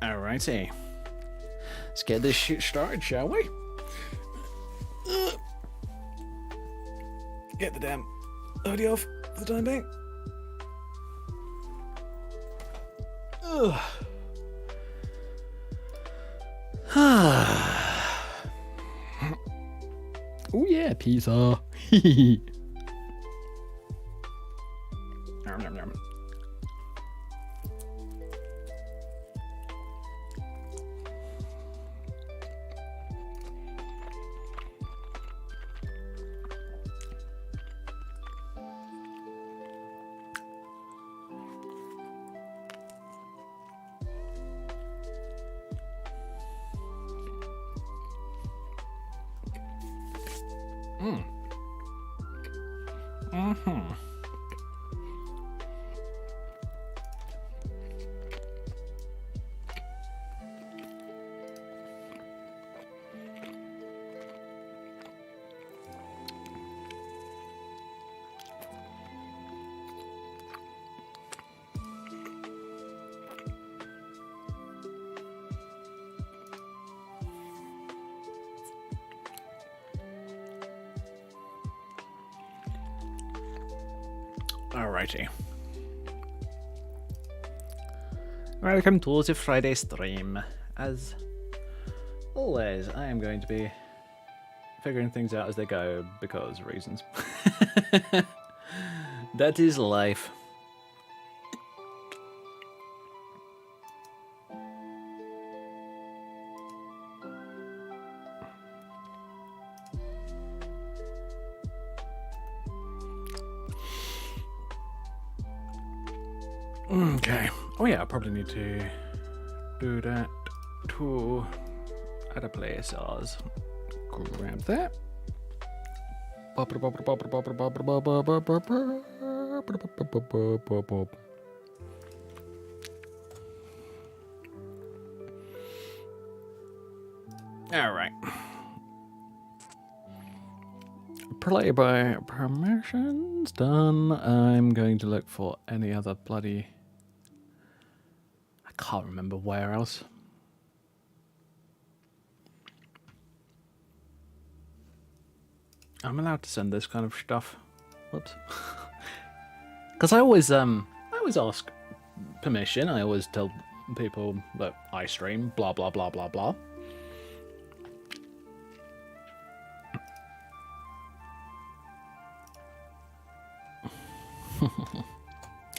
Alrighty. Let's get this shit started, shall we? Get the damn hoodie off for the time being. Oh yeah, pizza. Nom, nom, nom. Alrighty. Welcome to the Friday stream. As always, I am going to be figuring things out as they go because reasons. That is life. Okay. Oh yeah, I probably need to do that to other places. Grab that. All right. Play by permissions done. I'm going to look for any other bloody... I can't remember where else. I'm allowed to send this kind of stuff. Whoops. Because I always ask permission. I always tell people that I stream, blah blah blah blah blah.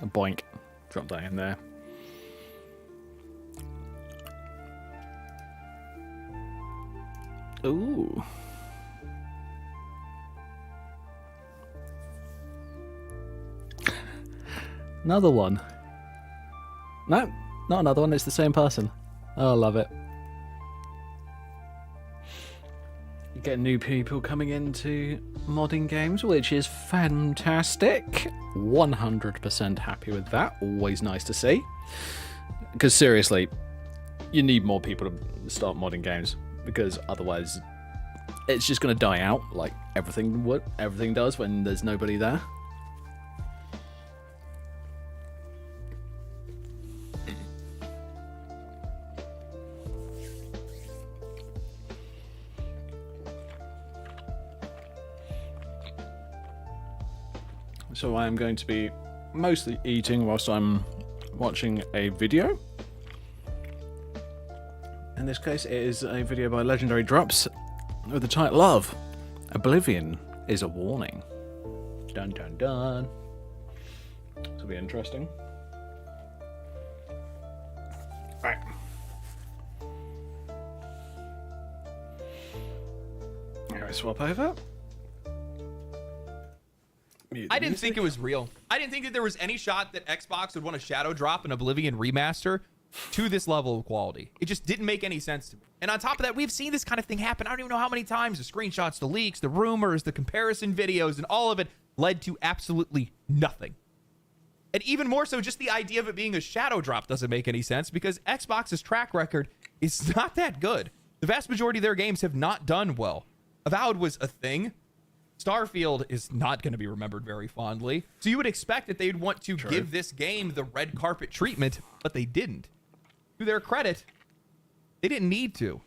A boink. Drop that in there. Ooh. Another one. No, not another one. It's the same person. Oh, I love it. You get new people coming into modding games, which is fantastic. 100% happy with that. Always nice to see. Because seriously, you need more people to start modding games, because otherwise it's just going to die out like everything does when there's nobody there. So I am going to be mostly eating whilst I'm watching a video. In this case, it is a video by Legendary Drops with the title of Oblivion is a Warning. Dun dun dun. This will be interesting. Right. Here I swap over. I didn't think it was real. I didn't think that there was any shot that Xbox would want to shadow drop an Oblivion remaster to this level of quality. It just didn't make any sense to me. And on top of that, we've seen this kind of thing happen. I don't even know how many times. The screenshots, the leaks, the rumors, the comparison videos, and all of it led to absolutely nothing. And even more so, just the idea of it being a shadow drop doesn't make any sense because Xbox's track record is not that good. The vast majority of their games have not done well. Avowed was a thing. Starfield is not going to be remembered very fondly. So you would expect that they'd want to give this game the red carpet treatment, but they didn't. To their credit, they didn't need to.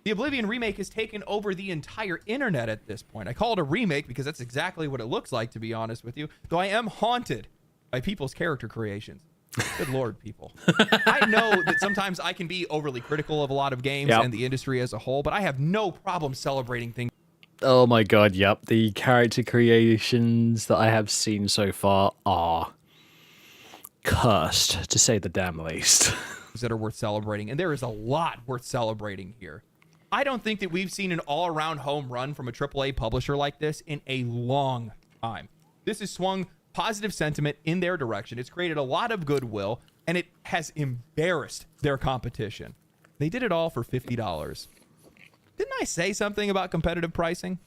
The Oblivion remake has taken over the entire internet at this point. I call it a remake because that's exactly what it looks like, to be honest with you. Though I am haunted by people's character creations. Good Lord, people. I know that sometimes I can be overly critical of a lot of games and the industry as a whole, but I have no problem celebrating things. Oh my god, yep. The character creations that I have seen so far are cursed, to say the damn least. That are worth celebrating, and there is a lot worth celebrating here. I don't think that we've seen an all-around home run from a AAA publisher like this in a long time. This has swung positive sentiment in their direction. It's created a lot of goodwill, and it has embarrassed their competition. They did it all for $50. Didn't I say something about competitive pricing?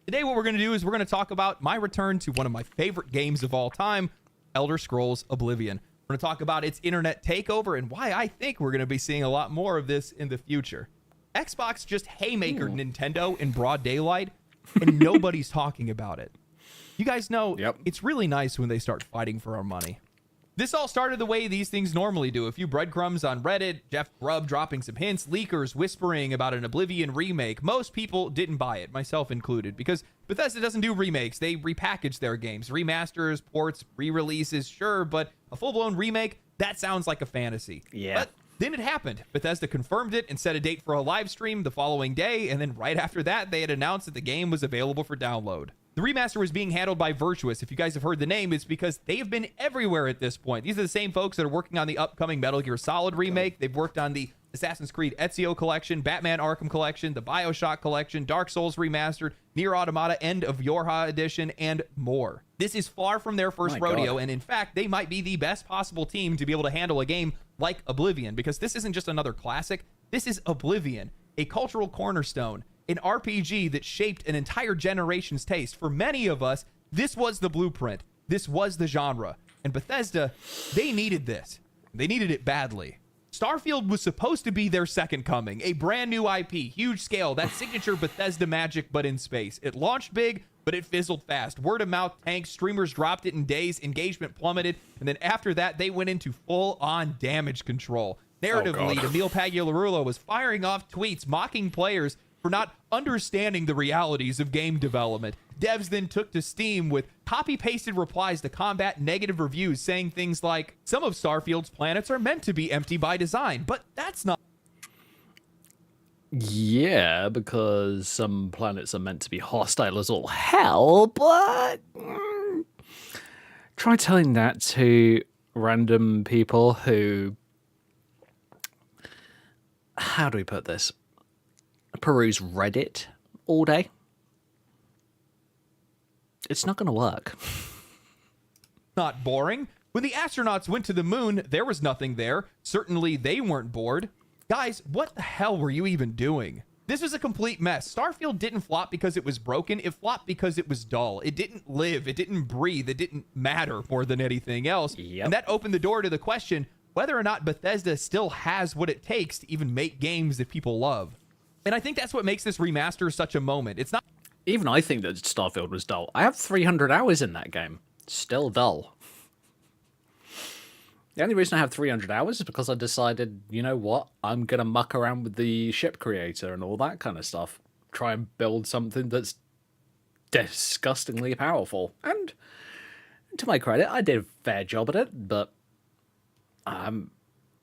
Today, what we're going to do is we're going to talk about my return to one of my favorite games of all time, Elder Scrolls Oblivion. We're going to talk about its internet takeover and why I think we're going to be seeing a lot more of this in the future. Xbox just haymakered Nintendo in broad daylight, and nobody's talking about it. You guys know it's really nice when they start fighting for our money. This all started the way these things normally do. A few breadcrumbs on Reddit, Jeff Grubb dropping some hints, leakers whispering about an Oblivion remake. Most people didn't buy it, myself included, because Bethesda doesn't do remakes. They repackage their games. Remasters, ports, re-releases, sure, but a full-blown remake, that sounds like a fantasy. Yeah. But then it happened. Bethesda confirmed it and set a date for a live stream the following day, and then right after that, they had announced that the game was available for download. The remaster was being handled by Virtuous. If you guys have heard the name, it's because they've been everywhere at this point. These are the same folks that are working on the upcoming Metal Gear Solid remake. They've worked on the Assassin's Creed Ezio collection, Batman Arkham collection, the BioShock collection, Dark Souls remastered, Nier Automata End of Yorha edition, and more. This is far from their first rodeo, and in fact, they might be the best possible team to be able to handle a game like Oblivion, because this isn't just another classic. This is Oblivion, a cultural cornerstone, an RPG that shaped an entire generation's taste. For many of us, this was the blueprint. This was the genre. And Bethesda, they needed this. They needed it badly. Starfield was supposed to be their second coming, a brand new IP, huge scale, that signature Bethesda magic, but in space. It launched big, but it fizzled fast. Word of mouth tanked, streamers dropped it in days, engagement plummeted, and then after that, they went into full-on damage control. Narratively, Emil Pagliarulo was firing off tweets mocking players for not understanding the realities of game development. Devs then took to Steam with copy-pasted replies to combat negative reviews saying things like, some of Starfield's planets are meant to be empty by design, but that's not... Yeah, because some planets are meant to be hostile as all hell, but... Try telling that to random people who... How do we put this? Peruse Reddit all day. It's not going to work. Not boring. When the astronauts went to the moon, there was nothing there. Certainly they weren't bored. Guys, what the hell were you even doing? This was a complete mess. Starfield didn't flop because it was broken. It flopped because it was dull. It didn't live. It didn't breathe. It didn't matter more than anything else. And that opened the door to the question whether or not Bethesda still has what it takes to even make games that people love. And I think that's what makes this remaster such a moment. It's not... Even I think that Starfield was dull. I have 300 hours in that game. Still dull. The only reason I have 300 hours is because I decided, you know what? I'm going to muck around with the ship creator and all that kind of stuff. Try and build something that's disgustingly powerful. And to my credit, I did a fair job at it, but I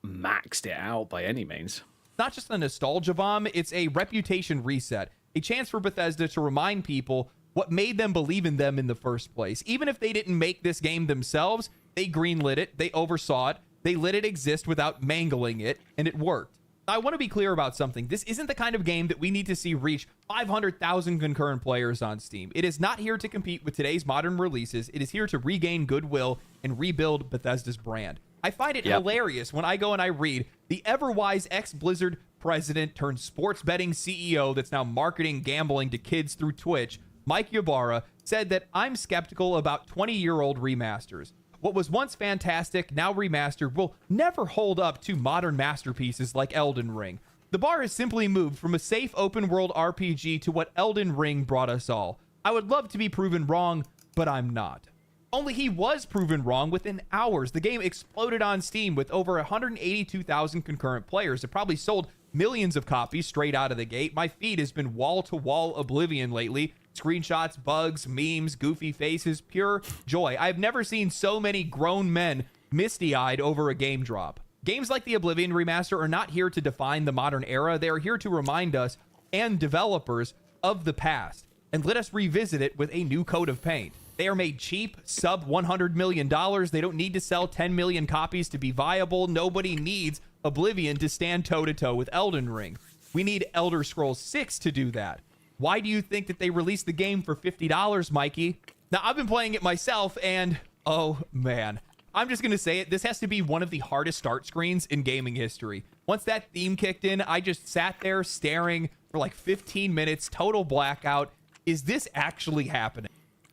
maxed it out by any means. Not just a nostalgia bomb, it's a reputation reset. A chance for Bethesda to remind people what made them believe in them in the first place. Even if they didn't make this game themselves, they greenlit it, they oversaw it, they let it exist without mangling it, and it worked. I want to be clear about something. This isn't the kind of game that we need to see reach 500,000 concurrent players on Steam. It is not here to compete with today's modern releases. It is here to regain goodwill and rebuild Bethesda's brand. I find it hilarious when I go and I read the ever-wise ex-Blizzard president turned sports betting CEO that's now marketing gambling to kids through Twitch, Mike Ybarra, said that I'm skeptical about 20-year-old remasters. What was once fantastic, now remastered, will never hold up to modern masterpieces like Elden Ring. The bar has simply moved from a safe open-world RPG to what Elden Ring brought us all. I would love to be proven wrong, but I'm not. Only he was proven wrong within hours. The game exploded on Steam with over 182,000 concurrent players. It probably sold millions of copies straight out of the gate. My feed has been wall-to-wall Oblivion lately. Screenshots, bugs, memes, goofy faces, pure joy. I've never seen so many grown men misty-eyed over a game drop. Games like the Oblivion remaster are not here to define the modern era. They are here to remind us and developers of the past and let us revisit it with a new coat of paint. They are made cheap, sub $100 million. They don't need to sell 10 million copies to be viable. Nobody needs Oblivion to stand toe-to-toe with Elden Ring. We need Elder Scrolls 6 to do that. Why do you think that they released the game for $50, Mikey? Now, I've been playing it myself, and oh, man. I'm just going to say it. This has to be one of the hardest start screens in gaming history. Once that theme kicked in, I just sat there staring for like 15 minutes, total blackout. Is this actually happening?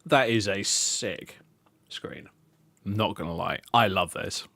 That is a sick screen. I'm not going to lie. I love this.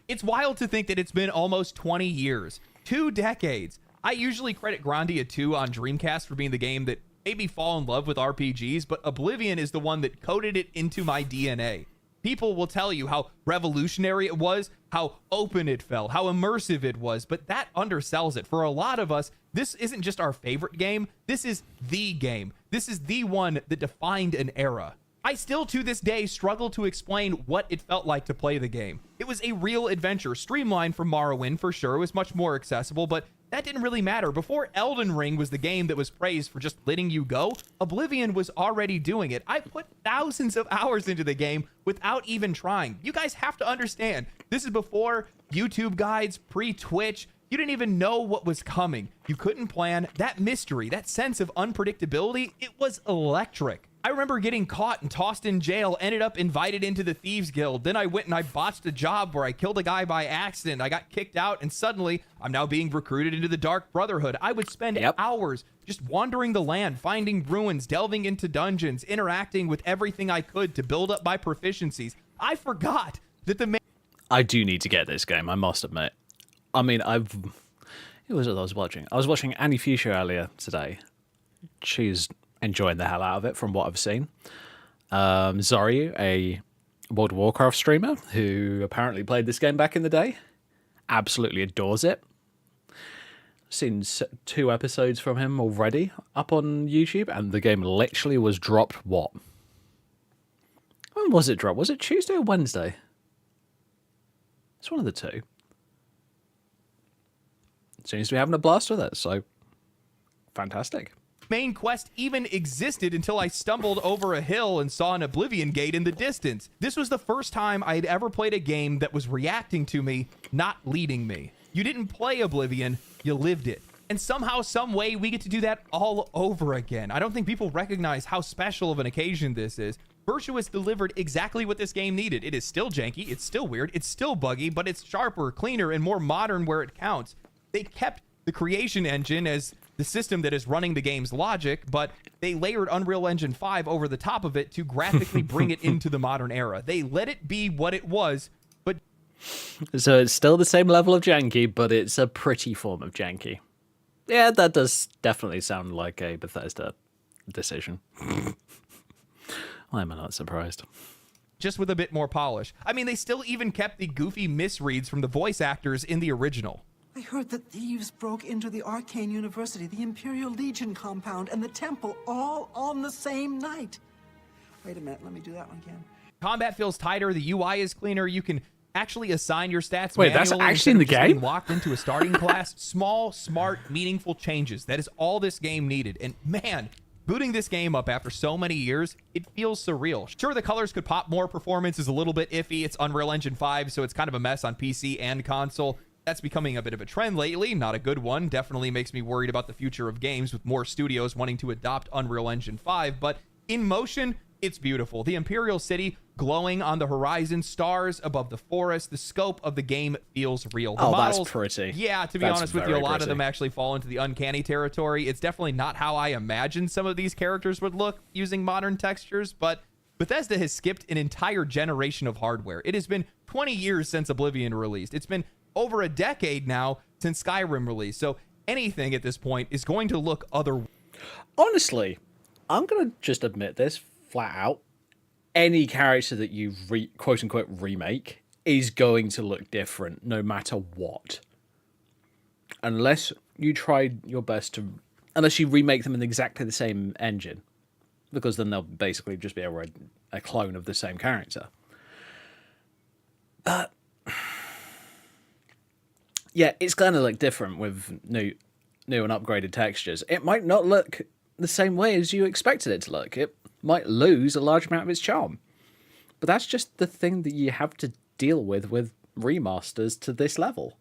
It's wild to think that it's been almost 20 years. 2 decades. I usually credit Grandia 2 on Dreamcast for being the game that made me fall in love with RPGs, but Oblivion is the one that coded it into my DNA. People will tell you how revolutionary it was, how open it felt, how immersive it was, but that undersells it. For a lot of us, this isn't just our favorite game. This is the game. This is the one that defined an era. I still, to this day, struggle to explain what it felt like to play the game. It was a real adventure, streamlined from Morrowind for sure. It was much more accessible, but that didn't really matter. Before Elden Ring was the game that was praised for just letting you go, Oblivion was already doing it. I put thousands of hours into the game without even trying. You guys have to understand, this is before YouTube guides, pre-Twitch. You didn't even know what was coming. You couldn't plan. That mystery, that sense of unpredictability, it was electric. I remember getting caught and tossed in jail, ended up invited into the Thieves Guild. Then I went and I botched a job where I killed a guy by accident. I got kicked out, and suddenly I'm now being recruited into the Dark Brotherhood. I would spend hours just wandering the land, finding ruins, delving into dungeons, interacting with everything I could to build up my proficiencies. I forgot that the I do need to get this game, I must admit. I mean, who was it I was watching? I was watching Annie Fuchsia earlier today. She's enjoying the hell out of it from what I've seen. Zoryu, a World of Warcraft streamer who apparently played this game back in the day, absolutely adores it. Seen 2 episodes from him already up on YouTube, and the game literally was dropped, what? When was it dropped? Was it Tuesday or Wednesday? It's one of the two. Seems to be having a blast with it, so fantastic. Main quest even existed until I stumbled over a hill and saw an Oblivion gate in the distance. This was the first time I had ever played a game that was reacting to me, not leading me. You didn't play Oblivion, you lived it. And somehow, some way, we get to do that all over again. I don't think people recognize how special of an occasion this is. Virtuous delivered exactly what this game needed. It is still janky, it's still weird, it's still buggy, but it's sharper, cleaner, and more modern where it counts. They kept the creation engine as the system that is running the game's logic, but they layered Unreal Engine 5 over the top of it to graphically bring it into the modern era. They let it be what it was, but... So it's still the same level of janky, but it's a pretty form of janky. Yeah, that does definitely sound like a Bethesda decision. Why am I not surprised? Just with a bit more polish. I mean, they still even kept the goofy misreads from the voice actors in the original. I heard that thieves broke into the Arcane University, the Imperial Legion compound, and the temple all on the same night. Wait a minute, let me do that one again. Combat feels tighter, the UI is cleaner, you can actually assign your stats Wait, that's actually in the game? Being locked into a starting class. Small, smart, meaningful changes. That is all this game needed. And man, booting this game up after so many years, it feels surreal. Sure, the colors could pop more, performance is a little bit iffy. It's Unreal Engine 5, so it's kind of a mess on PC and console. That's becoming a bit of a trend lately, not a good one. Definitely makes me worried about the future of games with more studios wanting to adopt Unreal Engine 5, but in motion, it's beautiful. The Imperial City glowing on the horizon, stars above the forest. The scope of the game feels real. The That's models, pretty. Yeah, to be That's honest with you, a very lot of pretty. them actually fall into the uncanny territory. It's definitely not how I imagined some of these characters would look using modern textures, but Bethesda has skipped an entire generation of hardware. It has been 20 years since Oblivion released. It's been over a decade now since Skyrim released. So anything at this point is going to look other. Honestly, I'm going to just admit this flat out. Any character that you quote unquote remake is going to look different no matter what. Unless you tried your best to, unless you remake them in exactly the same engine, because then they'll basically just be a clone of the same character. Yeah, it's going to look different with new and upgraded textures. It might not look the same way as you expected it to look. It might lose a large amount of its charm. But that's just the thing that you have to deal with remasters to this level.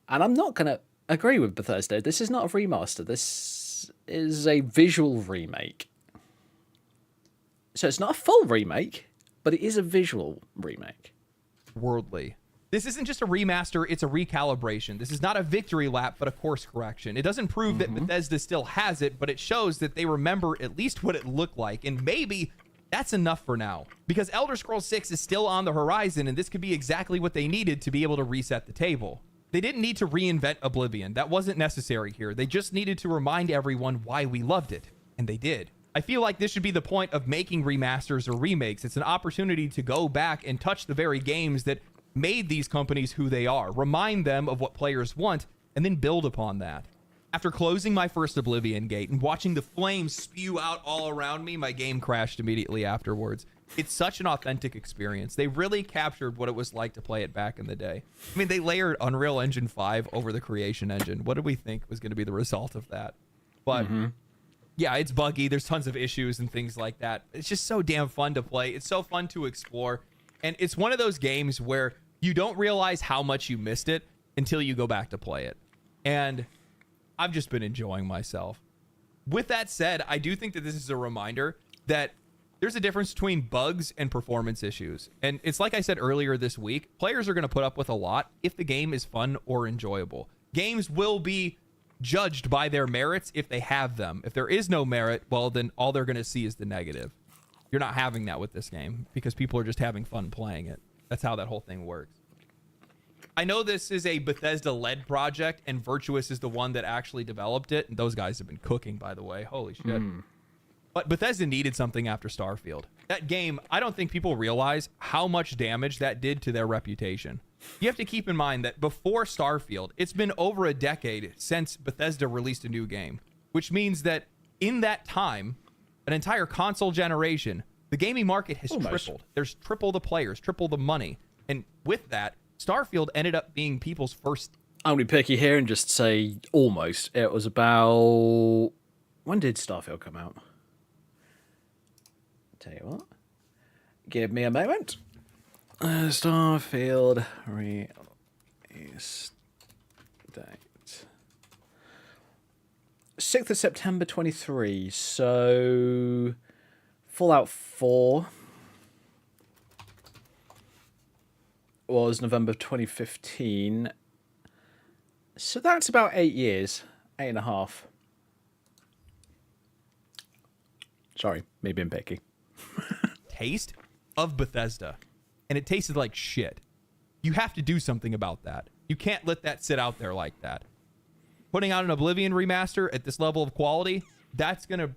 And I'm not going to agree with Bethesda. This is not a remaster. This is a visual remake. So it's not a full remake, but it is a visual remake. Worldly. This isn't just a remaster, it's a recalibration. This is not a victory lap, but a course correction. It doesn't prove that Bethesda still has it, but it shows that they remember at least what it looked like, and maybe that's enough for now. Because Elder Scrolls 6 is still on the horizon, and this could be exactly what they needed to be able to reset the table. They didn't need to reinvent Oblivion. That wasn't necessary here. They just needed to remind everyone why we loved it, and they did. I feel like this should be the point of making remasters or remakes. It's an opportunity to go back and touch the very games that made these companies who they are, remind them of what players want, and then build upon that. After closing my first Oblivion gate and watching the flames spew out all around me, my game crashed immediately afterwards. It's such an authentic experience. They really captured what it was like to play it back in the day. I mean, they layered Unreal Engine 5 over the Creation Engine. What did we think was going to be the result of that? But yeah, it's buggy. There's tons of issues and things like that. It's just so damn fun to play. It's so fun to explore. And it's one of those games where you don't realize how much you missed it until you go back to play it. And I've just been enjoying myself. With that said, I do think that this is a reminder that there's a difference between bugs and performance issues. And it's like I said earlier this week, players are going to put up with a lot if the game is fun or enjoyable. Games will be judged by their merits if they have them. If there is no merit, well, then all they're going to see is the negative. You're not having that with this game because people are just having fun playing it. That's how that whole thing works. I know this is a Bethesda-led project, and Virtuous is the one that actually developed it. And those guys have been cooking, by the way. Holy shit. But Bethesda needed something after Starfield. That game, I don't think people realize how much damage that did to their reputation. You have to keep in mind that before Starfield, it's been over a decade since Bethesda released a new game, which means that in that time, an entire console generation, the gaming market has tripled. There's triple the players, triple the money. And with that, Starfield ended up being people's first. I'm going to be picky here and just say almost. It was about... When did Starfield come out? Tell you what. Give me a moment. Starfield release date. 6th of September 23. So... Fallout 4 was November 2015. So that's about 8 years. 8.5. Sorry, me being picky. Taste of Bethesda. And it tasted like shit. You have to do something about that. You can't let that sit out there like that. Putting out an Oblivion remaster at this level of quality, that's gonna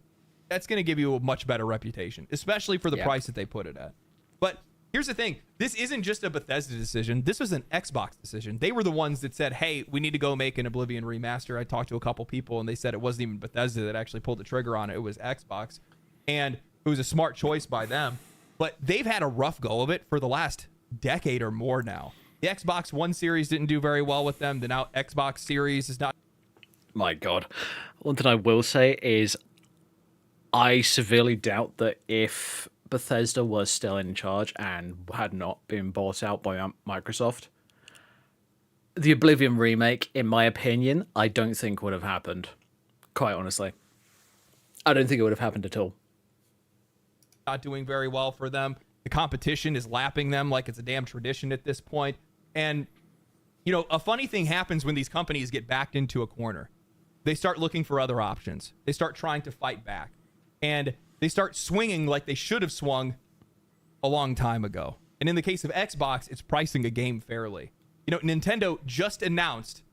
give you a much better reputation, especially for the price that they put it at. But here's the thing. This isn't just a Bethesda decision. This was an Xbox decision. They were the ones that said, hey, we need to go make an Oblivion remaster. I talked to a couple people, and they said it wasn't even Bethesda that actually pulled the trigger on it. It was Xbox. And it was a smart choice by them. But they've had a rough go of it for the last decade or more now. The Xbox One series didn't do very well with them. The now Xbox series is not. My God. One thing I will say is I severely doubt that if Bethesda was still in charge and had not been bought out by Microsoft, The Oblivion remake, in my opinion, I don't think would have happened. Quite honestly. I don't think it would have happened at all. Not doing very well for them. The competition is lapping them like it's a damn tradition at this point. And, you know, a funny thing happens when these companies get backed into a corner. They start looking for other options. They start trying to fight back. And they start swinging like they should have swung a long time ago. And in the case of Xbox, it's pricing a game fairly. You know, Nintendo just announced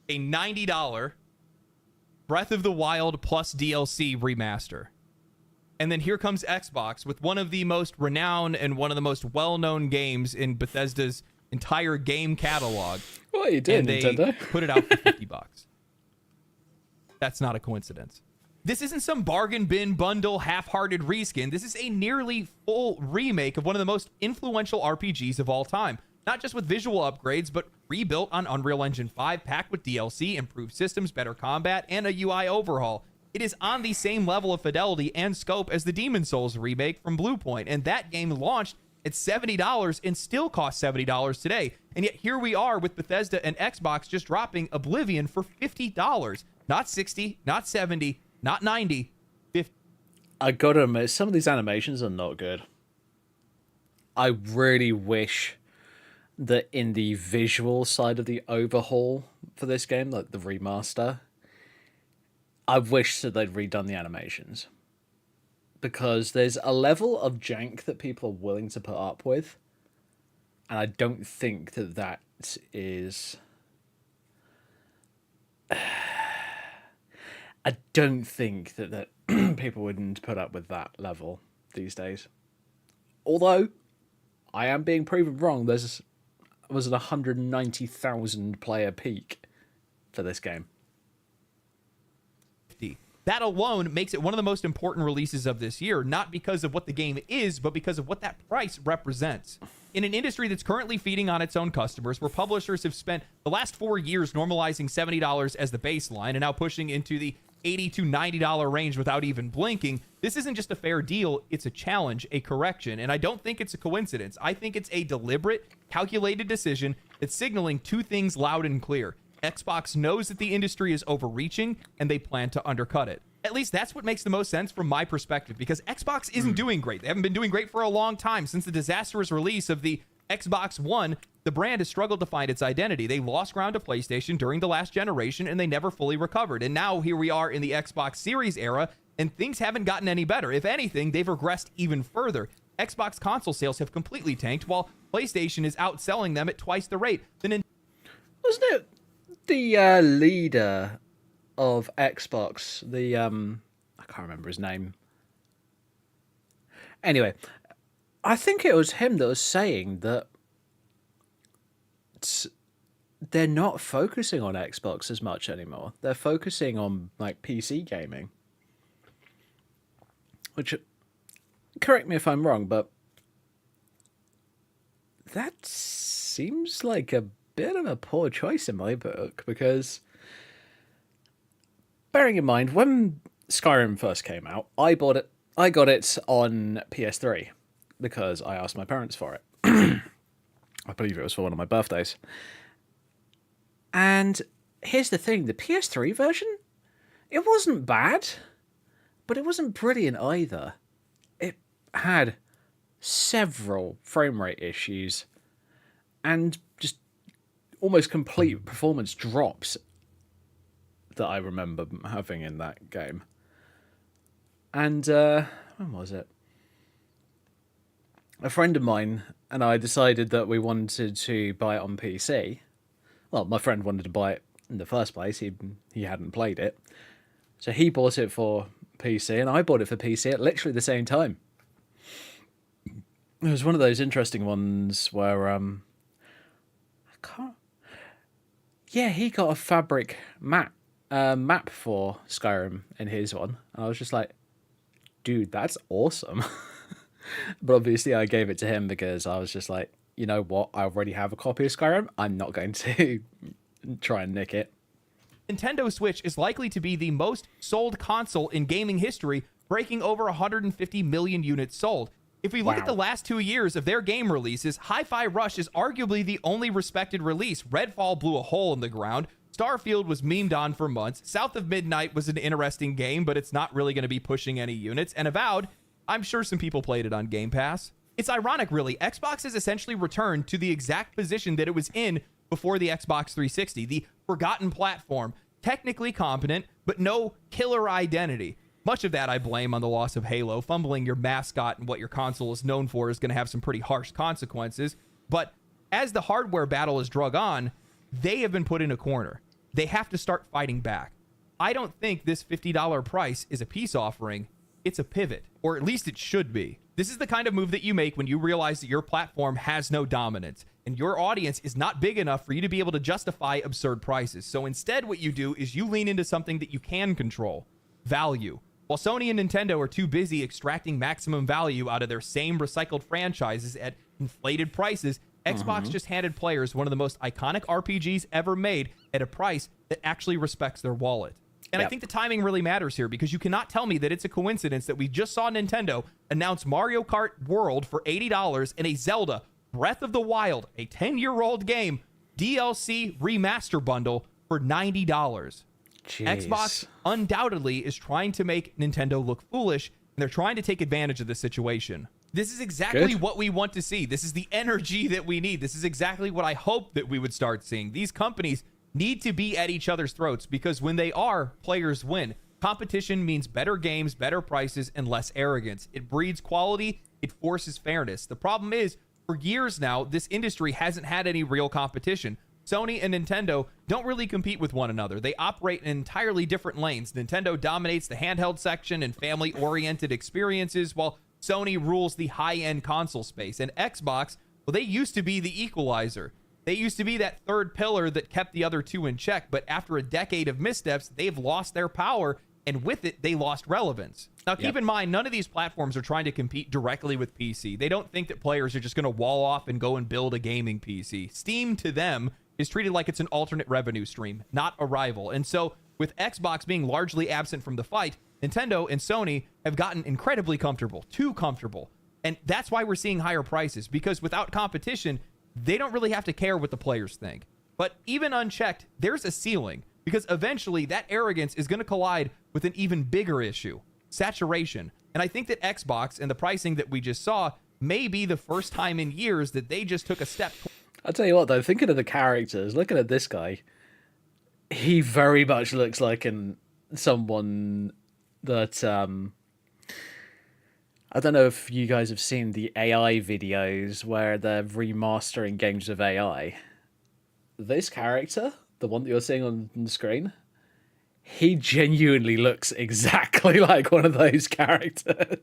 a $90 Breath of the Wild plus DLC remaster. And then here comes Xbox with one of the most renowned and one of the most well-known games in Bethesda's entire game catalog. Well, you did, and they Nintendo. put it out for $50. That's not a coincidence. This isn't some bargain bin bundle half-hearted reskin. This is a nearly full remake of one of the most influential RPGs of all time. Not just with visual upgrades, but rebuilt on Unreal Engine 5, packed with DLC, improved systems, better combat, and a UI overhaul. It is on the same level of fidelity and scope as the Demon's Souls remake from Bluepoint, and that game launched at $70 and still costs $70 today. And yet here we are with Bethesda and Xbox just dropping Oblivion for $50. Not $60, not $70, not $90, $50. I gotta admit, some of these animations are not good. I really wish that in the visual side of the overhaul for this game, like the remaster, I wish that they'd redone the animations. Because there's a level of jank that people are willing to put up with, and I don't think that that is... I don't think that people wouldn't put up with that level these days. Although, I am being proven wrong. Was an 190,000 player peak for this game. That alone makes it one of the most important releases of this year, not because of what the game is, but because of what that price represents. In an industry that's currently feeding on its own customers, where publishers have spent the last 4 years normalizing $70 as the baseline and now pushing into the $80 to $90 range without even blinking, this isn't just a fair deal, it's a challenge, a correction, and I don't think it's a coincidence. I think it's a deliberate, calculated decision that's signaling two things loud and clear. Xbox knows that the industry is overreaching, and they plan to undercut it. At least that's what makes the most sense from my perspective, because Xbox isn't doing great. They haven't been doing great for a long time. Since the disastrous release of the Xbox One, the brand has struggled to find its identity. They lost ground to PlayStation during the last generation, and they never fully recovered. And now here we are in the Xbox Series era, and things haven't gotten any better. If anything, they've regressed even further. Xbox console sales have completely tanked, while PlayStation is outselling them at twice the rate. Wasn't it the leader of Xbox, I can't remember his name. Anyway, I think it was him that was saying that they're not focusing on Xbox as much anymore. They're focusing on like PC gaming. Which, correct me if I'm wrong, but that seems like a bit of a poor choice in my book, because bearing in mind when Skyrim first came out, I got it on PS3 because I asked my parents for it. I believe it was for one of my birthdays. And here's the thing, the PS3 version, it wasn't bad, but it wasn't brilliant either. It had several frame rate issues and just almost complete performance drops that I remember having in that game. And when was it? A friend of mine and I decided that we wanted to buy it on PC. Well, my friend wanted to buy it in the first place. He hadn't played it. So he bought it for PC and I bought it for PC at literally the same time. It was one of those interesting ones where he got a fabric map for Skyrim in his one, and I was just like, dude, that's awesome. But obviously I gave it to him because I was just like, you know what, I already have a copy of Skyrim, I'm not going to try and nick it. Nintendo Switch is likely to be the most sold console in gaming history, breaking over 150 million units sold. If we look at Wow. the last 2 years of their game releases, Hi-Fi Rush is arguably the only respected release. Redfall blew a hole in the ground. Starfield was memed on for months. South of Midnight was an interesting game, but it's not really going to be pushing any units. And Avowed, I'm sure some people played it on Game Pass. It's ironic, really. Xbox has essentially returned to the exact position that it was in before the Xbox 360, the forgotten platform, technically competent, but no killer identity. Much of that I blame on the loss of Halo. Fumbling your mascot and what your console is known for is going to have some pretty harsh consequences. But as the hardware battle is drug on, they have been put in a corner. They have to start fighting back. I don't think this $50 price is a peace offering. It's a pivot, or at least it should be. This is the kind of move that you make when you realize that your platform has no dominance and your audience is not big enough for you to be able to justify absurd prices. So instead, what you do is you lean into something that you can control: value. While Sony and Nintendo are too busy extracting maximum value out of their same recycled franchises at inflated prices, Xbox just handed players one of the most iconic RPGs ever made at a price that actually respects their wallet. And I think the timing really matters here, because you cannot tell me that it's a coincidence that we just saw Nintendo announce Mario Kart World for $80 and a Zelda Breath of the Wild, a 10-year-old game, DLC remaster bundle for $90. Jeez. Xbox undoubtedly is trying to make Nintendo look foolish, and they're trying to take advantage of this situation. This is exactly what we want to see. This is the energy that we need. This is exactly what I hope that we would start seeing. These companies need to be at each other's throats, because when they are, players win. Competition means better games, better prices, and less arrogance. It breeds quality. It forces fairness. The problem is, for years now, this industry hasn't had any real competition. Sony and Nintendo don't really compete with one another. They operate in entirely different lanes. Nintendo dominates the handheld section and family-oriented experiences, while Sony rules the high-end console space. And Xbox, well, they used to be the equalizer. They used to be that third pillar that kept the other two in check, but after a decade of missteps, they've lost their power, and with it, they lost relevance. Now, keep in mind, none of these platforms are trying to compete directly with PC. They don't think that players are just going to wall off and go and build a gaming PC. Steam, to them, is treated like it's an alternate revenue stream, not a rival. And so, with Xbox being largely absent from the fight, Nintendo and Sony have gotten incredibly comfortable, too comfortable. And that's why we're seeing higher prices, because without competition, they don't really have to care what the players think. But even unchecked, there's a ceiling, because eventually that arrogance is going to collide with an even bigger issue: saturation. And I think that Xbox and the pricing that we just saw may be the first time in years that they just took a step. I'll tell you what, though, thinking of the characters, looking at this guy, he very much looks like someone that I don't know if you guys have seen the AI videos where they're remastering games with AI. This character, the one that you're seeing on the screen, he genuinely looks exactly like one of those characters.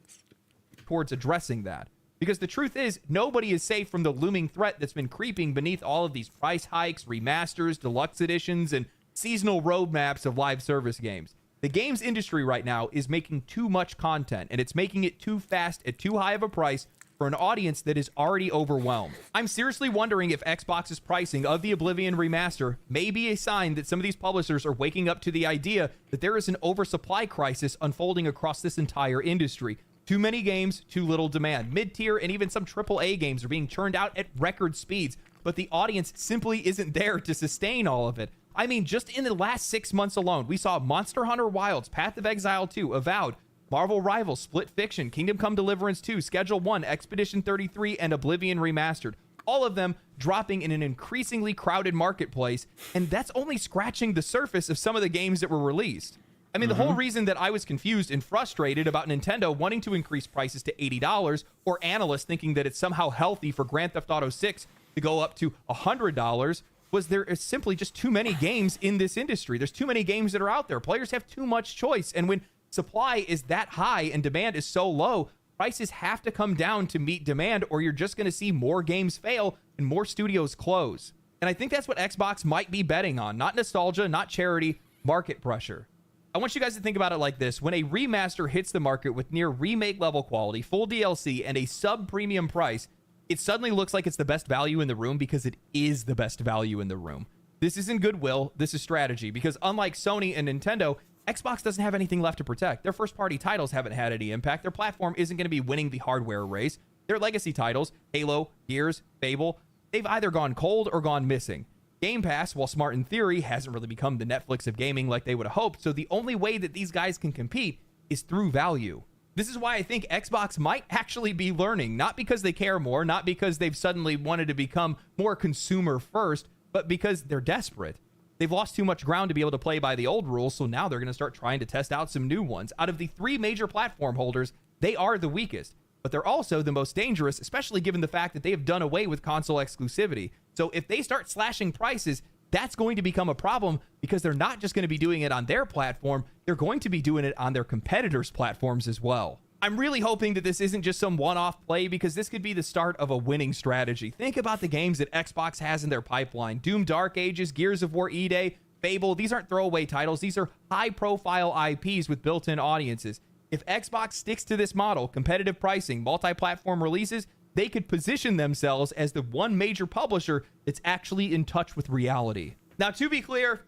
Towards addressing that. Because the truth is, nobody is safe from the looming threat that's been creeping beneath all of these price hikes, remasters, deluxe editions, and seasonal roadmaps of live service games. The games industry right now is making too much content, and it's making it too fast at too high of a price for an audience that is already overwhelmed. I'm seriously wondering if Xbox's pricing of the Oblivion remaster may be a sign that some of these publishers are waking up to the idea that there is an oversupply crisis unfolding across this entire industry. Too many games, too little demand. Mid-tier and even some AAA games are being churned out at record speeds, but the audience simply isn't there to sustain all of it. I mean, just in the last 6 months alone, we saw Monster Hunter Wilds, Path of Exile 2, Avowed, Marvel Rivals, Split Fiction, Kingdom Come Deliverance 2, Schedule 1, Expedition 33, and Oblivion Remastered. All of them dropping in an increasingly crowded marketplace, and that's only scratching the surface of some of the games that were released. I mean, the whole reason that I was confused and frustrated about Nintendo wanting to increase prices to $80, or analysts thinking that it's somehow healthy for Grand Theft Auto 6 to go up to $100, was there is simply just too many games in this industry. There's too many games that are out there. Players have too much choice. And when supply is that high and demand is so low, prices have to come down to meet demand, or you're just going to see more games fail and more studios close. And I think that's what Xbox might be betting on. Not nostalgia, not charity, market pressure. I want you guys to think about it like this. When a remaster hits the market with near remake level quality, full DLC, and a sub-premium price, it suddenly looks like it's the best value in the room, because it is the best value in the room. This isn't goodwill, this is strategy, because unlike Sony and Nintendo, Xbox doesn't have anything left to protect. Their first-party titles haven't had any impact. Their platform isn't going to be winning the hardware race. Their legacy titles, Halo, Gears, Fable, they've either gone cold or gone missing. Game Pass, while smart in theory, hasn't really become the Netflix of gaming like they would have hoped, so the only way that these guys can compete is through value. This is why I think Xbox might actually be learning, not because they care more, not because they've suddenly wanted to become more consumer first, but because they're desperate. They've lost too much ground to be able to play by the old rules, so now they're going to start trying to test out some new ones. Out of the 3 major platform holders, they are the weakest, but they're also the most dangerous, especially given the fact that they have done away with console exclusivity. So if they start slashing prices, that's going to become a problem because they're not just going to be doing it on their platform, they're going to be doing it on their competitors' platforms as well. I'm really hoping that this isn't just some one-off play because this could be the start of a winning strategy. Think about the games that Xbox has in their pipeline. Doom Dark Ages, Gears of War E-Day, Fable. These aren't throwaway titles. These are high-profile IPs with built-in audiences. If Xbox sticks to this model, competitive pricing, multi-platform releases, they could position themselves as the one major publisher that's actually in touch with reality. Now, to be clear,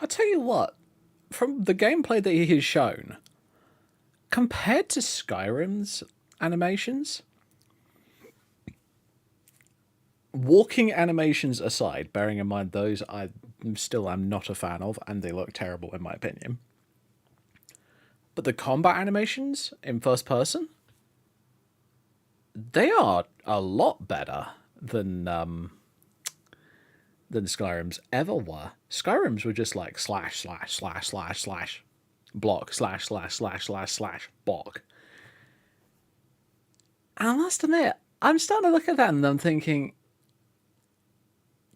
I'll tell you what, from the gameplay that he has shown, compared to Skyrim's animations, walking animations aside, bearing in mind those I still am not a fan of, and they look terrible in my opinion, but the combat animations in first person, they are a lot better than Skyrim's ever were. Skyrim's were just like slash, slash, slash, slash, slash, block, slash, slash, slash, slash, slash, block. And I must admit, I'm starting to look at that and I'm thinking,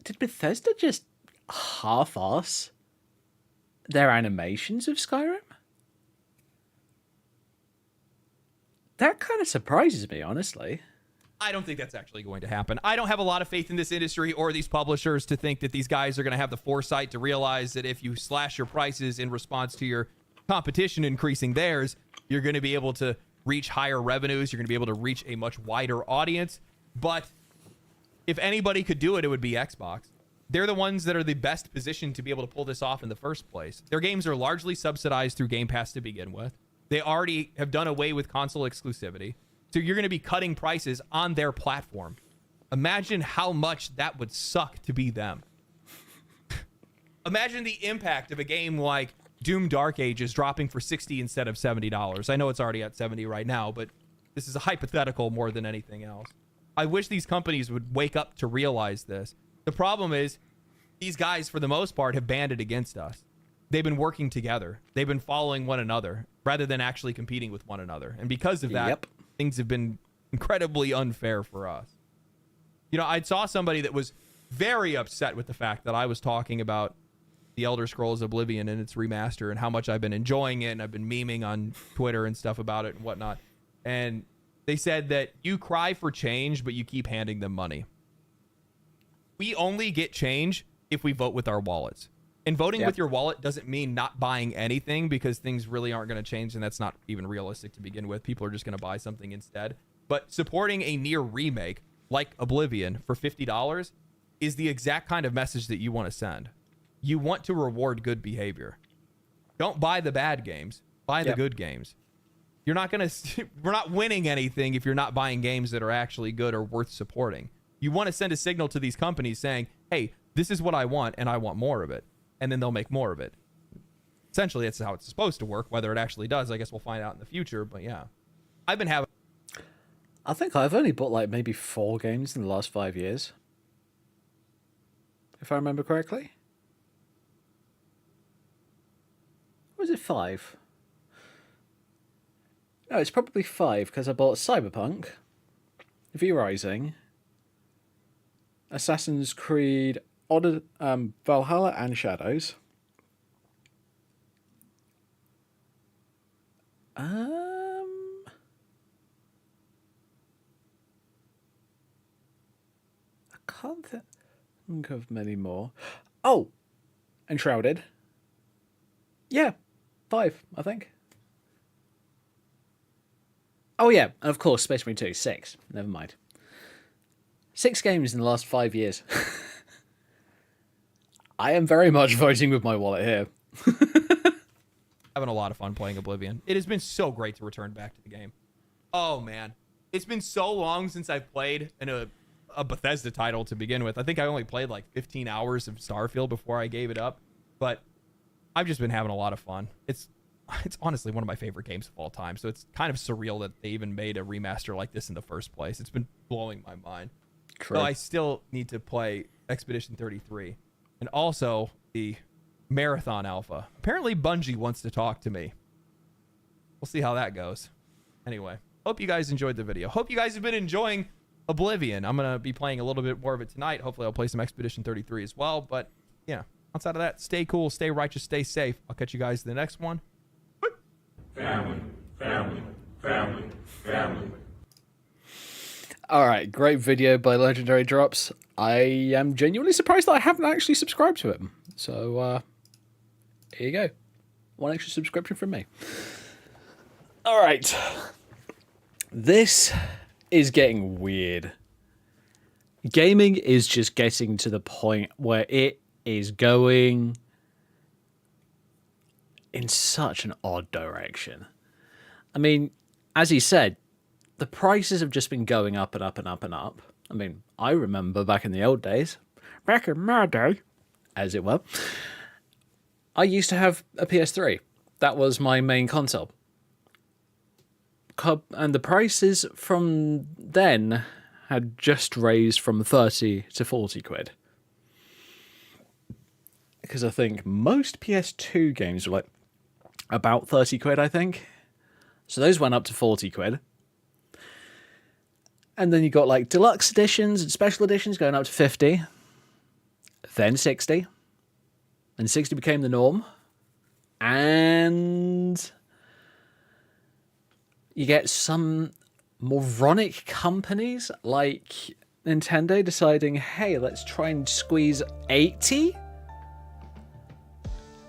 did Bethesda just half-ass their animations of Skyrim? That kind of surprises me, honestly. I don't think that's actually going to happen. I don't have a lot of faith in this industry or these publishers to think that these guys are going to have the foresight to realize that if you slash your prices in response to your competition increasing theirs, you're going to be able to reach higher revenues. You're going to be able to reach a much wider audience. But if anybody could do it, it would be Xbox. They're the ones that are the best positioned to be able to pull this off in the first place. Their games are largely subsidized through Game Pass to begin with. They already have done away with console exclusivity. So you're going to be cutting prices on their platform. Imagine how much that would suck to be them. Imagine the impact of a game like Doom Dark Ages dropping for $60 instead of $70. I know it's already at $70 right now, but this is a hypothetical more than anything else. I wish these companies would wake up to realize this. The problem is these guys, for the most part, have banded against us. They've been working together. They've been following one another rather than actually competing with one another. And because of that, things have been incredibly unfair for us. You know, I saw somebody that was very upset with the fact that I was talking about The Elder Scrolls Oblivion and its remaster and how much I've been enjoying it, and I've been memeing on Twitter and stuff about it and whatnot. And they said that you cry for change, but you keep handing them money. We only get change if we vote with our wallets. And voting with your wallet doesn't mean not buying anything, because things really aren't going to change, and that's not even realistic to begin with. People are just going to buy something instead. But supporting a near remake like Oblivion for $50 is the exact kind of message that you want to send. You want to reward good behavior. Don't buy the bad games. Buy the good games. You're not going to... We're not winning anything if you're not buying games that are actually good or worth supporting. You want to send a signal to these companies saying, hey, this is what I want, and I want more of it. And then they'll make more of it. Essentially, that's how it's supposed to work. Whether it actually does, I guess we'll find out in the future. But yeah, I've been having... I think I've only bought like maybe 4 games in the last 5 years, if I remember correctly. Or was it 5? No, it's probably 5, because I bought Cyberpunk, V-Rising, Assassin's Creed, Valhalla and Shadows. I can't think of many more. Oh, Enshrouded. Yeah, 5, I think. Oh yeah, and of course, Space Marine 2, 6. Never mind. 6 games in the last 5 years. I am very much voting with my wallet here. having a lot of fun playing Oblivion. It has been so great to return back to the game. Oh, man. It's been so long since I've played in a Bethesda title to begin with. I think I only played like 15 hours of Starfield before I gave it up. But I've just been having a lot of fun. It's honestly one of my favorite games of all time. So it's kind of surreal that they even made a remaster like this in the first place. It's been blowing my mind. True. So I still need to play Expedition 33 and also the Marathon Alpha. Apparently Bungie wants to talk to me. We'll see how that goes. Anyway, hope you guys enjoyed the video. Hope you guys have been enjoying Oblivion. I'm going to be playing a little bit more of it tonight. Hopefully I'll play some Expedition 33 as well. But yeah, outside of that, stay cool, stay righteous, stay safe. I'll catch you guys in the next one. Family, family, family, family. All right, great video by Legendary Drops. I am genuinely surprised that I haven't actually subscribed to him. So, here you go. One extra subscription from me. All right. This is getting weird. Gaming is just getting to the point where it is going in such an odd direction. I mean, as he said, the prices have just been going up and up and up and up. I mean, I remember back in the old days, back in my day, as it were, I used to have a PS3. That was my main console. And the prices from then had just raised from 30 to 40 quid. Because I think most PS2 games were like about 30 quid, I think. So those went up to 40 quid. And then you got like deluxe editions and special editions going up to 50. Then 60. And 60 became the norm. And you get some moronic companies like Nintendo deciding, hey, let's try and squeeze 80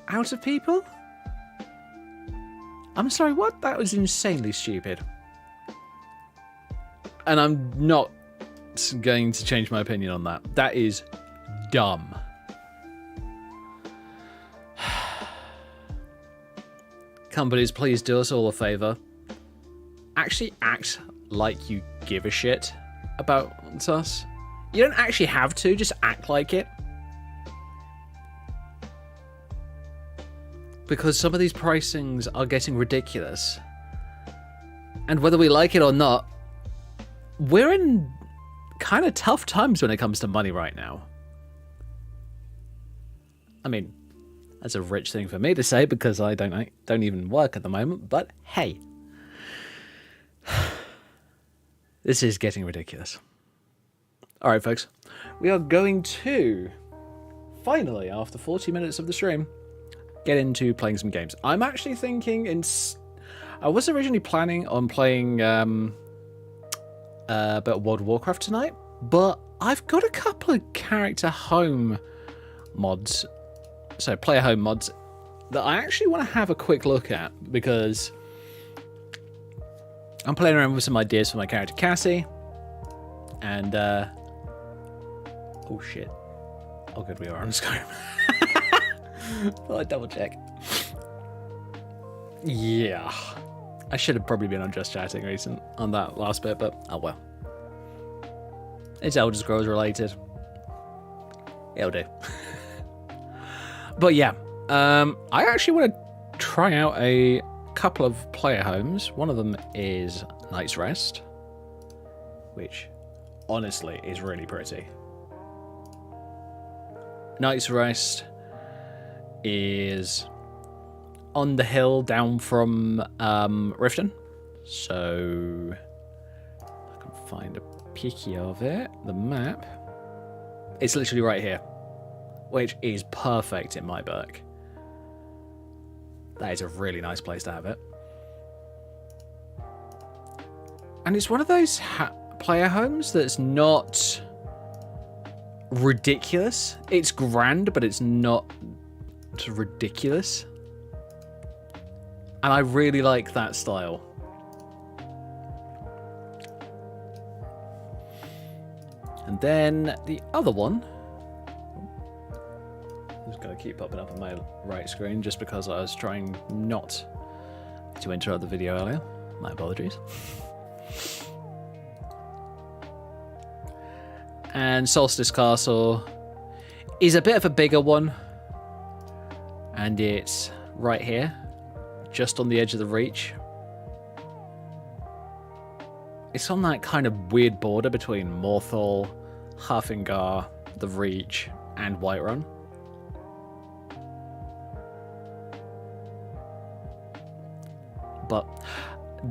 out of people. I'm sorry, what? That was insanely stupid. And I'm not going to change my opinion on that. That is dumb. Companies, please do us all a favor. Actually act like you give a shit about us. You don't actually have to, just act like it. Because some of these pricings are getting ridiculous. And whether we like it or not, we're in kind of tough times when it comes to money right now. I mean, that's a rich thing for me to say because I don't even work at the moment, but hey. This is getting ridiculous. All right, folks. We are going to, finally, after 40 minutes of the stream, get into playing some games. I'm actually thinking I was originally planning on playing a bit of World of Warcraft tonight, but I've got a couple of character home mods, so player home mods, that I actually want to have a quick look at because I'm playing around with some ideas for my character Cassie, and oh shit, oh good, we are on Skyrim. Thought I'd double check. Yeah, I should have probably been on Just Chatting recent on that last bit, but oh well. It's Elder Scrolls related. It'll do. But yeah, I actually want to try out a couple of player homes. One of them is Night's Rest, which honestly is really pretty. Night's Rest is on the hill down from Riften. So I can find a picky of it, the map. It's literally right here, which is perfect in my book. That is a really nice place to have it. And it's one of those player homes that's not ridiculous. It's grand, but it's not ridiculous. And I really like that style. And then the other one, I'm just going to to keep popping up on my right screen just because I was trying not to interrupt the video earlier. My apologies. And Solstice Castle is a bit of a bigger one. And it's right here, just on the edge of the Reach. It's on that kind of weird border between Morthal, Halfengar, the Reach, and Whiterun. But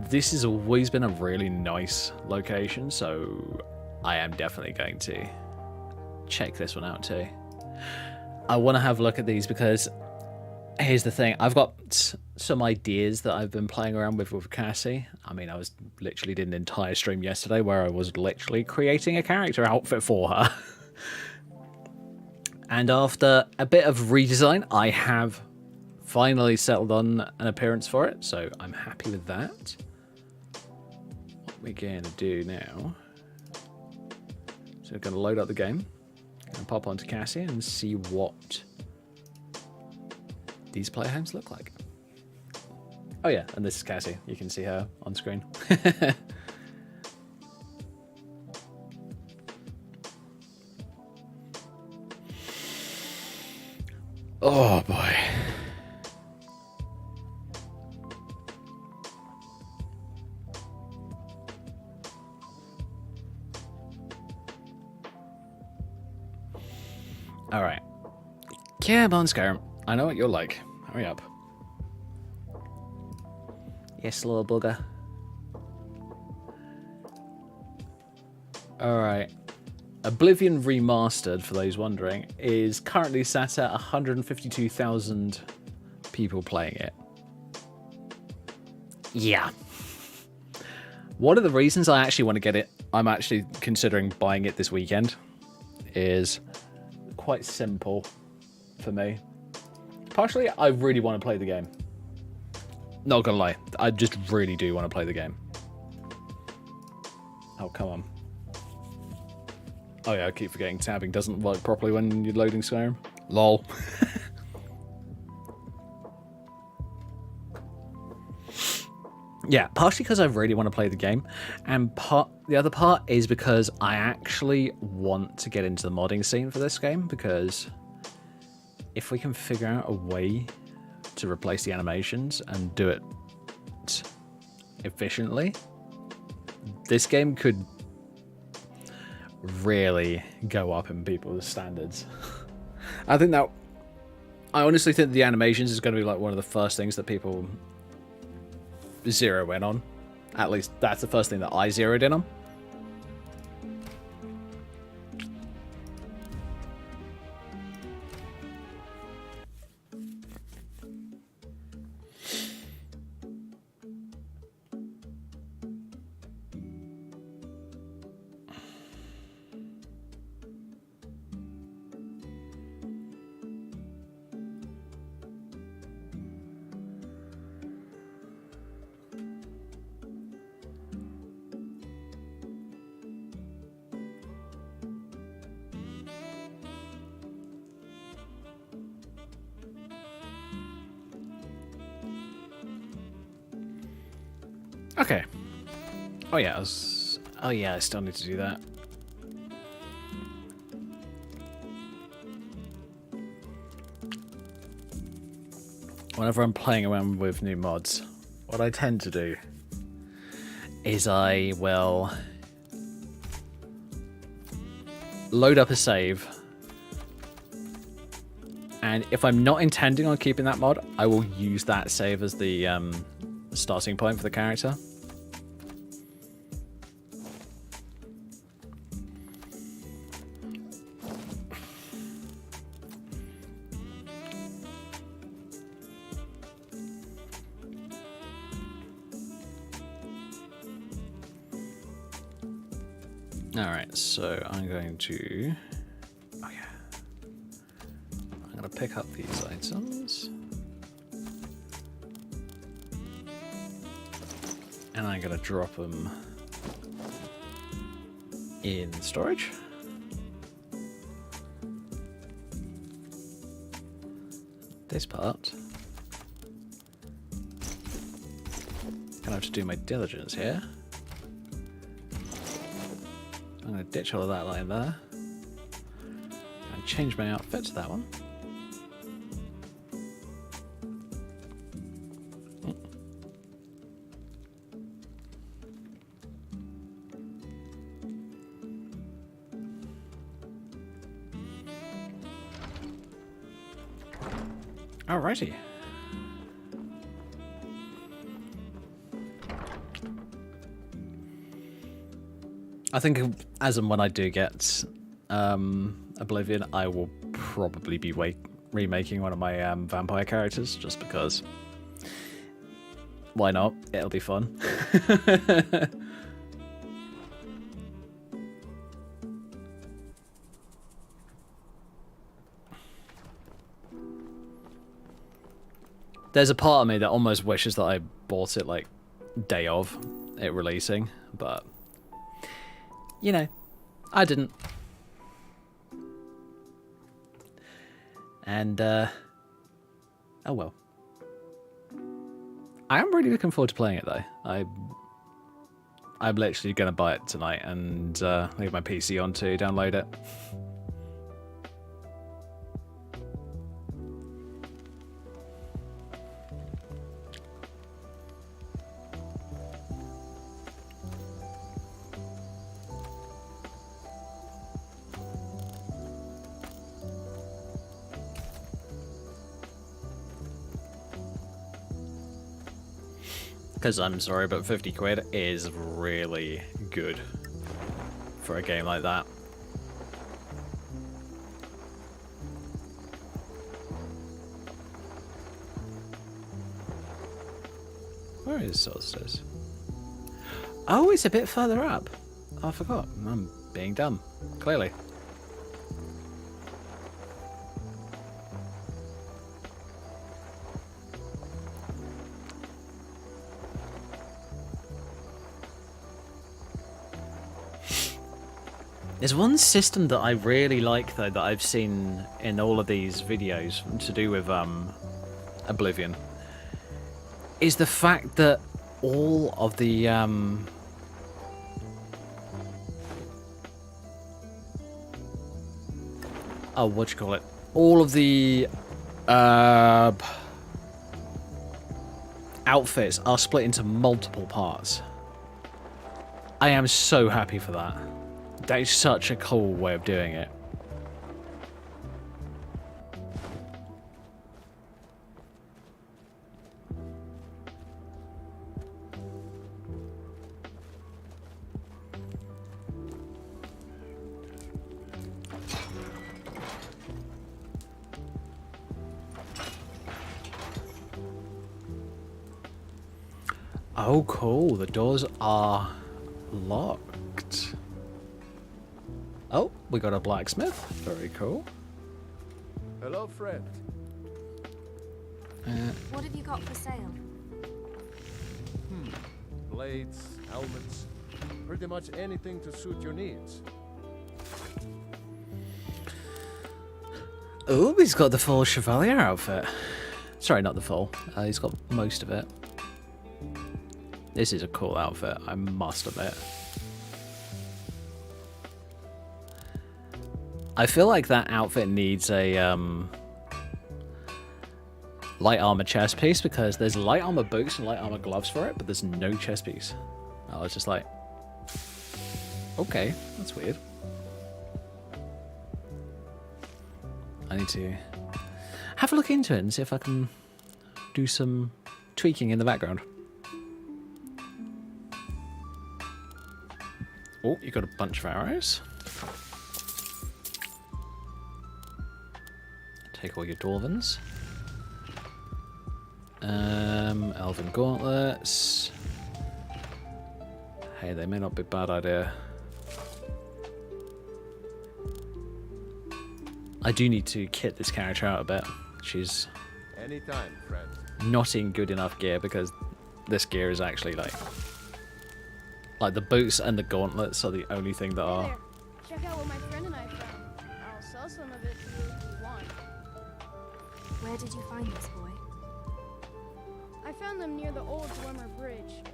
this has always been a really nice location, so I am definitely going to check this one out too. I want to have a look at these because here's the thing. I've got some ideas that I've been playing around with Cassie. I mean, I literally did an entire stream yesterday where I was literally creating a character outfit for her. And after a bit of redesign, I have finally settled on an appearance for it, so I'm happy with that. What we're going to do now, so we're going to load up the game and pop onto Cassie and see what these playhomes look like. Oh yeah, and this is Cassie. You can see her on screen. Oh boy. All right. Come on, Skyrim. I know what you're like. Hurry up. Yes, little bugger. All right. Oblivion Remastered, for those wondering, is currently sat at 152,000 people playing it. Yeah. One of the reasons I actually want to get it, I'm actually considering buying it this weekend, is quite simple for me. Partially, I really want to play the game. Not gonna lie, I just really do want to play the game. Oh, come on. Oh yeah, I keep forgetting tabbing doesn't work properly when you're loading Skyrim. Lol. Yeah, partially because I really want to play the game, and the other part is because I actually want to get into the modding scene for this game, because if we can figure out a way to replace the animations and do it efficiently, this game could really go up in people's standards. I honestly think the animations is going to be like one of the first things that people zero in on. At least that's the first thing that I zeroed in on. Okay. Oh yeah, I still need to do that. Whenever I'm playing around with new mods, what I tend to do is I will load up a save, and if I'm not intending on keeping that mod, I will use that save as the starting point for the character. Alright, so I'm going to... Oh yeah. I'm going to pick up these items. And I'm going to drop them in storage. this part. Gonna have to do my diligence here. I'm gonna ditch all of that line there. And change my outfit to that one. Alrighty. I think as and when I do get Oblivion, I will probably be remaking one of my vampire characters, just because. Why not? It'll be fun. There's a part of me that almost wishes that I bought it like day of it releasing, but you know, I didn't. And oh well. I am really looking forward to playing it though. I'm literally gonna buy it tonight and leave my PC on to download it. Because I'm sorry, but 50 quid is really good for a game like that. Where is Solstice? Oh, it's a bit further up. Oh, I forgot. I'm being dumb. Clearly. There's one system that I really like, though, that I've seen in all of these videos to do with Oblivion, is the fact that all of the all of the outfits are split into multiple parts. I am so happy for that. That is such a cool way of doing it. Oh, cool. The doors are locked. Oh, we got a blacksmith. Very cool. Hello, friend. What have you got for sale? Blades, helmets, pretty much anything to suit your needs. Oh, he's got the full Chevalier outfit. Sorry, not the full. He's got most of it. This is a cool outfit, I must admit. I feel like that outfit needs a light armor chest piece, because there's light armor boots and light armor gloves for it, but there's no chest piece. I was just like, okay, that's weird. I need to have a look into it and see if I can do some tweaking in the background. Oh, you got a bunch of arrows. Take all your dwarvens. Elven gauntlets. Hey, they may not be a bad idea. I do need to kit this character out a bit. She's Anytime, friend. not in good enough gear, because this gear is actually like the boots and the gauntlets are the only thing that are. There. Check out what my friend and I found. I'll sell some of it to you if you want. Where did you find this boy? I found them near the old Dwemer Bridge.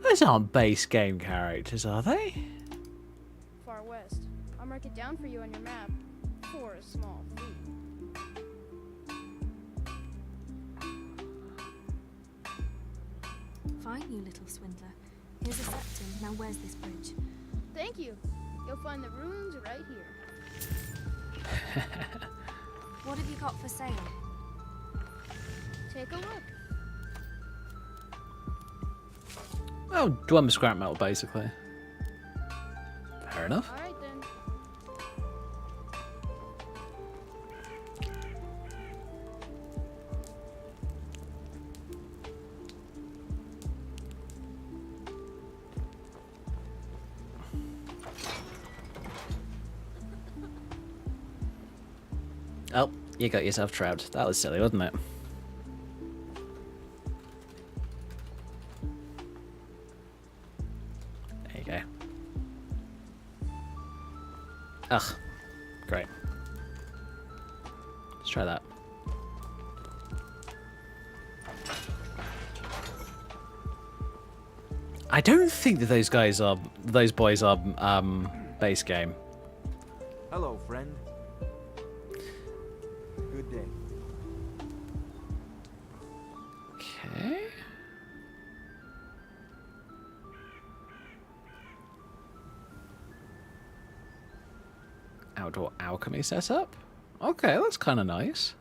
Those aren't base game characters, are they? Far west. I'll mark it down for you on your map. For a small fee. Fine, you little swindler. Here's a septum. Now where's this bridge? Thank you. You'll find the ruins right here. What have you got for sale? Take a look. Oh, Dwemer scrap metal, basically. Fair enough. All right then. Oh, you got yourself trapped. That was silly, wasn't it? There you go. Ugh. Great. Let's try that. I don't think that those boys are base game. Hello, friend. Good day. Okay. Outdoor alchemy setup. Okay, that's kind of nice.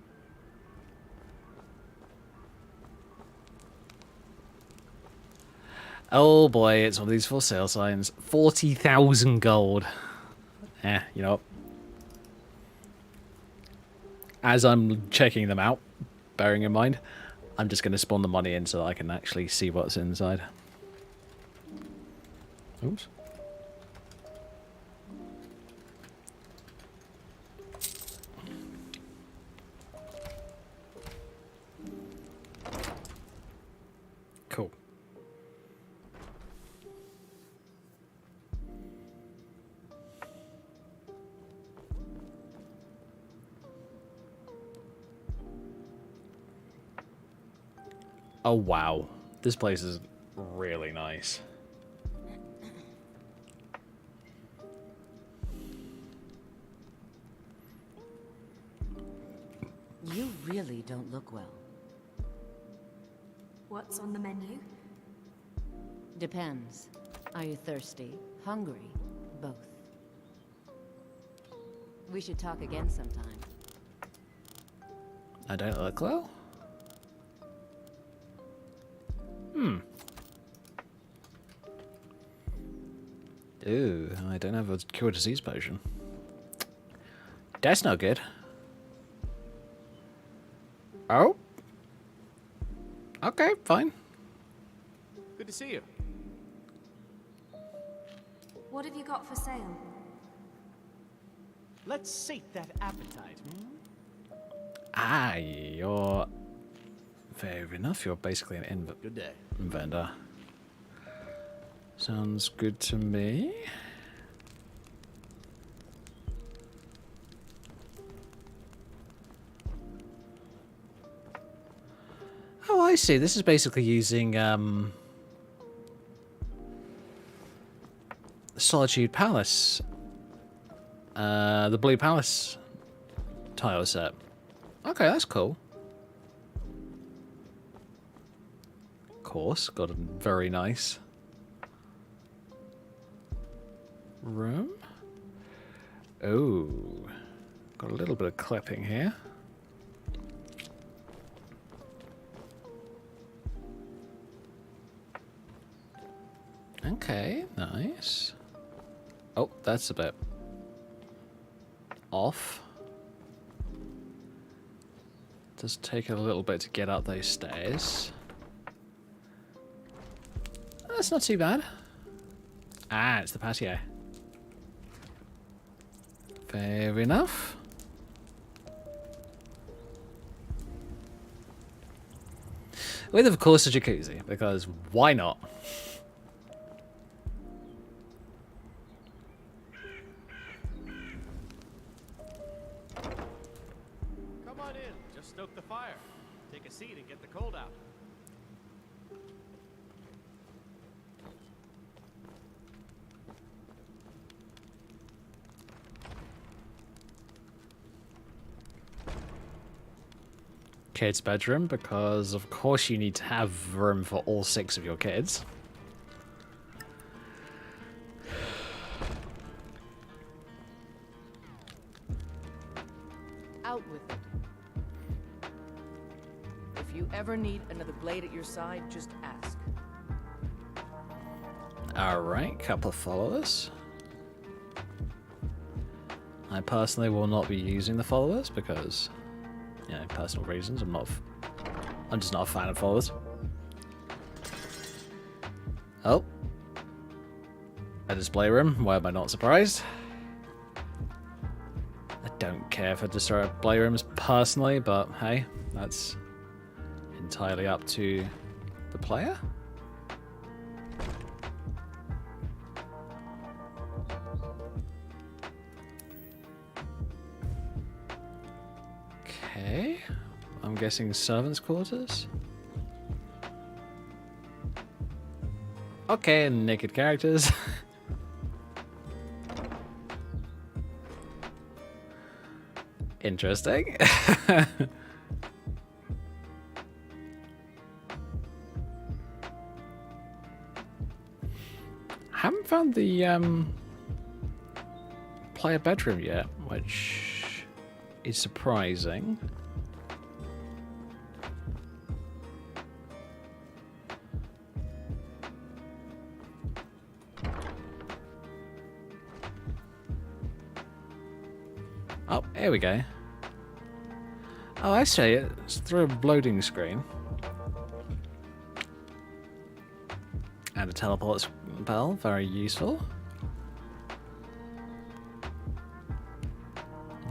Oh boy, it's one of these for sale signs. 40,000 gold. You know. As I'm checking them out, bearing in mind, I'm just going to spawn the money in so that I can actually see what's inside. Oops. Cool. Oh wow, this place is really nice. You really don't look well. What's on the menu? Depends. Are you thirsty? Hungry? Both. We should talk again sometime. I don't look well? Ooh, I don't have a cure disease potion. That's not good. Oh? Okay, fine. Good to see you. What have you got for sale? Let's sate that appetite. Ah, you're... Fair enough, you're basically an Good day. vendor. Sounds good to me. Oh, I see. This is basically using Solitude Palace. The Blue Palace tile set. Okay, that's cool. Of course, got a very nice room. Oh, got a little bit of clipping here. Okay, nice. Oh, that's a bit off. Does take a little bit to get up those stairs. That's not too bad. Ah, it's the patio. Fair enough. With, of course, a jacuzzi, because why not? Just stoke the fire. Take a seat and get the cold out. Kids' bedroom, because of course you need to have room for all 6 of your kids. Out with it. If you ever need another blade at your side, just ask. Alright, couple of followers. I personally will not be using the followers because, you know, personal reasons. I'm just not a fan of followers. Oh. A display room. Why am I not surprised? I don't care for display rooms personally, but hey, that's entirely up to the player. Okay, I'm guessing servants' quarters. Okay, naked characters. Interesting. Haven't found the player bedroom yet, which is surprising. Oh, here we go. Oh, I see it. It's through a loading screen. And a teleport spell, very useful.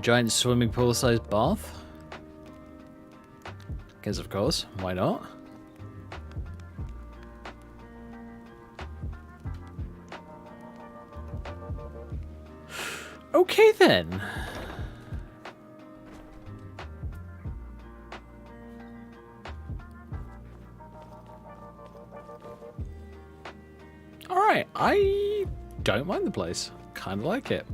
Giant swimming pool sized bath. Because of course, why not? Okay then. Alright, I don't mind the place. Kind of like it.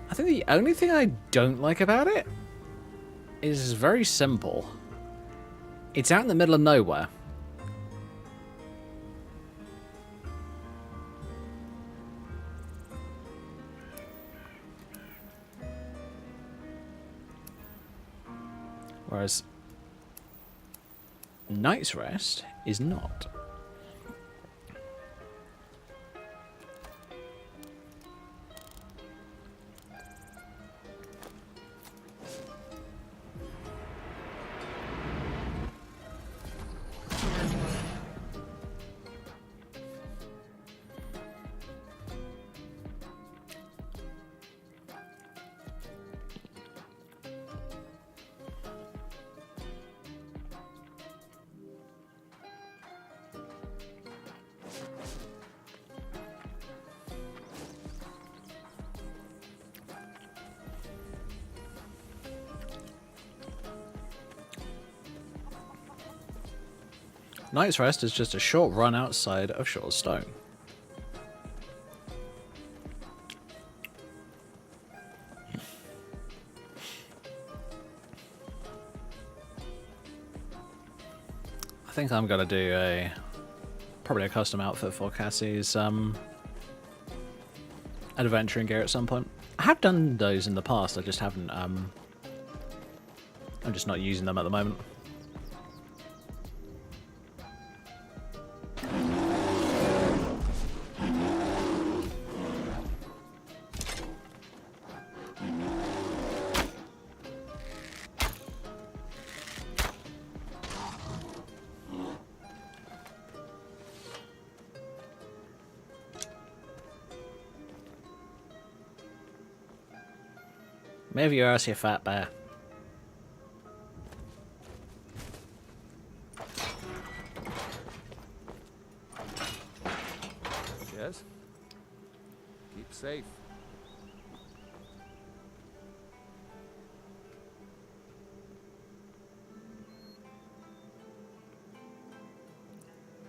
I think the only thing I don't like about it is very simple. It's out in the middle of nowhere. Whereas Night's Rest is not. Night's Rest is just a short run outside of Short Stone. I think I'm gonna do probably a custom outfit for Cassie's adventuring gear at some point. I have done those in the past, I just haven't I'm just not using them at the moment. Move your ass, you fat bear. Yes? Keep safe.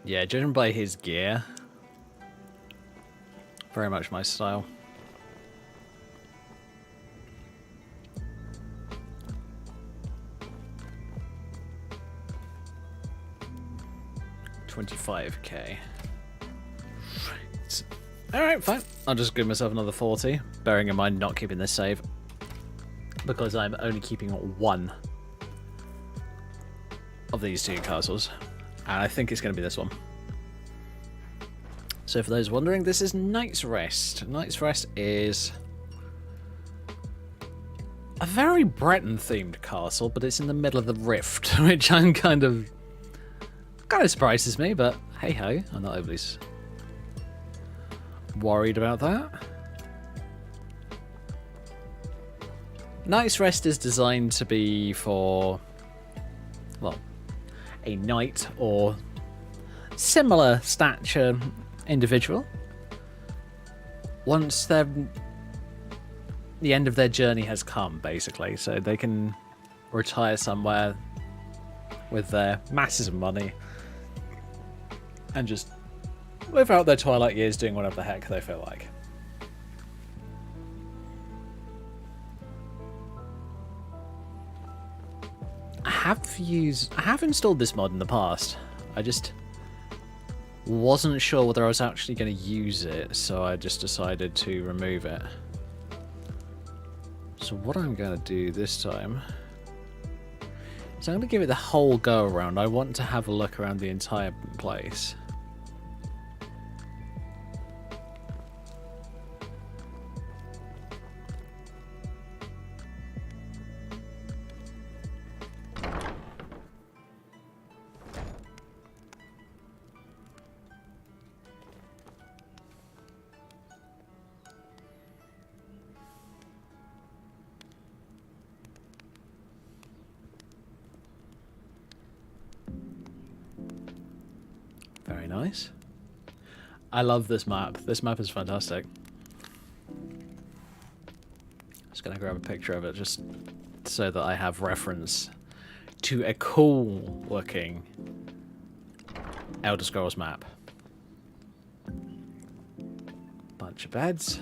Yeah, judging by his gear, very much my style. $25k. Alright, fine. I'll just give myself another 40, bearing in mind not keeping this save. Because I'm only keeping one of these two castles. And I think it's going to be this one. So for those wondering, this is Night's Rest. Night's Rest is a very Breton-themed castle, but it's in the middle of the Rift, which I'm kind of surprises me, but hey-ho, I'm not overly worried about that. Night's Rest is designed to be for, well, a knight or similar stature individual. Once the end of their journey has come, basically, so they can retire somewhere with their masses of money and just live out their twilight years doing whatever the heck they feel like. I have installed this mod in the past. I just wasn't sure whether I was actually going to use it, so I just decided to remove it. So what I'm going to do this time is I'm going to give it the whole go around. I want to have a look around the entire place. Very nice. I love this map. This map is fantastic. Just gonna grab a picture of it just so that I have reference to a cool looking Elder Scrolls map. Bunch of beds.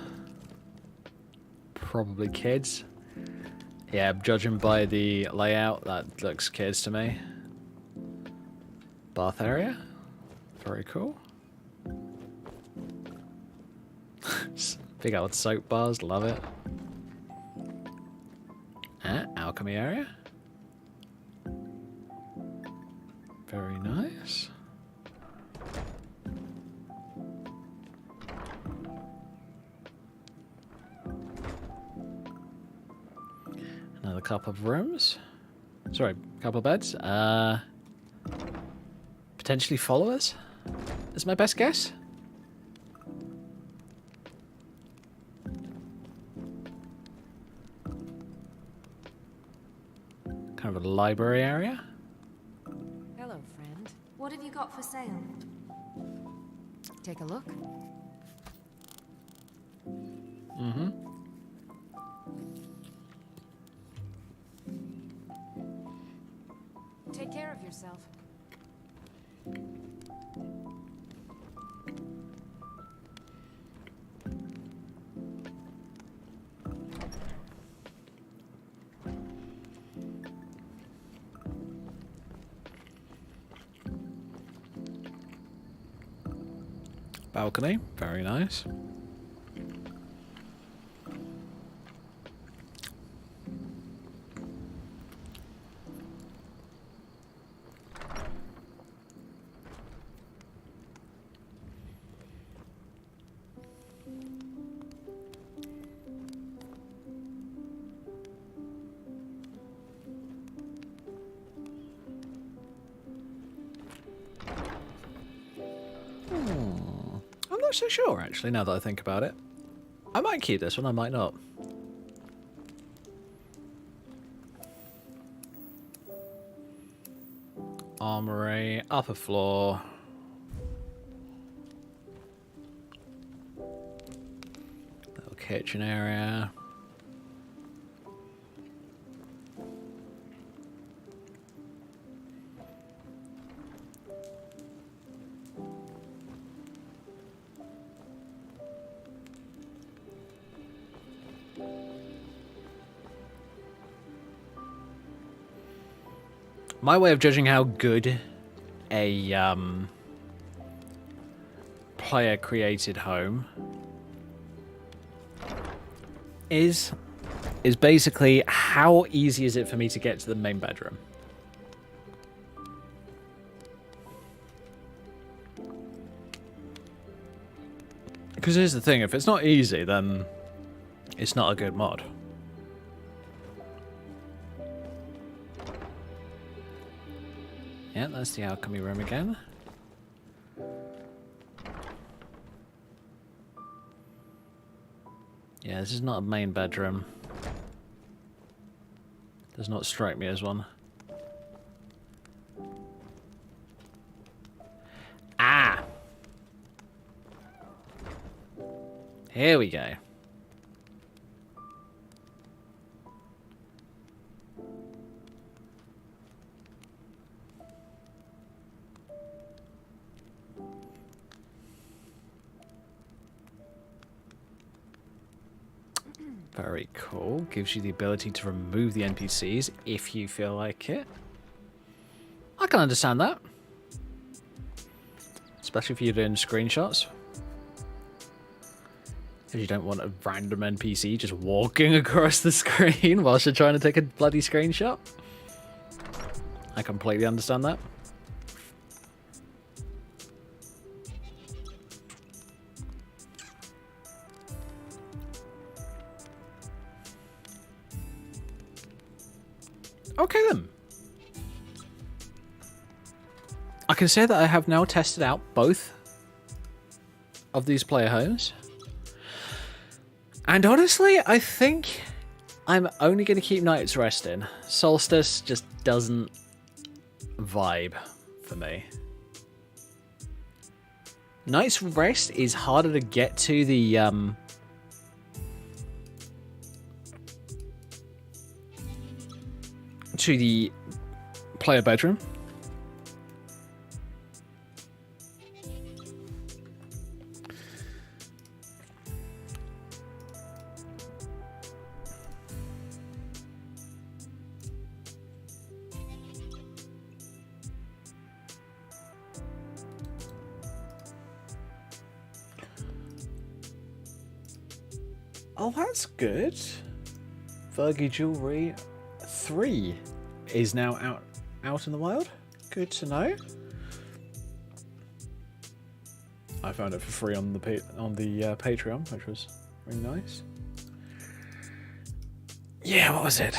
Probably kids. Yeah, judging by the layout, that looks kids to me. Bath area. Very cool. Big old soap bars, love it. Alchemy area. Very nice. Another couple of rooms. Sorry, couple of beds. Potentially followers? Is my best guess. Kind of a library area. Hello, friend. What have you got for sale? Take a look. Mm-hmm. Take care of yourself. Balcony, very nice. I'm not so sure, actually, now that I think about it. I might keep this one, I might not. Armory, upper floor. Little kitchen area. My way of judging how good a player-created home is basically how easy is it for me to get to the main bedroom. Because here's the thing, if it's not easy, then it's not a good mod. Yeah, that's the alchemy room again. Yeah, this is not a main bedroom. Does not strike me as one. Ah! Here we go. Very cool. Gives you the ability to remove the NPCs if you feel like it. I can understand that. Especially if you're doing screenshots. If you don't want a random NPC just walking across the screen whilst you're trying to take a bloody screenshot. I completely understand that. Okay then. I can say that I have now tested out both of these player homes. And honestly, I think I'm only going to keep Night's Rest in. Solstice just doesn't vibe for me. Night's Rest is harder to get to the player bedroom. Oh, that's good. Fergie Jewelry 3 is now out in the wild. Good to know. I found it for free on the Patreon, which was really nice. Yeah, what was it?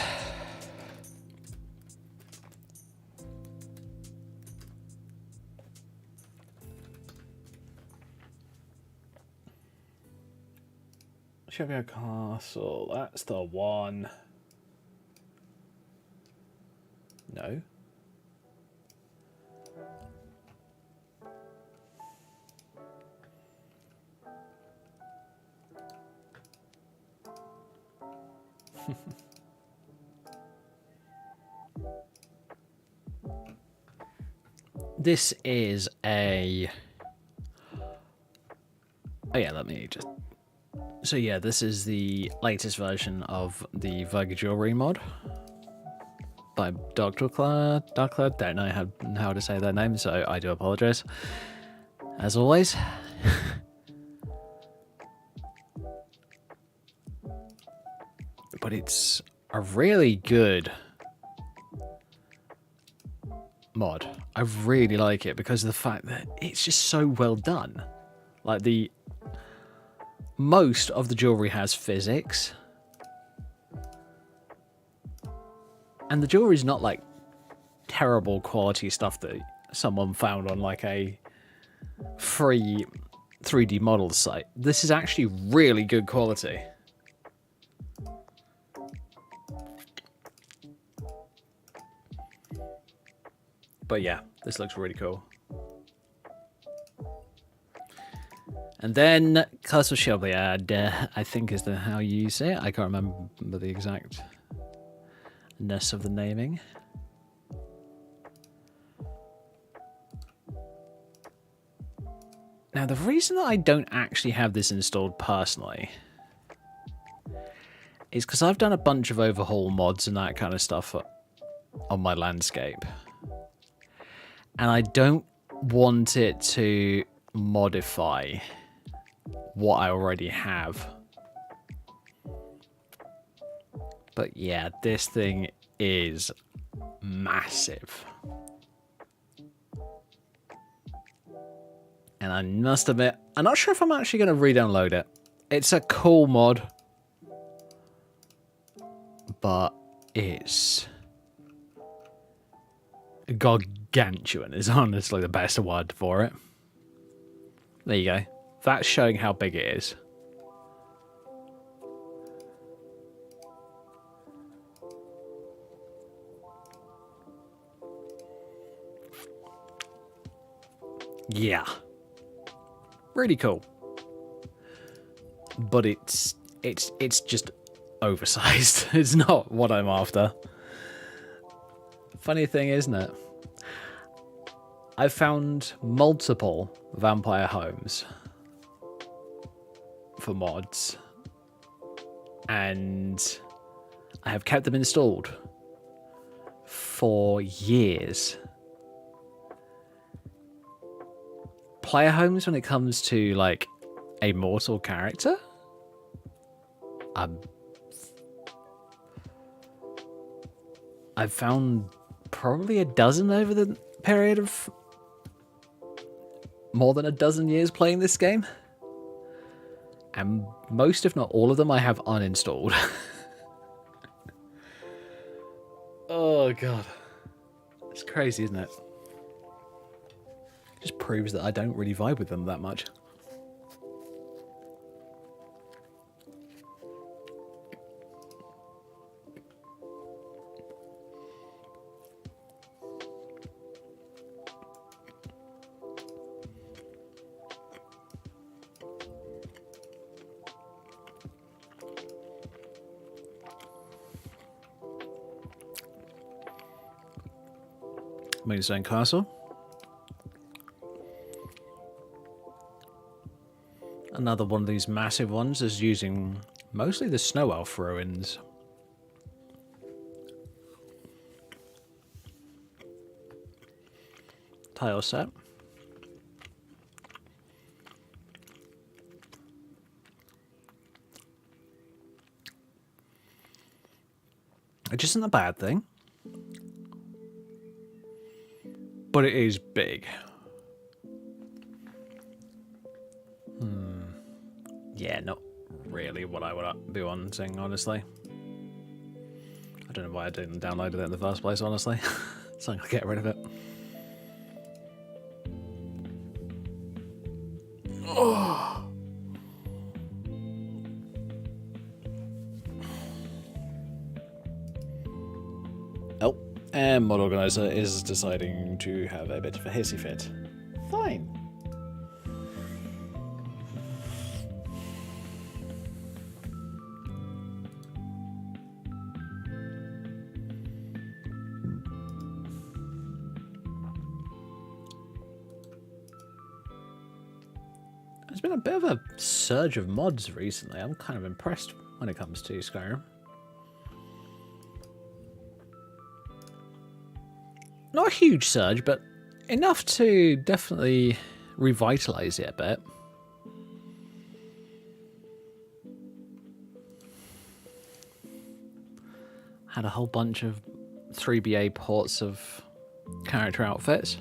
Chevy Castle, that's the one. No. This is a... Oh yeah, let me just... So yeah, this is the latest version of the Virga Jewelry mod by Dr. Claire. Don't know how to say their name, so I do apologize. As always. But it's a really good mod. I really like it because of the fact that it's just so well done. Like most of the jewelry has physics. And the jewelry's not like terrible quality stuff that someone found on like a free 3D model site. This is actually really good quality. But yeah, This looks really cool. And then Castle Shelbyard, I think is how you say it. I can't remember the exactness of the naming. Now, the reason that I don't actually have this installed personally is because I've done a bunch of overhaul mods and that kind of stuff on my landscape. And I don't want it to modify what I already have. But yeah, this thing is massive. And I must admit, I'm not sure if I'm actually going to re-download it. It's a cool mod. But it's gargantuan is honestly the best word for it. There you go. That's showing how big it is. Yeah. Really cool. But it's just oversized. It's not what I'm after. Funny thing, isn't it? I've found multiple vampire homes for mods, and I have kept them installed for years. Player homes, when it comes to like a mortal character, I've found probably a dozen over the period of more than a dozen years playing this game. And most, if not all of them, I have uninstalled. Oh, God. It's crazy, isn't it? It just proves that I don't really vibe with them that much. Moonstone Castle. Another one of these massive ones is using mostly the Snow Elf ruins. Tile set. Which isn't a bad thing. But it is big. Yeah, not really what I would be wanting, honestly. I don't know why I didn't download it in the first place, honestly. So I'm going to get rid of it. Oh. Oh, and Mod Organizer is deciding to have a bit of a hissy fit. Fine. There's been a bit of a surge of mods recently. I'm kind of impressed when it comes to Skyrim. Not a huge surge, but enough to definitely revitalize it a bit. Had a whole bunch of 3BA ports of character outfits.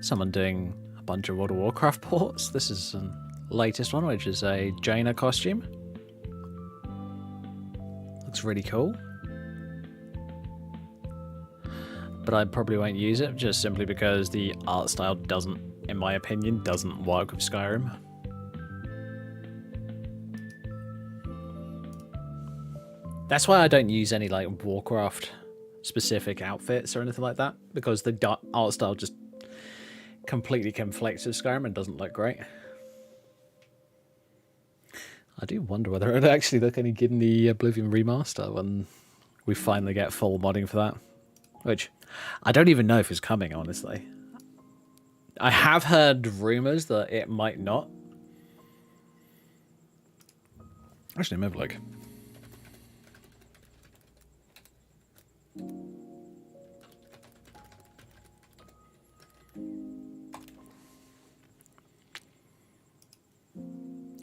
Someone doing a bunch of World of Warcraft ports. This is the latest one, which is a Jaina costume. Looks really cool. But I probably won't use it, just simply because the art style doesn't, in my opinion, doesn't work with Skyrim. That's why I don't use any like Warcraft specific outfits or anything like that, because the art style just completely conflicts with Skyrim and doesn't look great. I do wonder whether it would actually look any good in the Oblivion remaster when we finally get full modding for that. Which, I don't even know if it's coming, honestly. I have heard rumours that it might not. Actually, maybe like...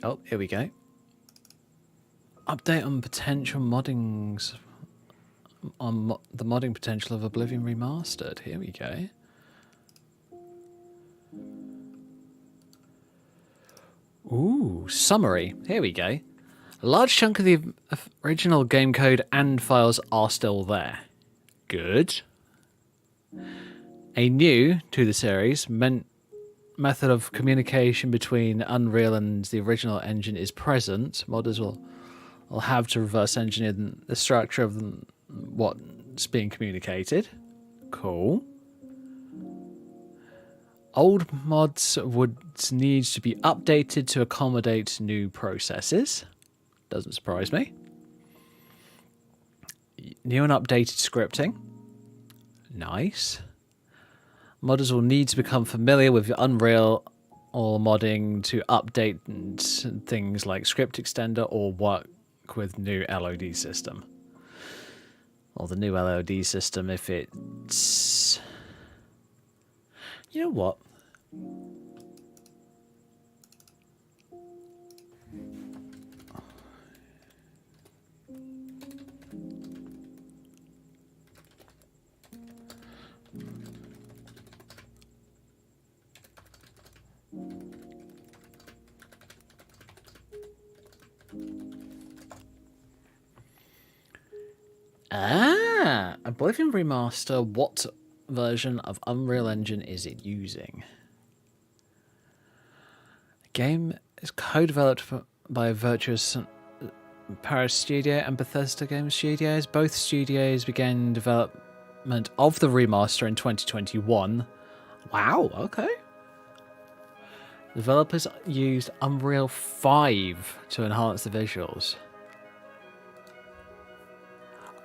Oh, here we go. Update on potential moddings... on the modding potential of Oblivion Remastered. Here we go. Ooh, summary. Here we go. A large chunk of the original game code and files are still there. Good. A new, to the series, method of communication between Unreal and the original engine is present. Modders will have to reverse engineer the structure of what's being communicated. Cool. Old mods would need to be updated to accommodate new processes. Doesn't surprise me. New and updated scripting. Nice. Modders will need to become familiar with Unreal or modding to update things like script extender or work with new LOD system. Or the new LOD system if it's... You know what? Oblivion Remaster, what version of Unreal Engine is it using? The game is co-developed by Virtuous Paris Studio and Bethesda Game Studios. Both studios began development of the remaster in 2021. Wow, okay. Developers used Unreal 5 to enhance the visuals.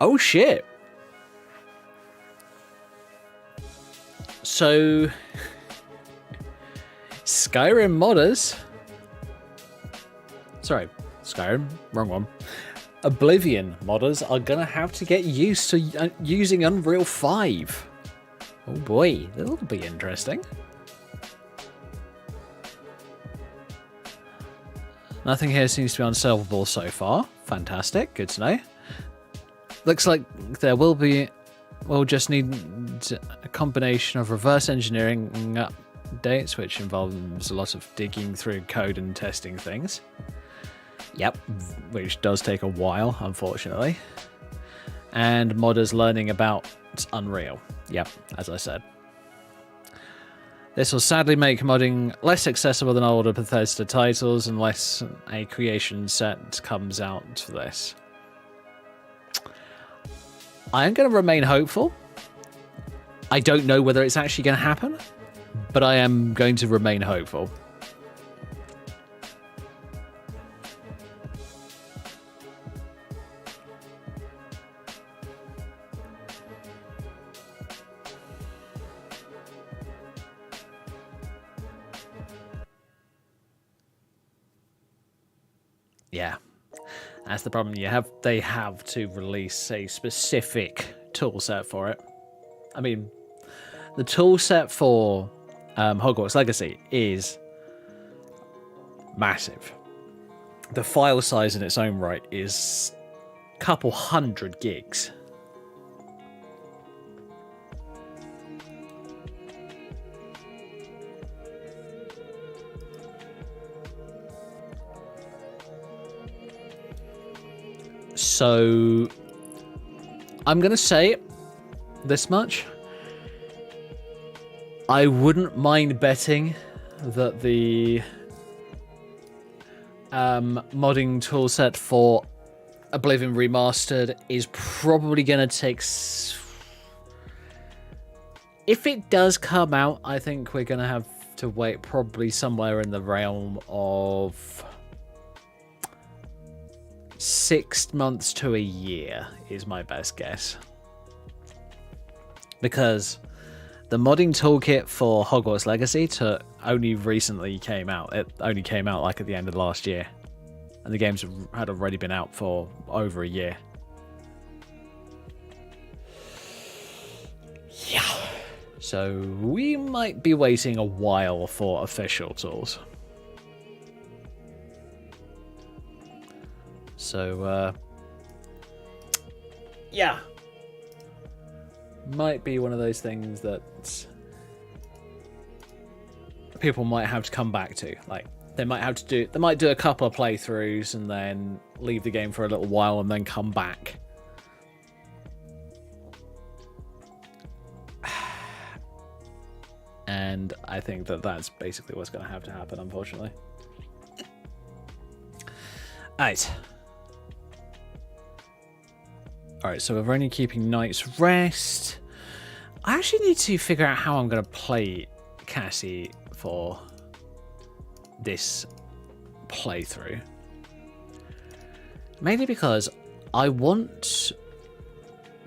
Oh shit. So Skyrim modders, sorry, Skyrim, wrong one. Oblivion modders are gonna have to get used to using Unreal 5. Oh boy, that'll be interesting. Nothing here seems to be unsolvable so far. Fantastic, good to know. Looks like there will be... We'll just need a combination of reverse engineering updates, which involves a lot of digging through code and testing things. Yep, which does take a while, unfortunately. And modders learning about Unreal. Yep, as I said. This will sadly make modding less accessible than older Bethesda titles unless a creation set comes out for this. I am going to remain hopeful. I don't know whether it's actually going to happen, but I am going to remain hopeful. Yeah. That's the problem. They have to release a specific tool set for it. I mean, the tool set for Hogwarts Legacy is massive. The file size in its own right is a couple hundred gigs. So I'm going to say this much. I wouldn't mind betting that the modding toolset for Oblivion Remastered is probably going to take if it does come out, I think we're going to have to wait probably somewhere in the realm of 6 months to a year is my best guess. Because the modding toolkit for Hogwarts Legacy only recently came out. It only came out like at the end of last year. And the games had already been out for over a year. Yeah. So we might be waiting a while for official tools. So, yeah. Might be one of those things that people might have to come back to. Like, they might do a couple of playthroughs and then leave the game for a little while and then come back. And I think that that's basically what's going to have to happen, unfortunately. Alright, so we're only keeping Night's Rest. I actually need to figure out how I'm going to play Cassie for this playthrough. Mainly because I want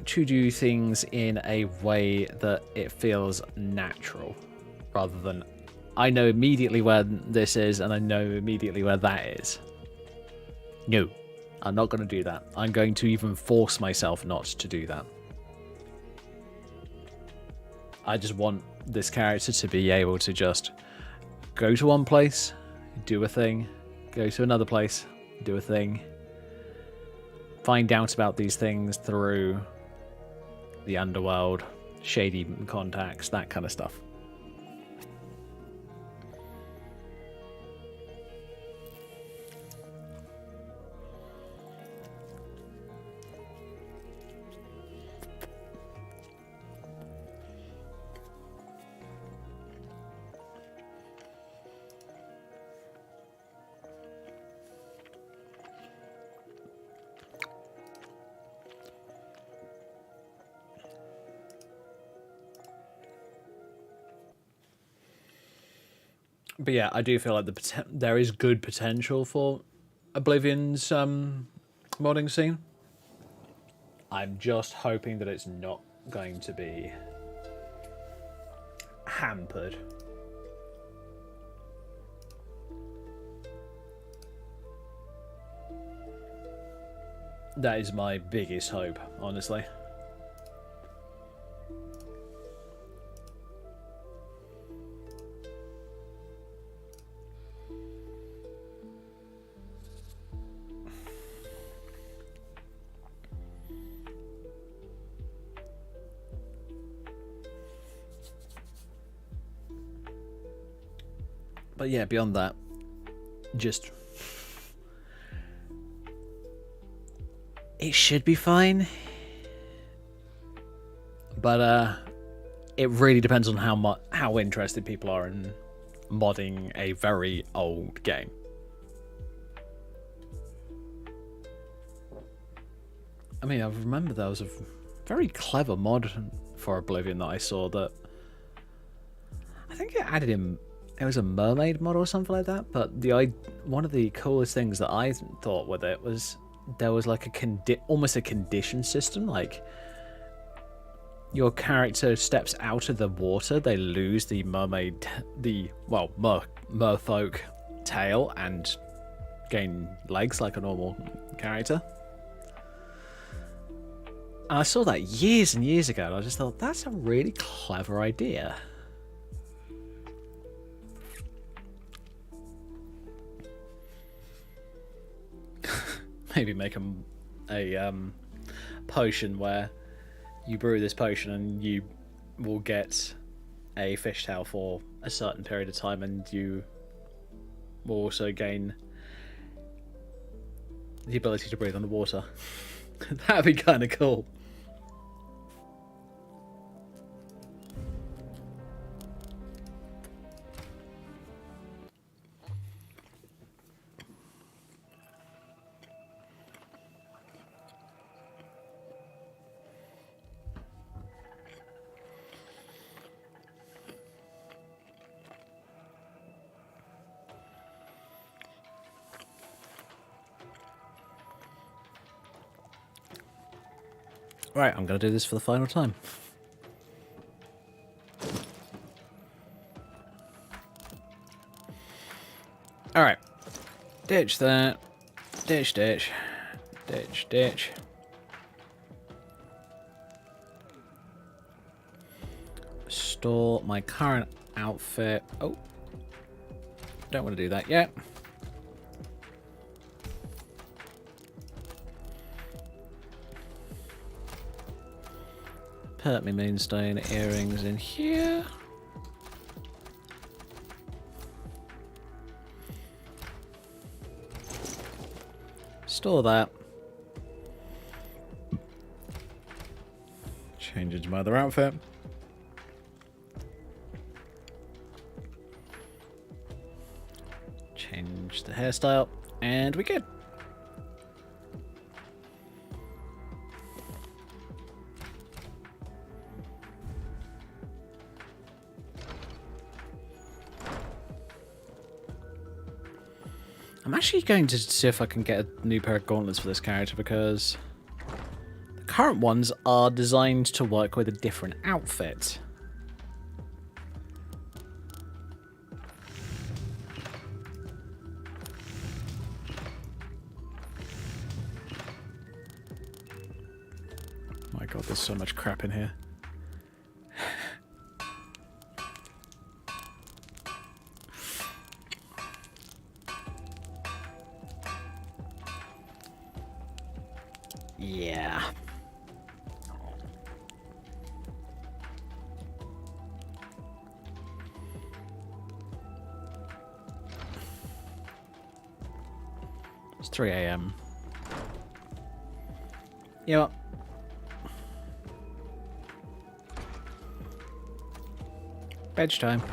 to do things in a way that it feels natural, rather than I know immediately where this is and I know immediately where that is. No, I'm not going to do that. I'm going to even force myself not to do that. I just want this character to be able to just go to one place, do a thing, go to another place, do a thing, find out about these things through the underworld, shady contacts, that kind of stuff. But yeah, I do feel like there is good potential for Oblivion's modding scene. I'm just hoping that it's not going to be hampered. That is my biggest hope, honestly. But yeah, beyond that, just... it should be fine. But it really depends on how interested people are in modding a very old game. I mean, I remember there was a very clever mod for Oblivion that I saw that... I think it added in... It was a mermaid mod or something like that, but one of the coolest things that I thought with it was there was like almost a condition system. Like, your character steps out of the water, they lose the mermaid, merfolk tail and gain legs like a normal character. And I saw that years and years ago, and I just thought, that's a really clever idea. Maybe make a potion where you brew this potion and you will get a fishtail for a certain period of time, and you will also gain the ability to breathe underwater. That'd be kind of cool. Right, I'm going to do this for the final time. Alright. Ditch that. Ditch, ditch. Ditch, ditch. Store my current outfit. Oh. Don't want to do that yet. Put my moonstone earrings in here. Store that. Change into my other outfit. Change the hairstyle, and we're good. I'm actually going to see if I can get a new pair of gauntlets for this character, because the current ones are designed to work with a different outfit. My god, there's so much crap in here. Yeah. It's 3 a.m. You know what? Bedtime.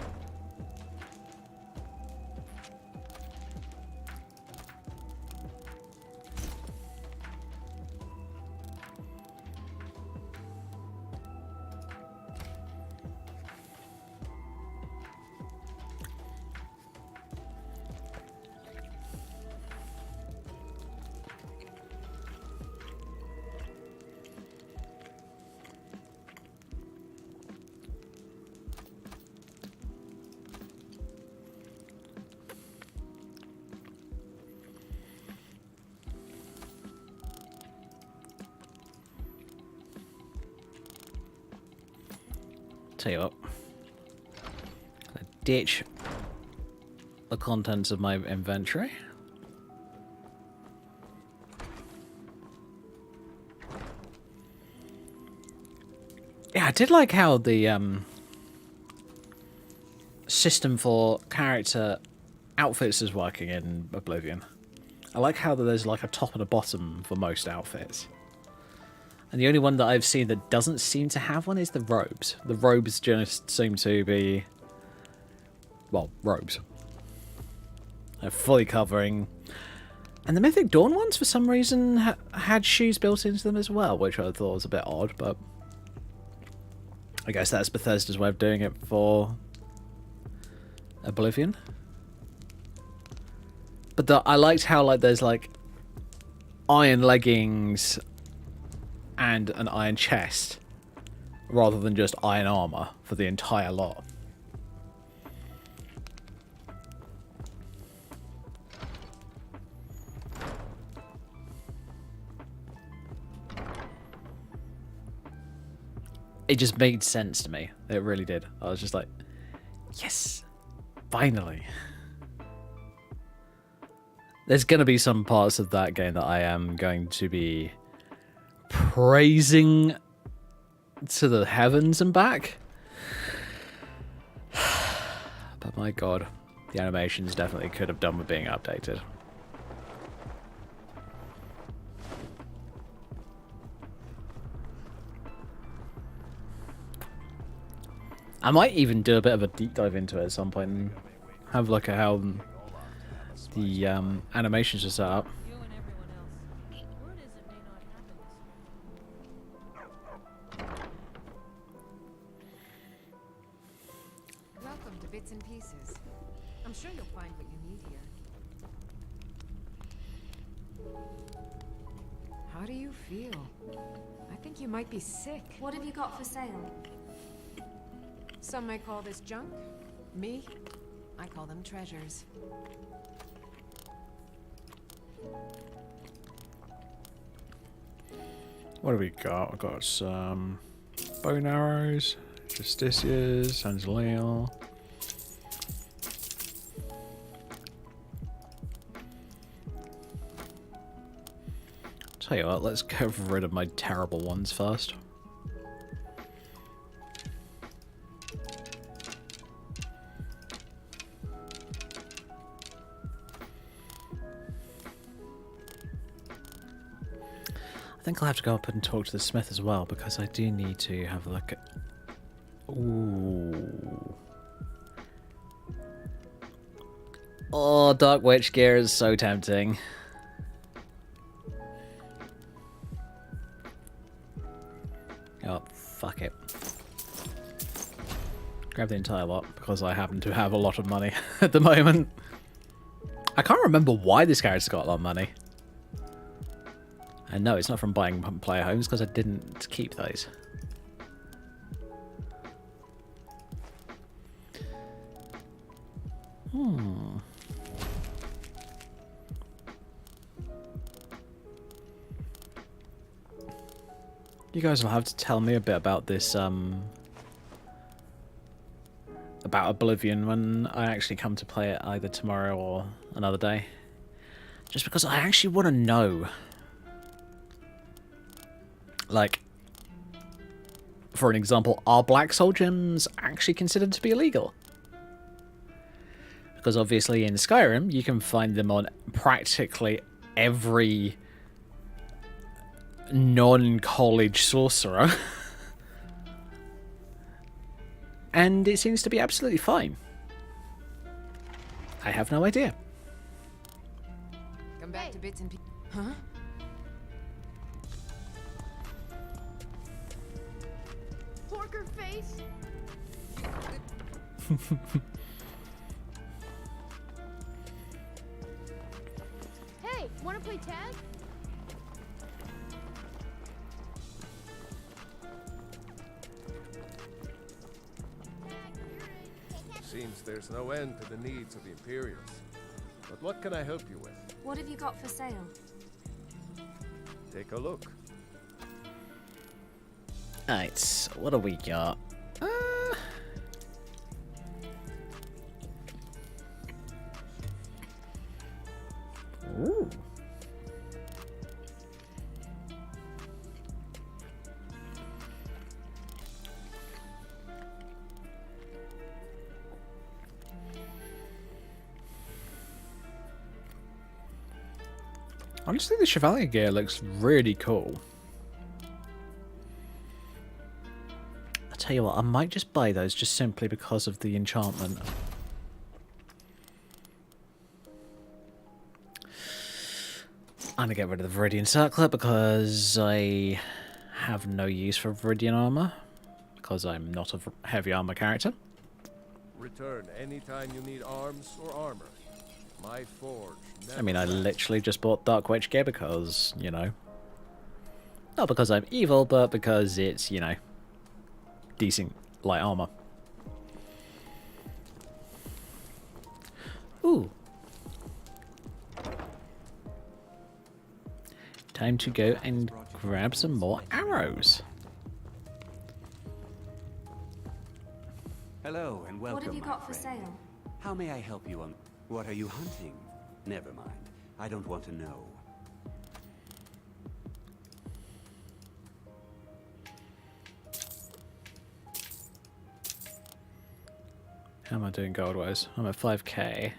Tell you what, I'm gonna ditch the contents of my inventory. Yeah, I did like how the system for character outfits is working in Oblivion. I like how there's like a top and a bottom for most outfits. And the only one that I've seen that doesn't seem to have one is the robes. The robes just seem to be, well, robes. They're fully covering. And the Mythic Dawn ones, for some reason, had shoes built into them as well, which I thought was a bit odd, but I guess that's Bethesda's way of doing it for Oblivion. But I liked how like there's like iron leggings and an iron chest rather than just iron armor for the entire lot. It just made sense to me. It really did. I was just like, yes, finally. There's going to be some parts of that game that I am going to be praising to the heavens and back. But my god, the animations definitely could have done with being updated. I might even do a bit of a deep dive into it at some point and have a look at how the animations are set up. Welcome to Bits and Pieces. I'm sure you'll find what you need here. How do you feel? I think you might be sick. What have you got for sale? Some may call this junk. Me, I call them treasures. What do we got? We've got some bone arrows, justicias, Sanzaleo. Tell you what, let's get rid of my terrible ones first. I think I'll have to go up and talk to the smith as well, because I do need to have a look at... Ooh. Oh, Dark Witch gear is so tempting. Oh, fuck it. Grab the entire lot, because I happen to have a lot of money at the moment. I can't remember why this character's got a lot of money. And no, it's not from buying player homes, because I didn't keep those. You guys will have to tell me a bit about this, about Oblivion when I actually come to play it either tomorrow or another day. Just because I actually want to know. Like, for an example, are black soul gems actually considered to be illegal? Because obviously in Skyrim, you can find them on practically every non-college sorcerer. And it seems to be absolutely fine. I have no idea. Come back to bits and pieces. Huh? Porker face. Hey, wanna play tag? Seems there's no end to the needs of the Imperials. But what can I help you with? What have you got for sale? Take a look. Alright, what do we got? Ooh. Honestly, the Chevalier gear looks really cool. I tell you what, I might just buy those just simply because of the enchantment. I'm gonna get rid of the Viridian Circlet because I have no use for Viridian armor, because I'm not a heavy armor character. Return anytime you need arms or armor. My forge. I mean, I literally just bought Dark Witch gear because, you know, not because I'm evil, but because it's, you know, decent light armor. Ooh. Time to go and grab some more arrows. Hello and welcome. What have you my got for friend. sale? How may I help you on... What are you hunting? Never mind. I don't want to know. How am I doing gold-wise? I'm at 5k.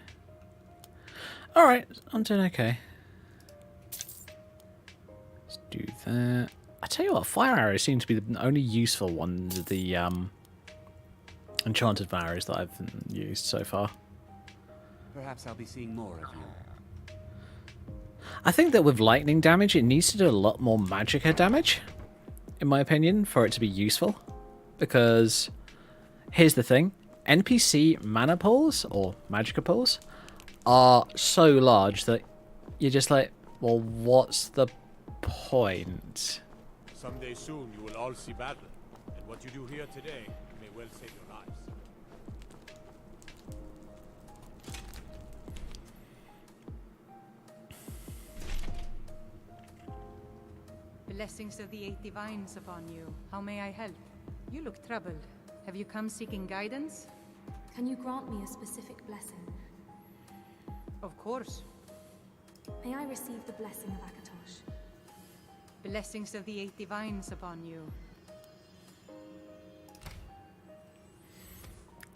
Alright, I'm doing okay. Let's do that. I tell you what, fire arrows seem to be the only useful ones of the enchanted arrows that I've used so far. Perhaps I'll be seeing more of you. I think that with lightning damage, it needs to do a lot more magicka damage, in my opinion, for it to be useful. Because, here's the thing, NPC mana pools, or magicka pools, are so large that you're just like, well, what's the point. Someday soon you will all see battle, and what you do here today may well save your lives. Blessings of the Eight Divines upon you. How may I help? You look troubled. Have you come seeking guidance? Can you grant me a specific blessing? Of course. May I receive the blessing of Akatosh? Blessings of the Eight Divines upon you.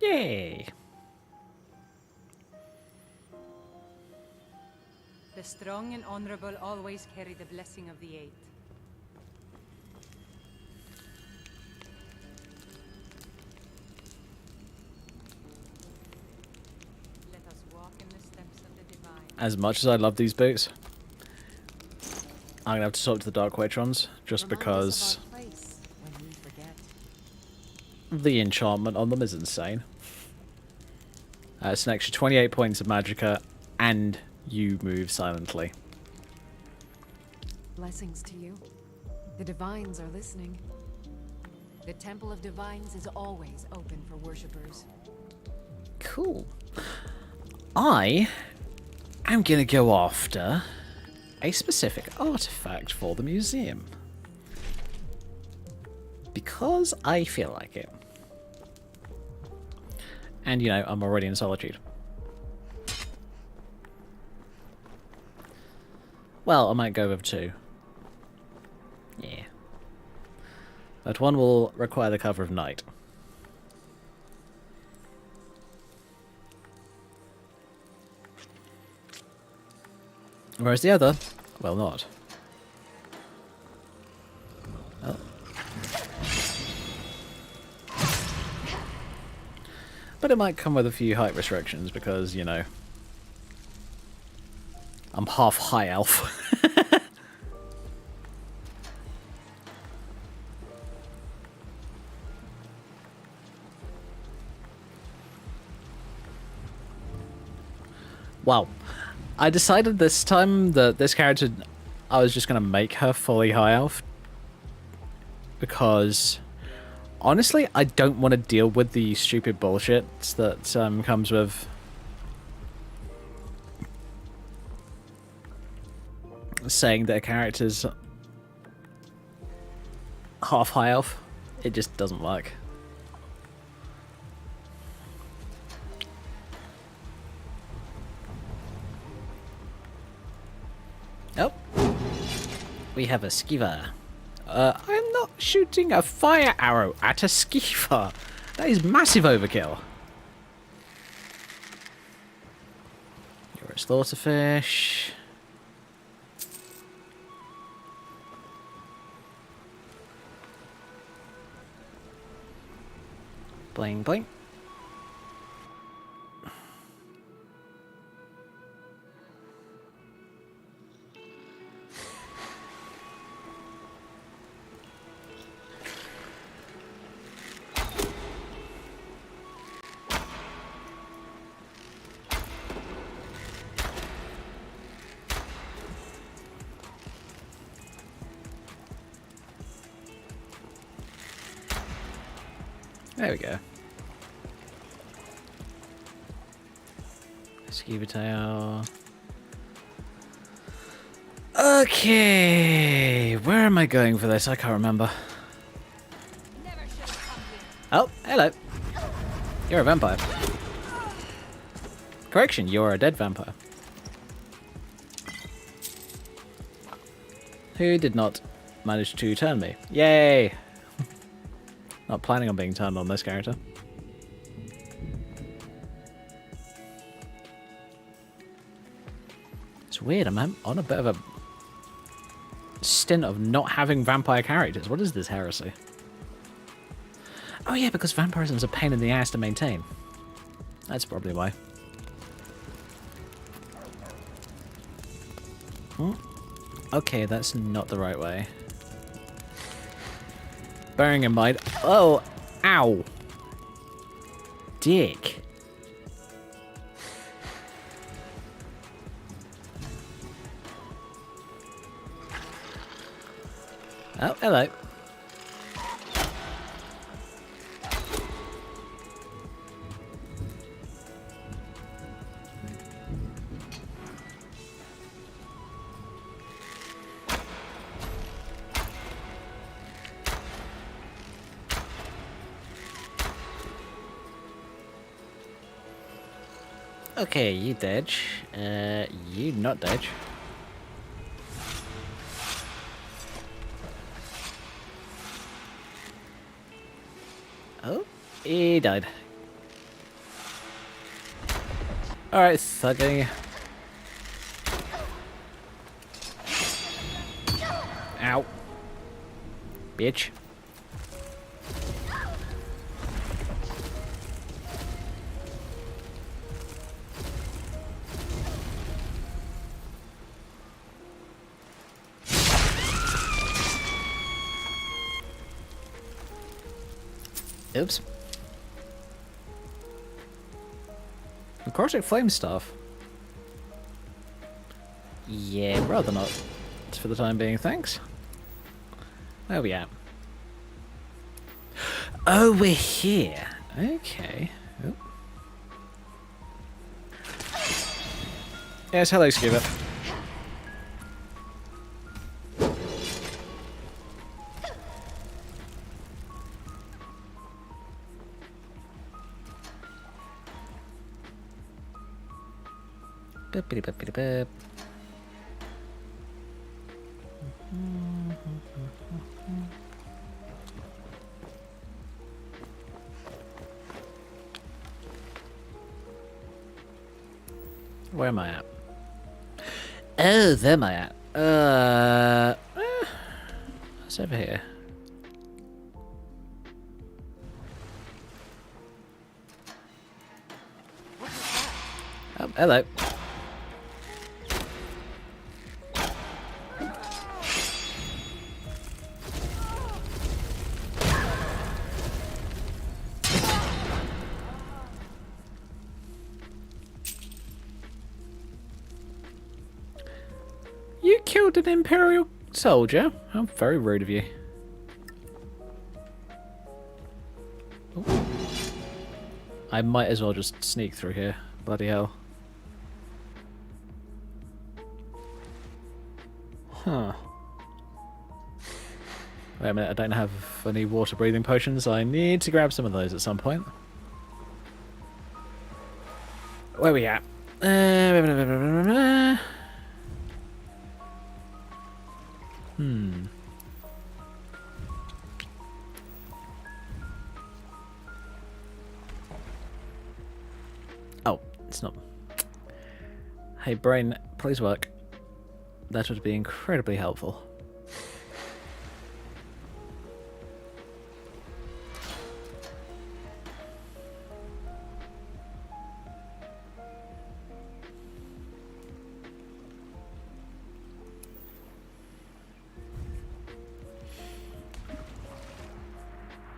Yay! The strong and honorable always carry the blessing of the Eight. Let us walk in the steps of the divine. As much as I love these boots, I'm gonna have to talk to the Dark Watrons just because the enchantment on them is insane. It's an extra 28 points of magicka, and you move silently. Blessings to you. The divines are listening. The Temple of Divines is always open for worshippers. Cool. I am gonna go after a specific artifact for the museum. Because I feel like it. And, you know, I'm already in solitude. Well, I might go with 2. Yeah. But one will require the cover of night. Whereas the other, well, not. Oh. But it might come with a few height restrictions because, you know, I'm half high elf. Wow. I decided this time that this character, I was just going to make her fully high elf. Because, honestly, I don't want to deal with the stupid bullshit that comes with saying that a character's half high elf. It just doesn't work. Oh, we have a skeever. I'm not shooting a fire arrow at a skeever. That is massive overkill. You're a slaughterfish. Bling bling. There we go. Skeever tail. Okay, where am I going for this? I can't remember. Oh, hello. You're a vampire. Correction, you're a dead vampire. Who did not manage to turn me? Yay! Not planning on being turned on this character. It's weird, I'm on a bit of a stint of not having vampire characters. What is this heresy? Oh yeah, because vampirism's a pain in the ass to maintain. That's probably why. Okay, that's not the right way. Bearing in mind... Oh! Ow! Dick. Oh, hello. Okay, you dodge. You not dodge. Oh, he died. Alright, Thuggy. Ow. Bitch. Oops. Necrotic Flame Staff. Yeah, rather not. For the time being, thanks. Where are we at? Oh, we're here. Okay. Oop. Yes, hello, Scuba. Boop-a-dee-boop-a-dee-boop. Where am I at? Oh, there am I at. It's over here. Oh, hello. You killed an Imperial soldier? How very rude of you. Oh. I might as well just sneak through here. Bloody hell. Huh. Wait a minute, I don't have any water breathing potions. I need to grab some of those at some point. Where are we at? Oh, it's not. Hey, brain, please work. That would be incredibly helpful.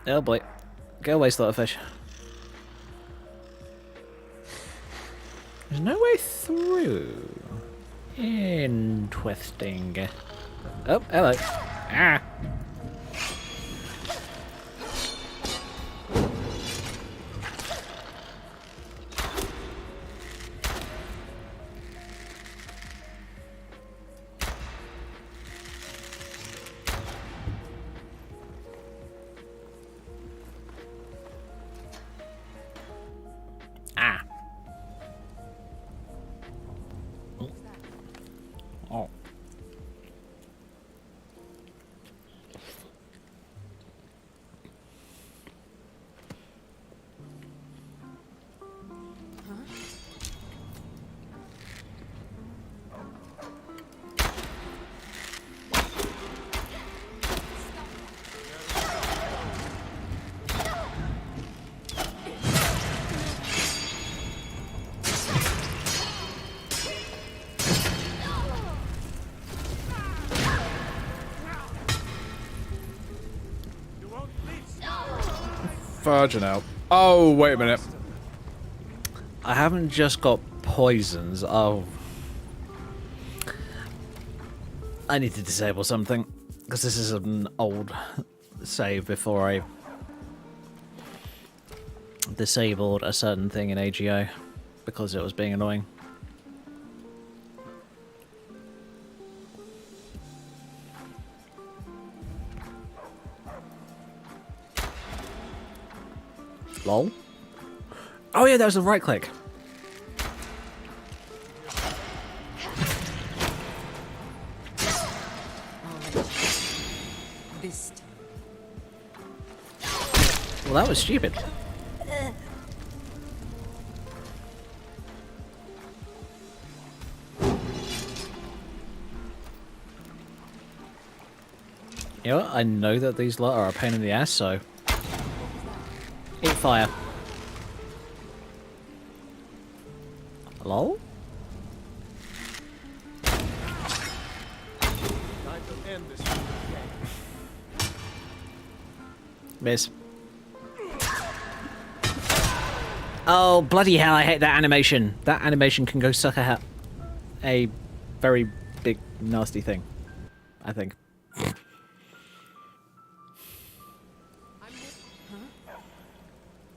Oh boy. Go away, Slaughterfish. There's no way through. Interesting. Oh, hello. Ah! Ah! Oh. Virgin out. Oh, wait a minute. I haven't just got poisons. Oh. I need to disable something. Because this is an old save before I disabled a certain thing in AGO because it was being annoying. Lol. Oh yeah, that was a right click. This. Well, that was stupid. You know what? I know that these lot are a pain in the ass, so eat fire. Hello? Time to end this game. Miss. Oh, bloody hell, I hate that animation. That animation can go suck a very big, nasty thing, I think.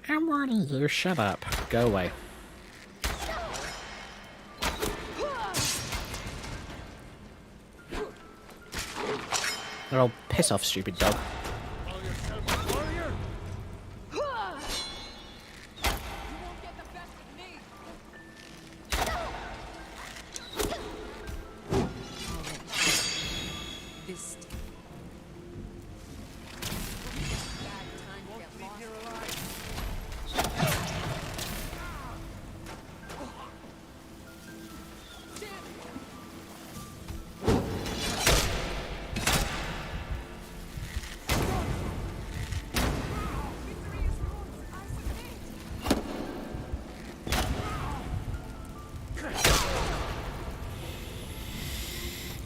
I'm warning you, shut up. Go away. Oh, piss off, stupid dog.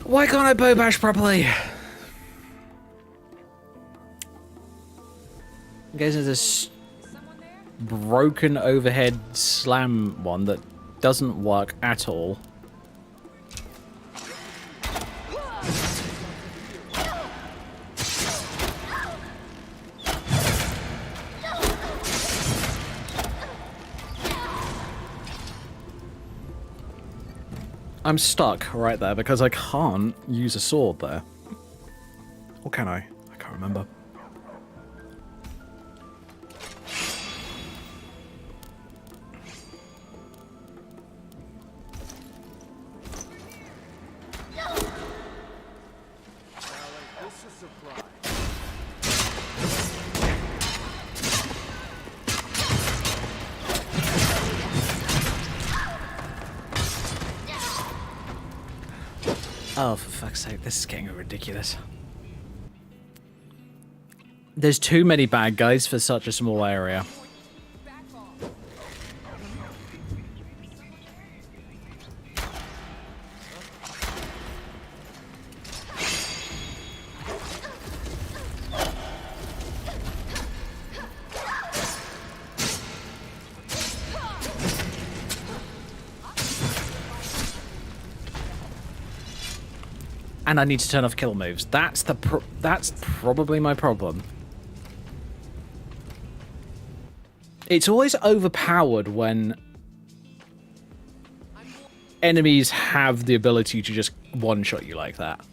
Why can't I bow bash properly? Guys, there's this broken overhead slam one that doesn't work at all. I'm stuck right there because I can't use a sword there. Or can I? I can't remember. Oh, for fuck's sake, this is getting ridiculous. There's too many bad guys for such a small area. And I need to turn off kill moves. That's probably my problem. It's always overpowered when enemies have the ability to just one-shot you like that.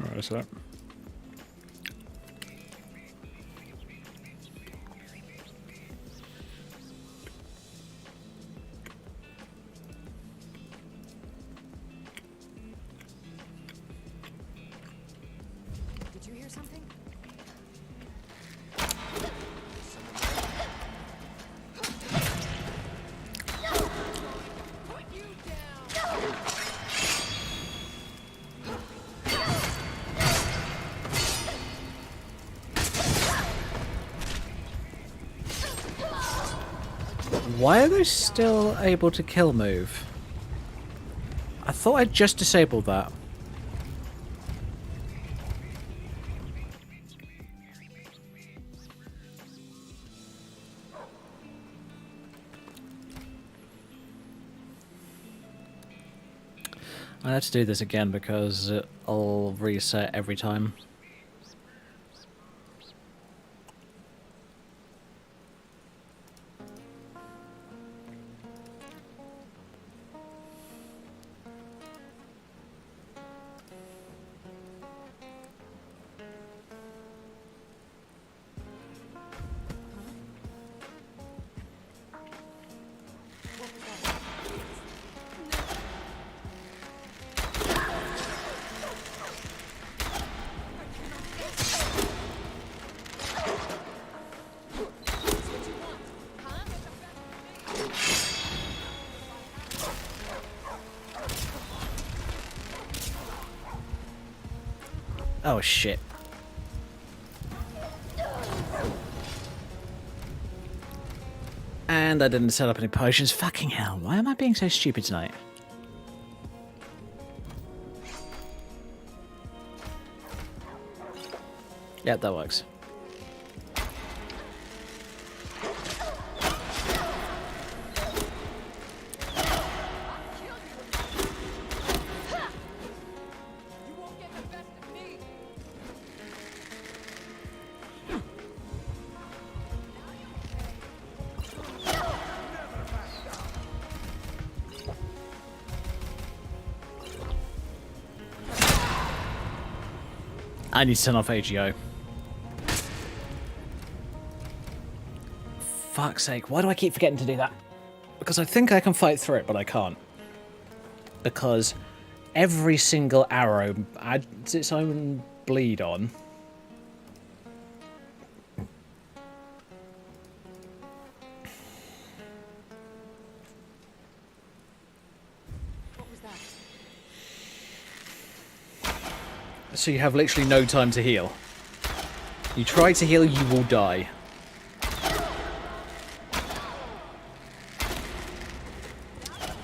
Alright, so that. Did you hear something? Why are they still able to kill move? I thought I just disabled that. I have to do this again because I'll reset every time. Oh shit. And I didn't set up any potions. Fucking hell, why am I being so stupid tonight? Yeah, that works. I need to turn off AGO. Fuck's sake, why do I keep forgetting to do that? Because I think I can fight through it, but I can't. Because every single arrow adds its own bleed on. What was that? So you have literally no time to heal. You try to heal, you will die.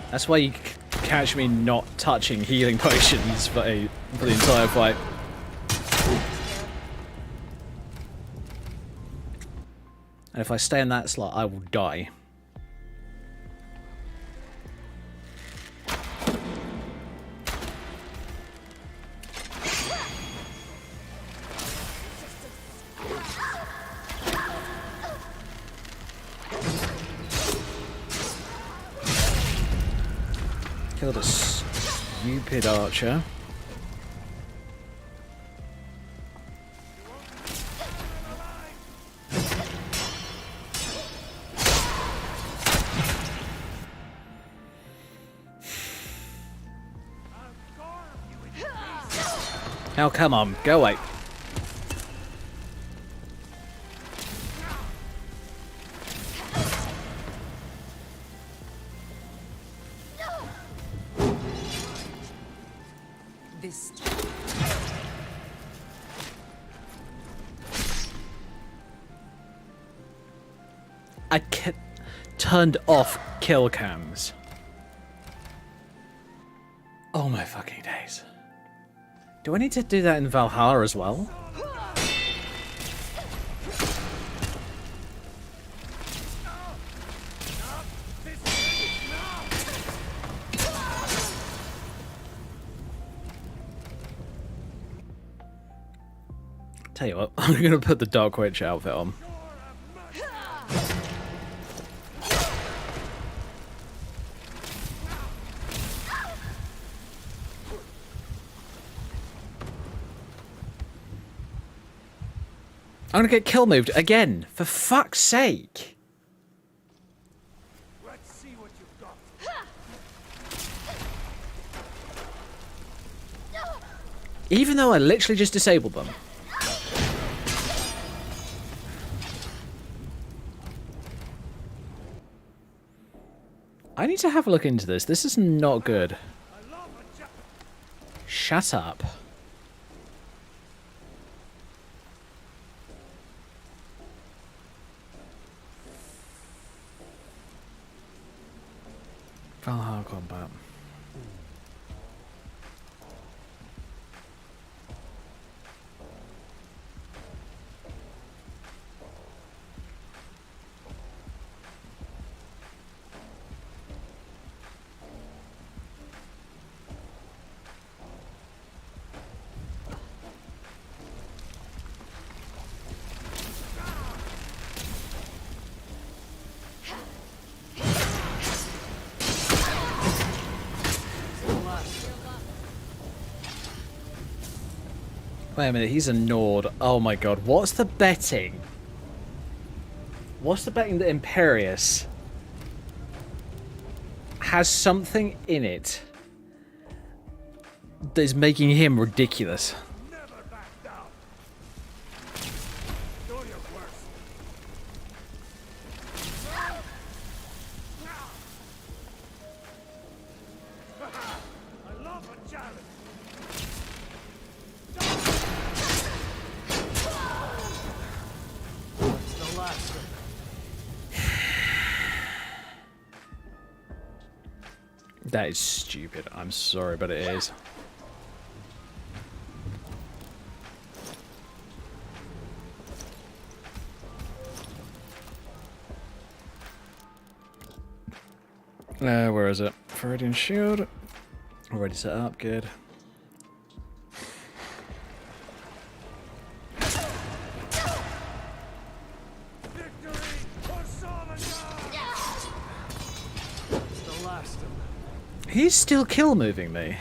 That's why you catch me not touching healing potions for the entire fight. And if I stay in that slot, I will die. Kill this stupid archer. Oh, come on, go away. This. I turned off kill cams. Oh my fucking days. Do I need to do that in Valhalla as well? Tell you what, I'm gonna put the Dark Witch outfit on. I'm gonna get kill moved again, for fuck's sake. Let's see what you've got. Even though I literally just disabled them. I need to have a look into this. This is not good. Shut up. Valhalla combat. Wait a minute, he's a Nord. Oh my god, what's the betting? What's the betting that Imperius has something in it that is making him ridiculous? That is stupid. I'm sorry, but it is. Where is it? Viridian Shield. Already set up. Good. He's still kill moving me.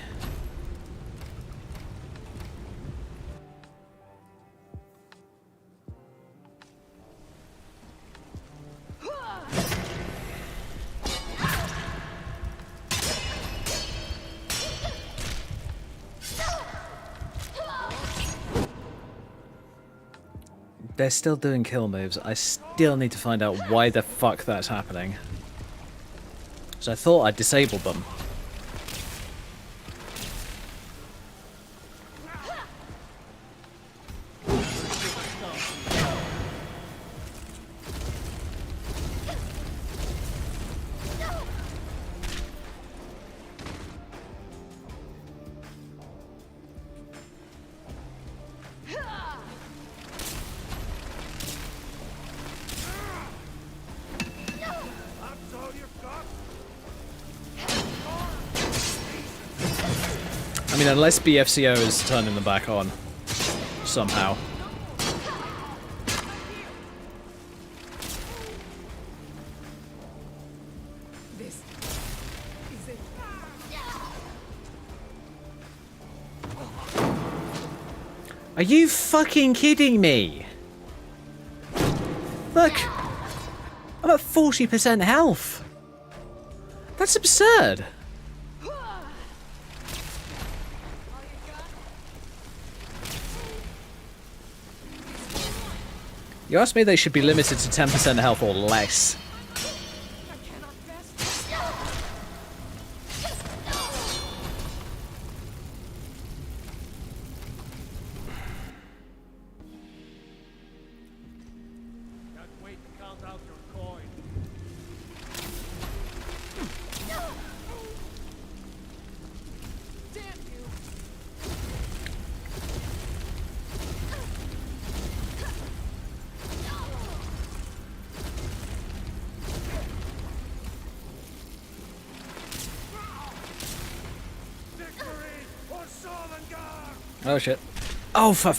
They're still doing kill moves. I still need to find out why the fuck that's happening. So I thought I disabled them. I mean, unless BFCO is turning them back on somehow. This is it. Are you fucking kidding me? Look, I'm at 40% health. That's absurd. You asked me they should be limited to 10% health or less. Can't wait to count out your coin. Damn you! Oh shit. Oh fuck.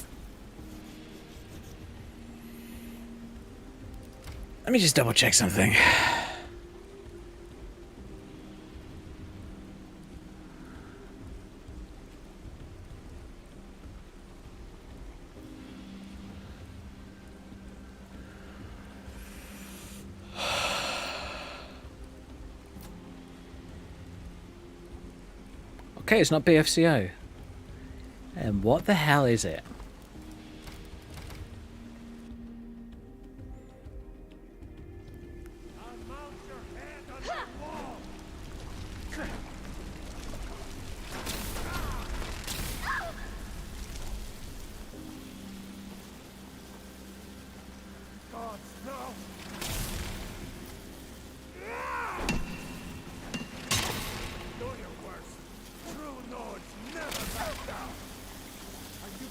Let me just double check something. Okay, it's not BFCO. And what the hell is it?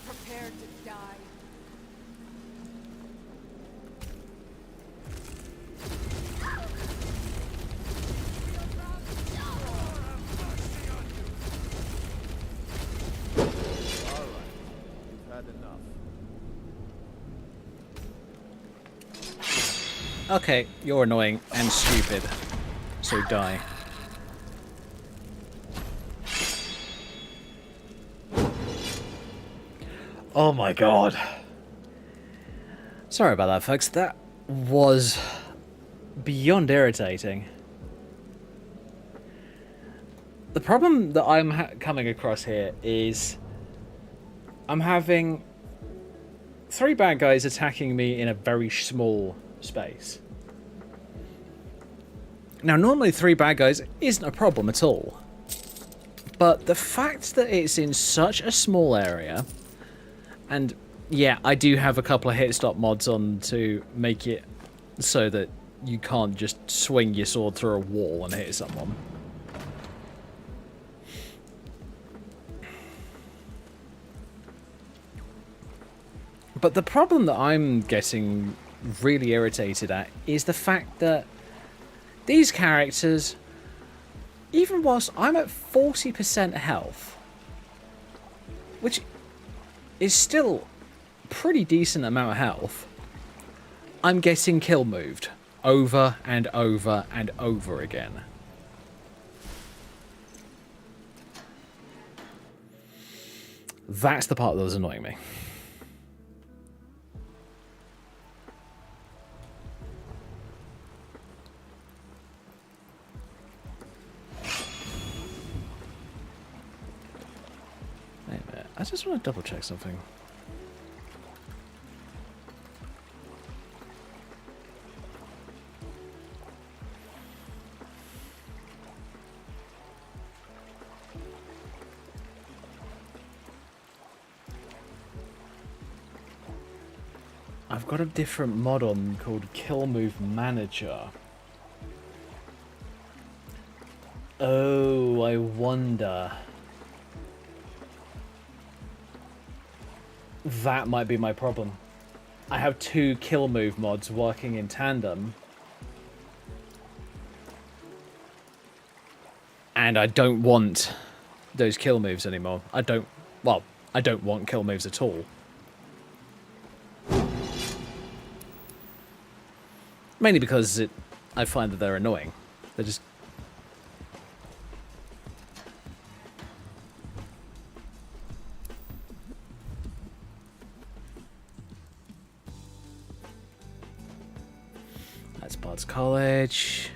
Prepared to die. Had enough. Okay, you're annoying and stupid. So die. Oh my god. Sorry about that, folks. That was beyond irritating. The problem that I'm coming across here is I'm having 3 bad guys attacking me in a very small space. Now, normally 3 bad guys isn't a problem at all. But the fact that it's in such a small area, and yeah, I do have a couple of hit stop mods on to make it so that you can't just swing your sword through a wall and hit someone. But the problem that I'm getting really irritated at is the fact that these characters, even whilst I'm at 40% health, which is still a pretty decent amount of health, I'm getting kill moved over and over and over again. That's the part that was annoying me. Wait a minute, I just want to double check something. I've got a different mod on called Kill Move Manager. Oh, I wonder. That might be my problem. I have 2 kill move mods working in tandem. And I don't want those kill moves anymore. I don't want kill moves at all. Mainly because I find that they're annoying. They're just... That's Bard's College.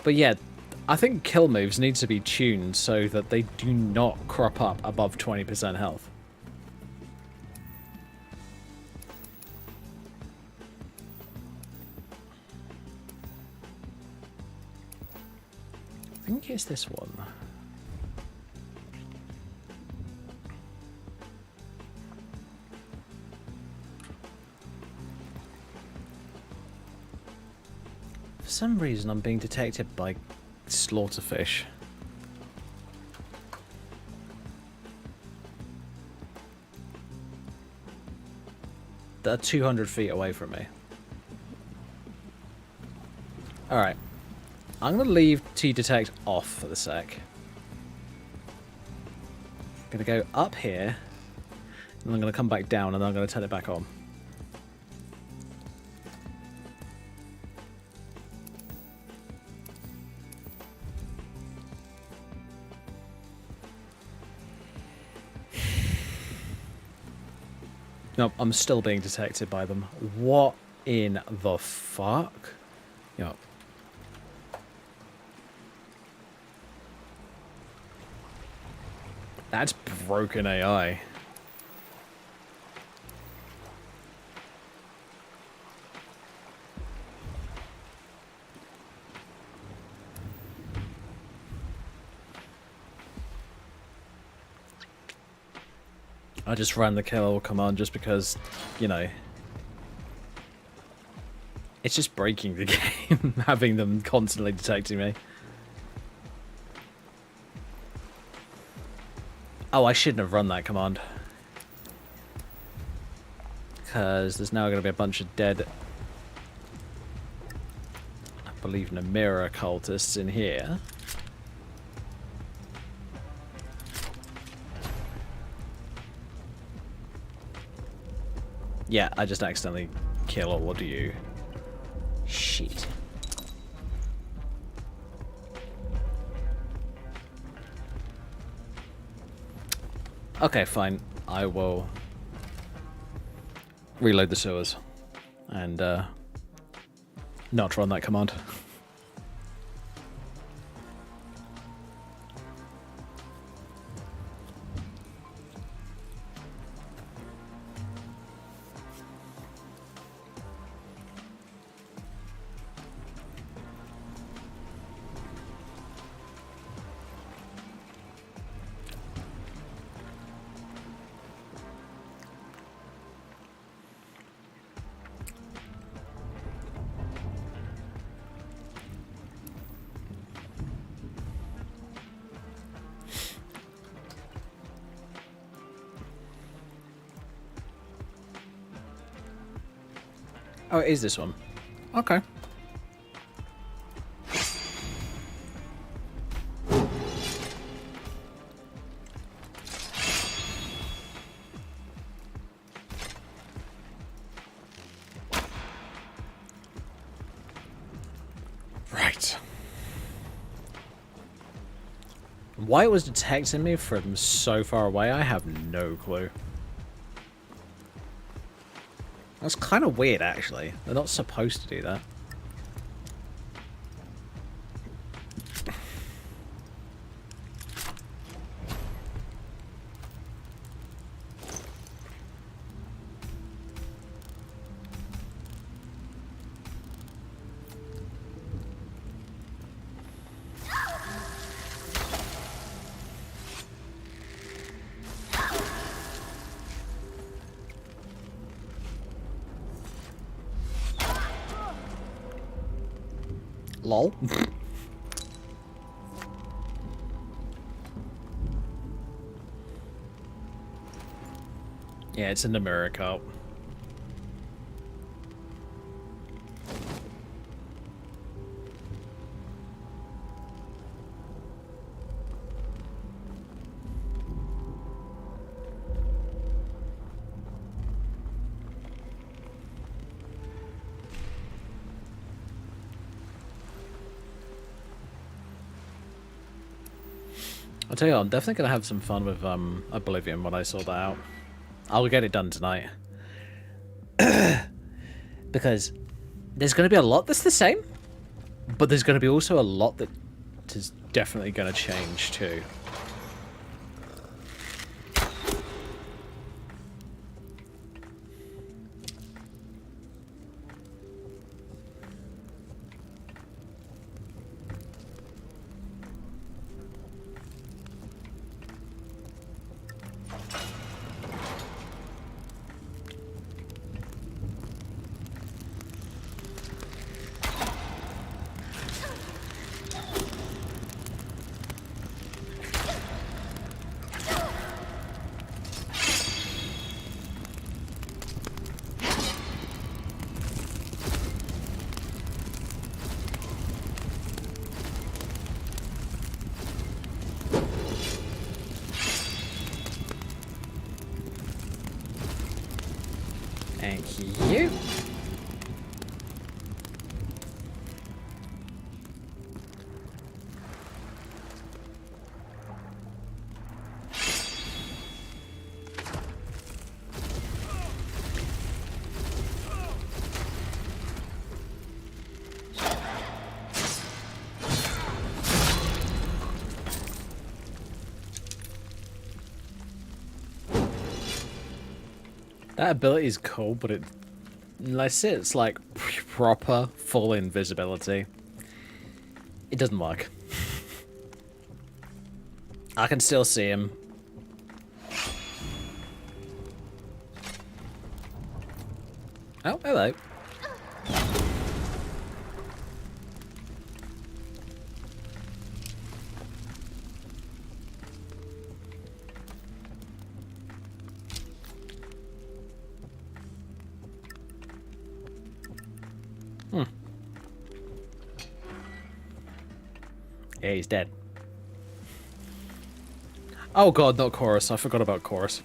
But yeah, I think kill moves need to be tuned so that they do not crop up above 20% health. I think it's this one. For some reason I'm being detected by slaughterfish. They're 200 feet away from me. Alright. I'm going to leave T-Detect off for the sec. I'm going to go up here, and I'm going to come back down, and then I'm going to turn it back on. Nope, I'm still being detected by them. What in the fuck? Yup. That's broken AI. I just ran the kill command just because, you know, it's just breaking the game, having them constantly detecting me. Oh, I shouldn't have run that command. Because there's now going to be a bunch of dead, I believe, Namira cultists in here. Yeah, I just accidentally kill all of you. Okay, fine. I will reload the sewers and not run that command. Oh, it is this one. Okay. Right. Why it was detecting me from so far away, I have no clue. That's kind of weird, actually. They're not supposed to do that. Lol. Yeah, it's in the mirror cart. I'll tell you what, I'm definitely going to have some fun with Oblivion when I sort that out. I'll get it done tonight. Because there's going to be a lot that's the same, but there's going to be also a lot that is definitely going to change too. Thank you. That ability is cool, but unless it's like proper full invisibility, it doesn't work. I can still see him. Oh, hello. Yeah, he's dead. Oh god, not Chorus. I forgot about Chorus.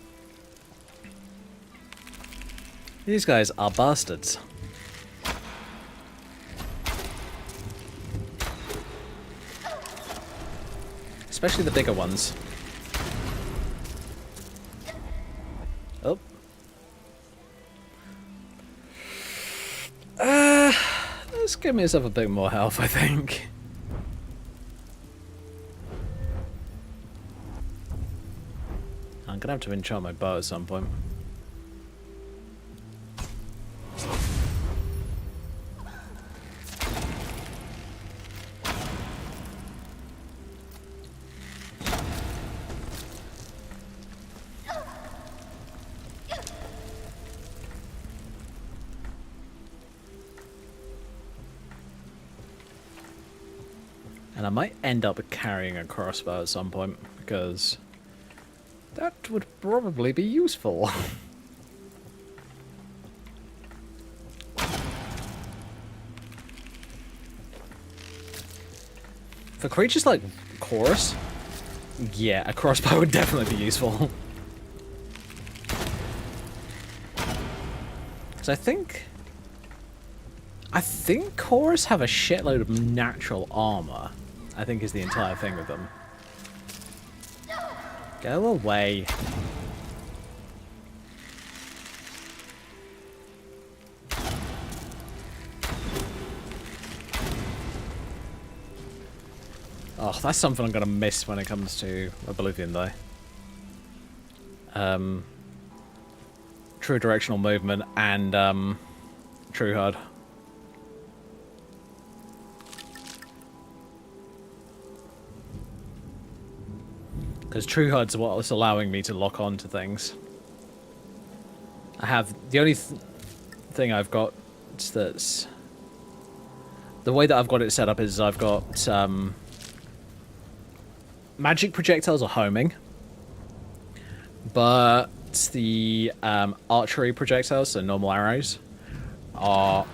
These guys are bastards. Especially the bigger ones. give myself a bit more health, I think. I'm gonna have to enchant my bow at some point. And I might end up carrying a crossbow at some point, because that would probably be useful. For creatures like Chorus, yeah, a crossbow would definitely be useful. Because I think Chorus have a shitload of natural armor. I think is the entire thing with them. Go away. Oh, that's something I'm gonna miss when it comes to Oblivion, though. True directional movement and True HUD. Because True HUD's what's allowing me to lock on to things. I have the only thing I've got that's the way that I've got it set up is I've got magic projectiles are homing, but the archery projectiles, so normal arrows, are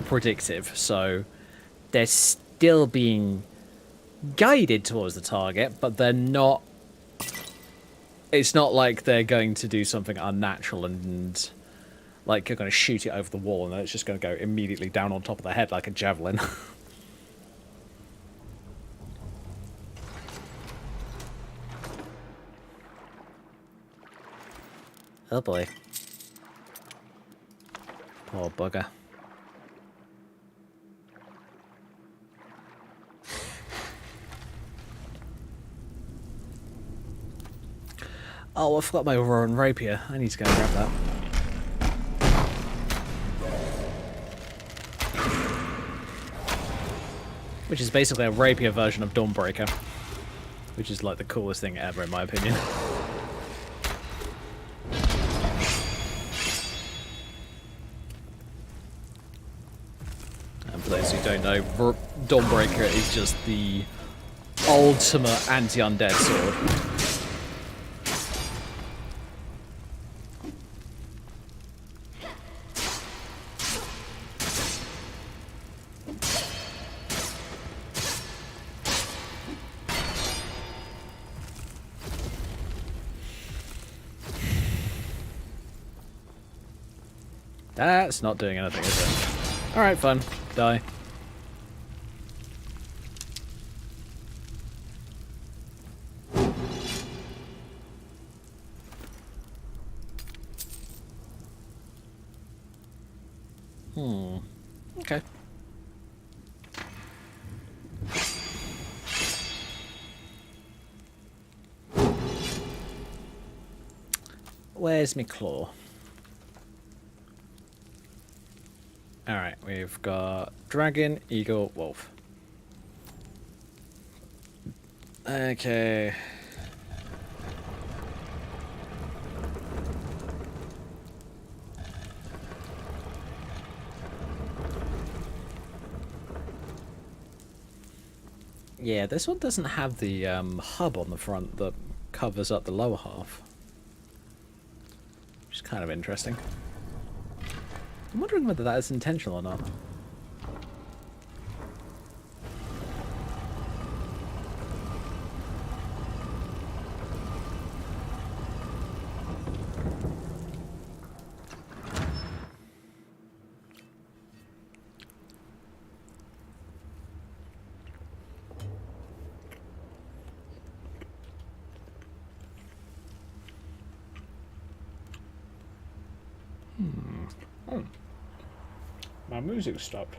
predictive. So they're still being guided towards the target, but they're not. It's not like they're going to do something unnatural and like you're going to shoot it over the wall and then it's just going to go immediately down on top of the head like a javelin. Oh boy. Poor bugger. Oh, I forgot my Roaring Rapier. I need to go and grab that. Which is basically a rapier version of Dawnbreaker. Which is like the coolest thing ever in my opinion. And for those who don't know, Dawnbreaker is just the ultimate anti-undead sword. That's not doing anything, is it? Alright, fine. Die. Okay. Where's my claw? Alright, we've got dragon, eagle, wolf. Okay. Yeah, this one doesn't have the hub on the front that covers up the lower half. Which is kind of interesting. I'm wondering whether that is intentional or not. Oh. My music stopped.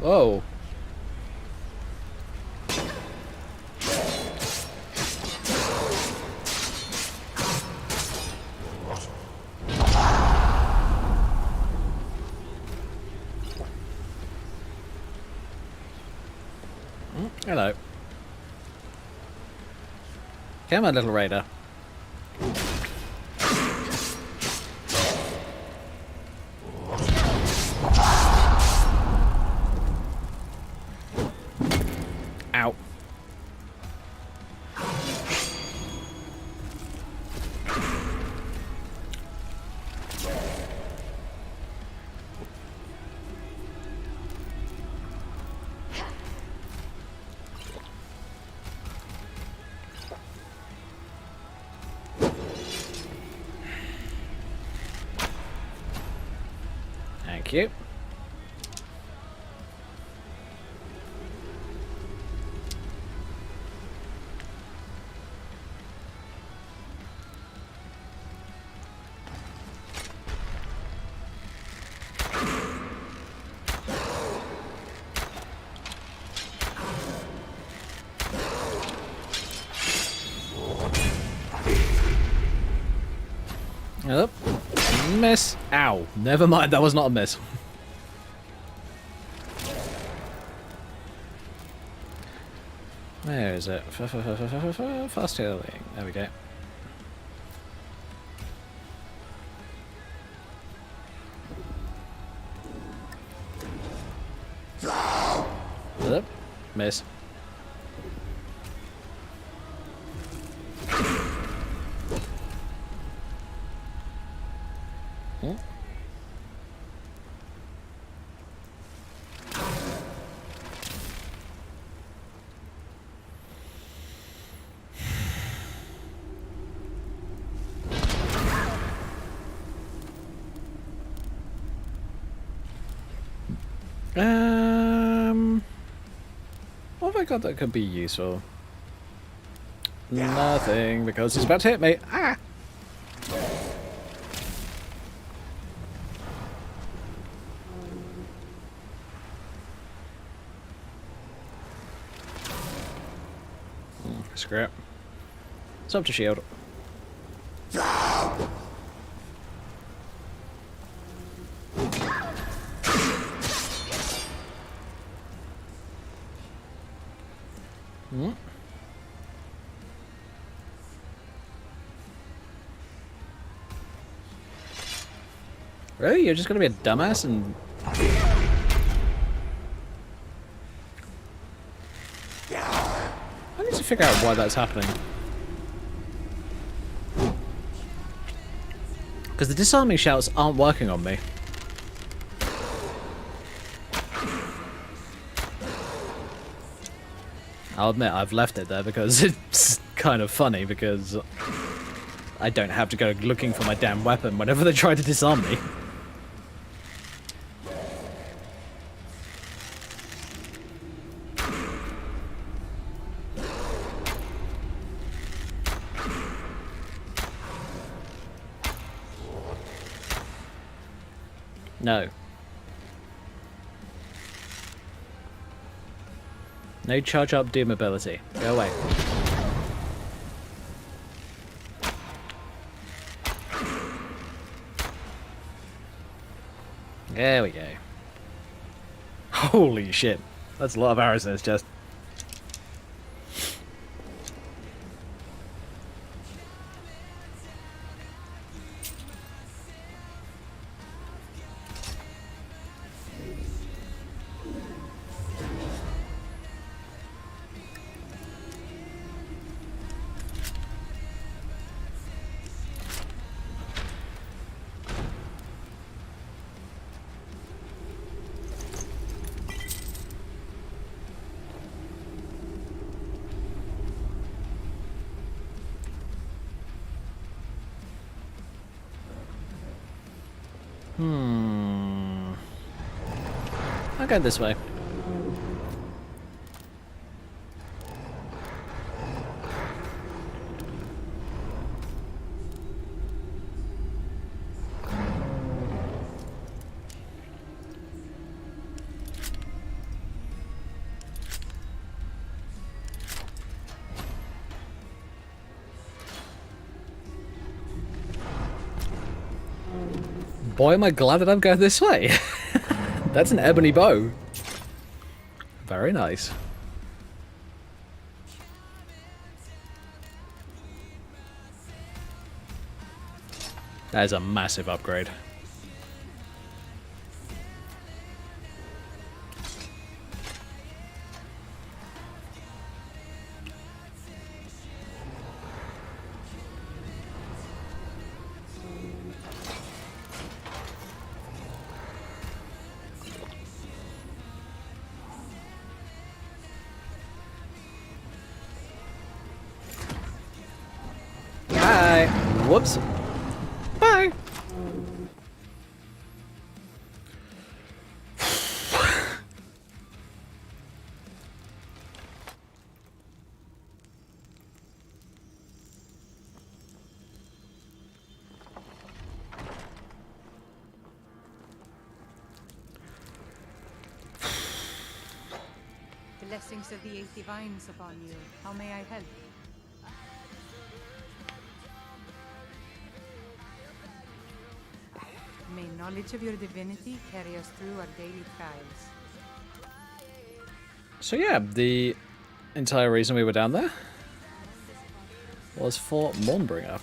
Whoa. Hello. Come on, little raider. Ow. Thank you. Yep. Miss. Ow. Never mind, that was not a miss. Where is it? Fast healing. There we go. Yep. Miss. Hmm. What have I got that could be useful? Nothing, because he's about to hit me. Ah! Scrap. It's up to shield. Hmm. Really? You're just gonna be a dumbass and... I need to figure out why that's happening. Because the disarming shouts aren't working on me. I'll admit I've left it there because it's kind of funny because I don't have to go looking for my damn weapon whenever they try to disarm me. No. No charge up doom ability. Go away. There we go. Holy shit. That's a lot of arrows in this chest. I'll go this way. Boy, am I glad that I'm going this way. That's an ebony bow. Very nice. That is a massive upgrade. Bye. Whoops. Bye. Blessings of the 80 vines upon you. How may I help? May knowledge of your divinity carry us through our daily trials. So yeah, the entire reason we were down there was for Mornbringer.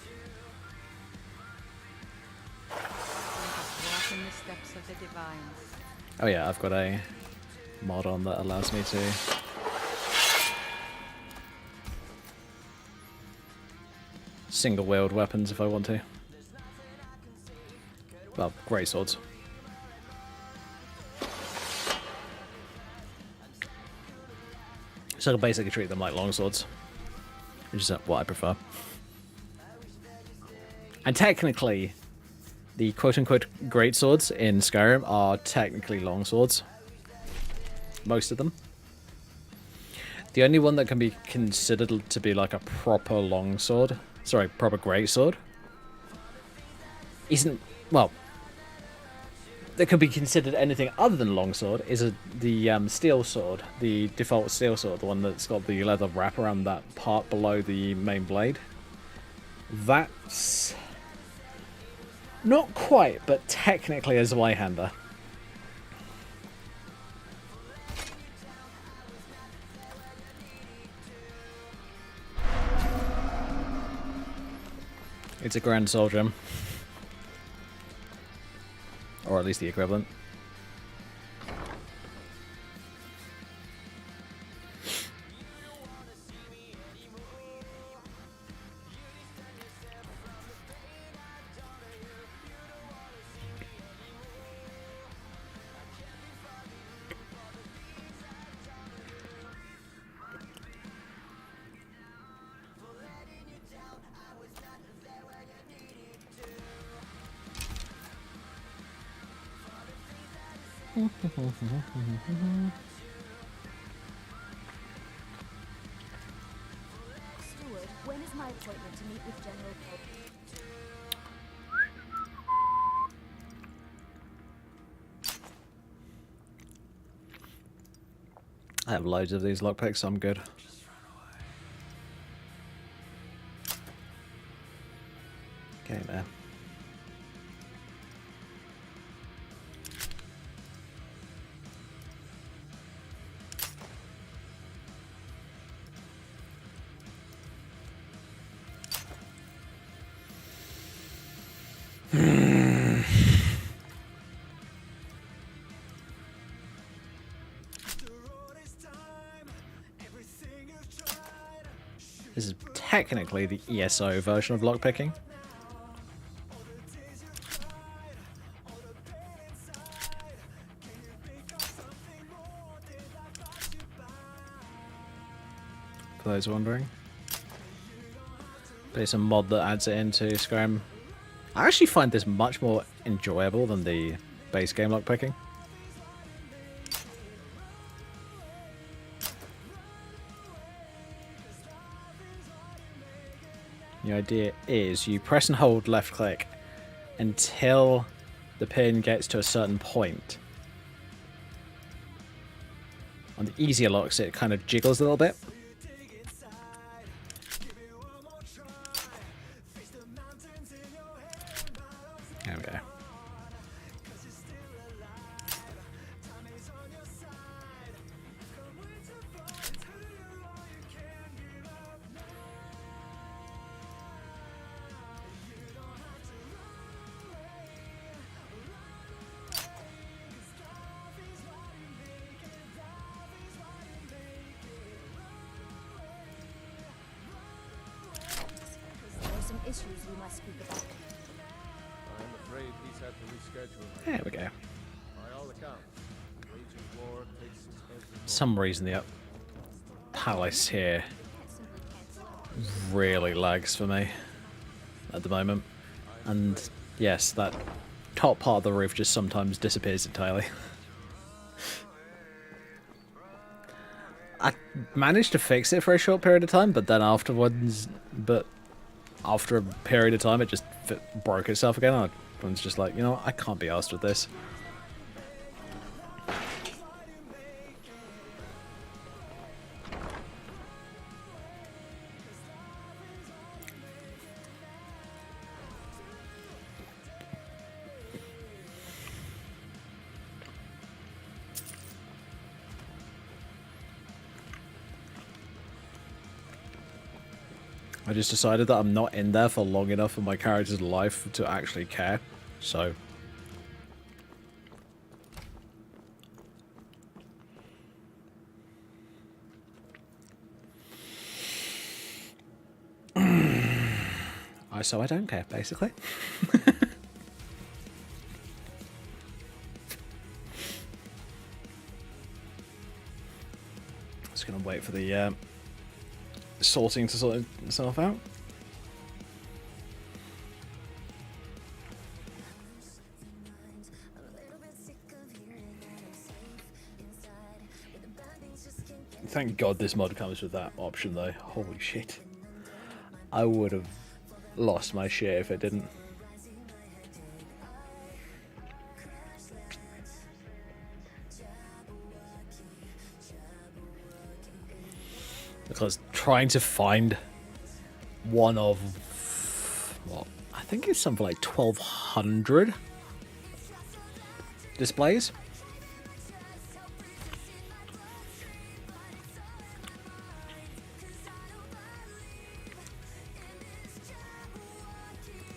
Let us walk in the steps of the divines. Oh yeah, I've got a mod on that allows me to single wield weapons if I want to. Well, great swords. So I can basically treat them like long swords, which is what I prefer. And technically, the quote-unquote great swords in Skyrim are technically long swords. Most of them. The only one that can be considered to be like a proper long sword, sorry, proper great sword, isn't, well, that could be considered anything other than longsword is the steel sword, the default steel sword, the one that's got the leather wrap around that part below the main blade. That's not quite, but technically a Zweihander. It's a Grand Soul Gem. Or at least the equivalent. Steward, when is my appointment to meet with General Pope? I have loads of these lockpicks, so I'm good. Okay, man. This is technically the ESO version of lockpicking. For those wondering. But it's a mod that adds it into Skyrim. I actually find this much more enjoyable than the base game lockpicking. The idea is you press and hold left click until the pin gets to a certain point. On the easier locks it kind of jiggles a little bit. There we go. issues we must speak about. I'm afraid he's had to reschedule. There we go. By all accounts, waging war takes his every Some reason the palace here really lags for me at the moment. And yes, that top part of the roof just sometimes disappears entirely. I managed to fix it for a short period of time, but then afterwards, after a period of time, it just broke itself again. I was just like, you know what, I can't be arsed with this. I just decided that I'm not in there for long enough in my character's life to actually care, so... So I don't care, basically. Just gonna wait for the sorting to sort itself out. Thank God this mod comes with that option though. Holy shit. I would have lost my shit if it didn't. Because trying to find one of, what, I think it's something like 1,200 displays.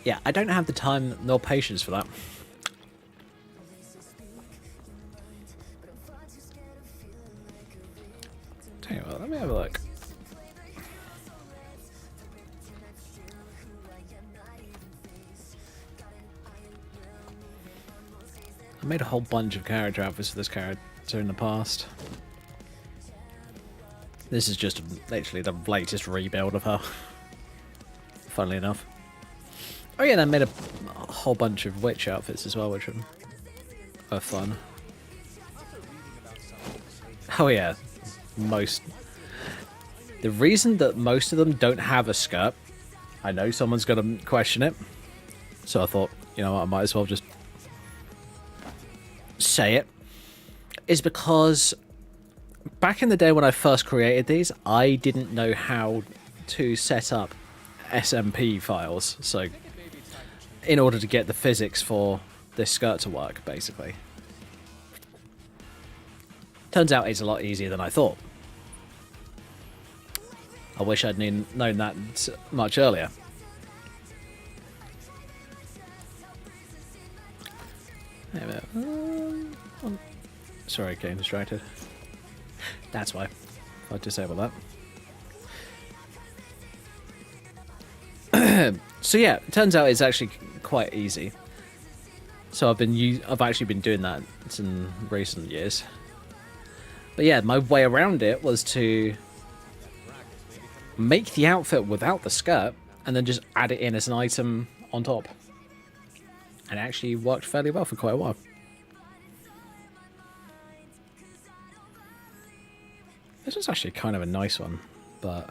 Yeah, I don't have the time nor patience for that. Tell you what, let me have a look. I made a whole bunch of character outfits for this character in the past. This is just literally the latest rebuild of her. Funnily enough. Oh yeah, and I made a whole bunch of witch outfits as well, which are fun. Oh yeah, the reason that most of them don't have a skirt, I know someone's gonna question it, so I thought, you know what, I might as well just say it, is because back in the day when I first created these, I didn't know how to set up SMP files, so in order to get the physics for this skirt to work, basically. Turns out it's a lot easier than I thought. I wish I'd known that much earlier. Wait a minute. Sorry, getting distracted. That's why. I'll disable that. So yeah, it turns out it's actually quite easy. So I've actually been doing that in recent years. But yeah, my way around it was to make the outfit without the skirt and then just add it in as an item on top. And it actually worked fairly well for quite a while. This was actually kind of a nice one, but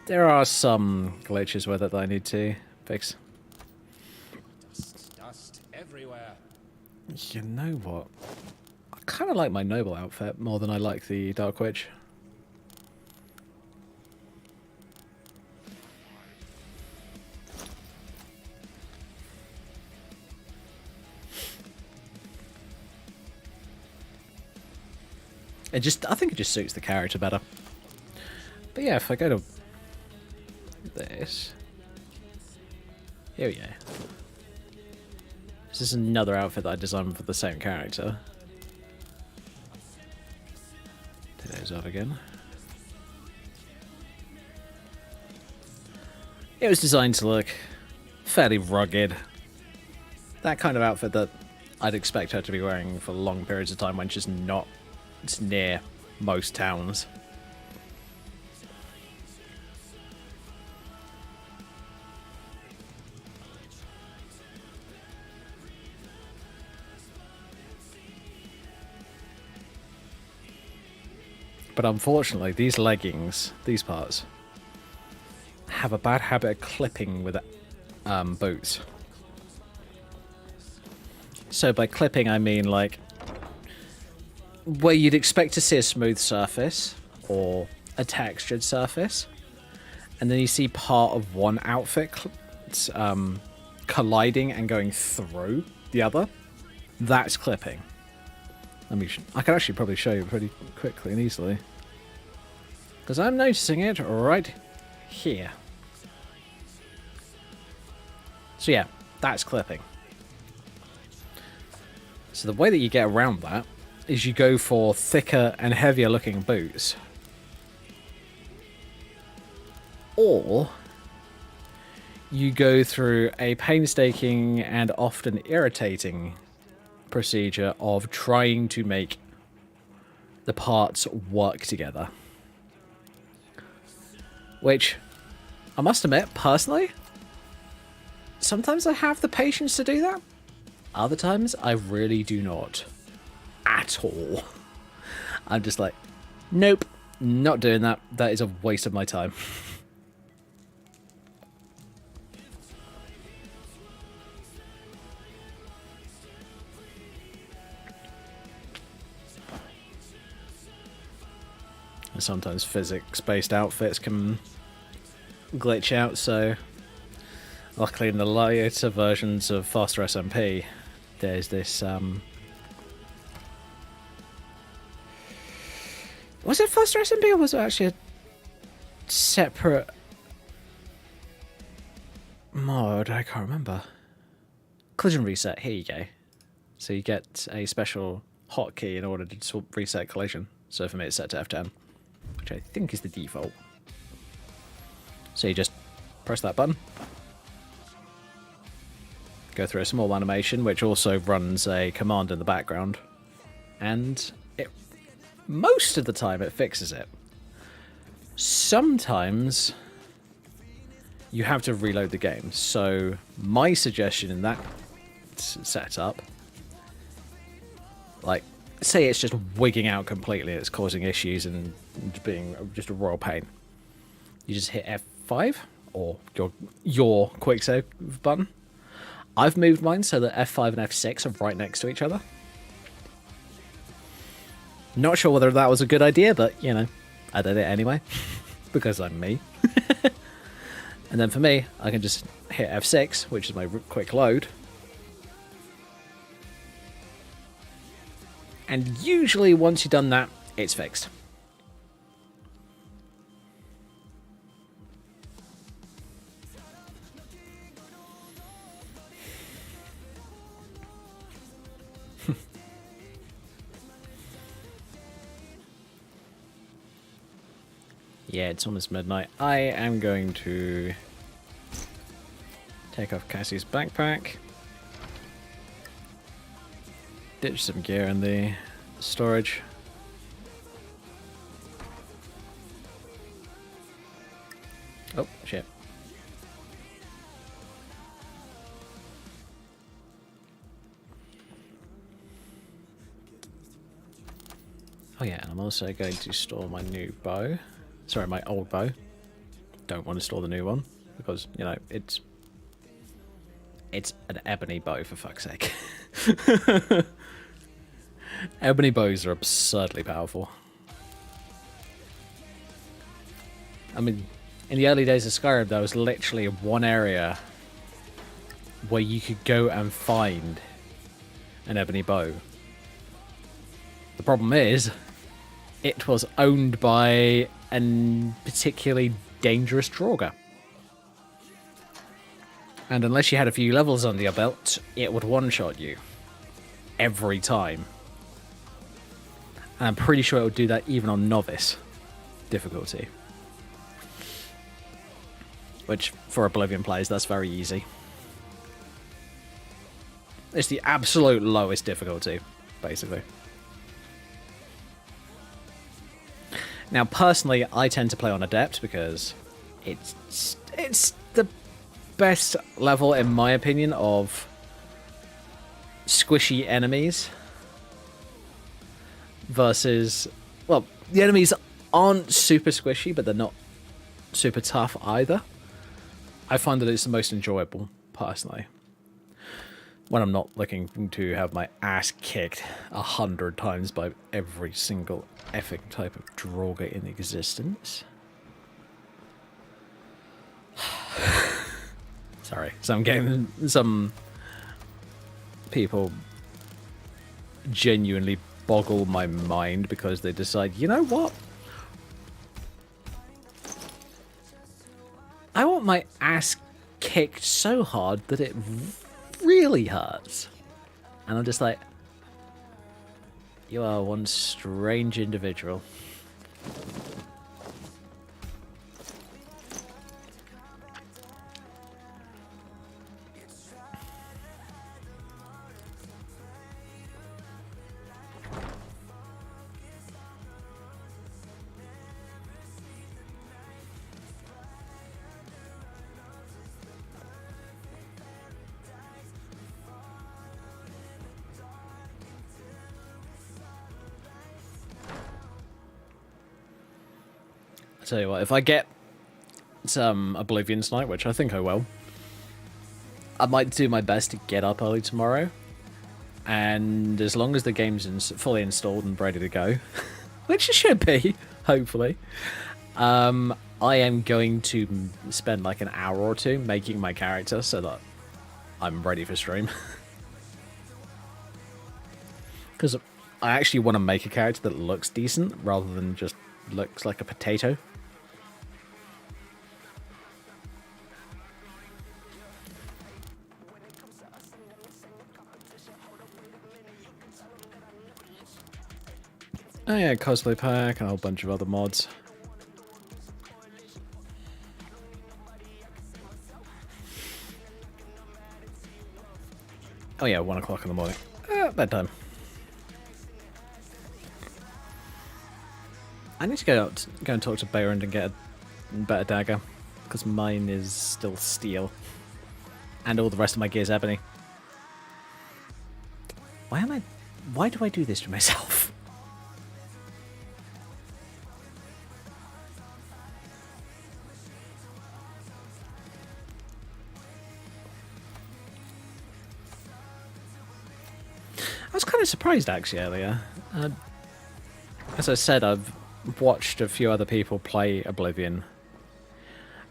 there are some glitches with it that I need to fix. Dust everywhere. You know what? I kind of like my noble outfit more than I like the Dark Witch. I think it just suits the character better. But yeah, if I go to this, here we go. This is another outfit that I designed for the same character. Take those off again. It was designed to look fairly rugged. That kind of outfit that I'd expect her to be wearing for long periods of time when she's not near most towns. But unfortunately, these leggings, these parts, have a bad habit of clipping with boots. So by clipping, I mean like where you'd expect to see a smooth surface or a textured surface, and then you see part of one outfit colliding and going through the other. That's clipping. I can actually probably show you pretty quickly and easily, because I'm noticing it right here. So yeah, that's clipping. So the way that you get around that is you go for thicker and heavier looking boots, or you go through a painstaking and often irritating procedure of trying to make the parts work together. Which, I must admit, personally, sometimes I have the patience to do that. Other times, I really do not. At all. I'm just like, nope, not doing that. That is a waste of my time. Sometimes physics-based outfits can glitch out, so luckily in the later versions of Faster SMP, there's this, was it Faster SMP or was it actually a separate mod? I can't remember. Collision reset, here you go. So you get a special hotkey in order to reset collision. So for me it's set to F10. Which I think is the default. So you just press that button, go through a small animation which also runs a command in the background, and most of the time it fixes it. Sometimes you have to reload the game, so my suggestion in that setup, like, say it's just wigging out completely, it's causing issues and being just a royal pain. You just hit F5 or your quick save button. I've moved mine so that F5 and F6 are right next to each other. Not sure whether that was a good idea, but you know, I did it anyway because I'm me. And then for me, I can just hit F6, which is my quick load. And usually once you've done that, it's fixed. Yeah, it's almost midnight. I am going to take off Cassie's backpack. Ditch some gear in the storage. Oh, shit. Oh yeah, and I'm also going to store my new bow. Sorry, my old bow. Don't want to store the new one because, you know, it's an ebony bow, for fuck's sake. Ebony bows are absurdly powerful. I mean, in the early days of Skyrim, there was literally one area where you could go and find an ebony bow. The problem is, it was owned by a particularly dangerous Draugr. And unless you had a few levels under your belt, it would one-shot you. Every time. And I'm pretty sure it would do that even on novice difficulty. which for Oblivion players, that's very easy. It's the absolute lowest difficulty, basically. Now, personally, I tend to play on Adept because it's the best level, in my opinion, of squishy enemies versus, well, the enemies aren't super squishy, but they're not super tough either. I find that it's the most enjoyable, personally, when I'm not looking to have my ass kicked 100 times by every single effing type of Draugr in existence. Sorry, so I'm getting some people genuinely boggle my mind because they decide, you know what? I want my ass kicked so hard that it really hurts. And I'm just like, you are one strange individual. Tell you what, if I get some Oblivion tonight, which I think I will, I might do my best to get up early tomorrow. And as long as the game's fully installed and ready to go, which it should be, hopefully, I am going to spend like an hour or two making my character so that I'm ready for stream. Because I actually want to make a character that looks decent rather than just looks like a potato. Oh yeah, cosplay pack and a whole bunch of other mods. Oh yeah, 1 o'clock in the morning. Bedtime. I need to go and talk to Behrend and get a better dagger, because mine is still steel, and all the rest of my gear's ebony. Why do I do this to myself? I was kind of surprised actually earlier. As I said, I've watched a few other people play Oblivion,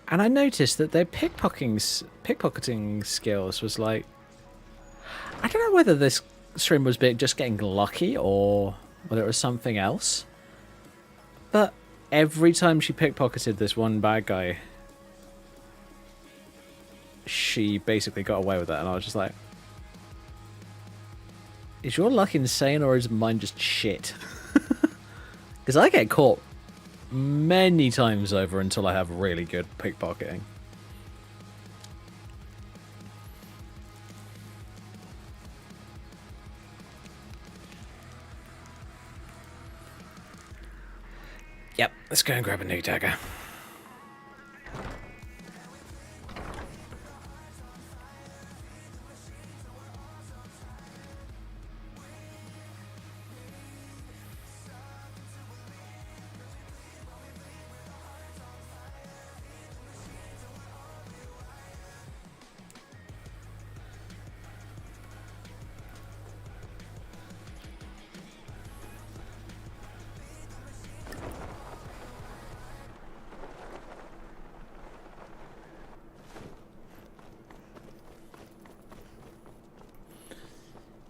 and I noticed that their pickpocketing skills was like, I don't know whether this stream was just getting lucky or whether it was something else, but every time she pickpocketed this one bad guy, she basically got away with it, and I was just like, is your luck insane or is mine just shit? Because I get caught many times over until I have really good pickpocketing. Yep, let's go and grab a new dagger.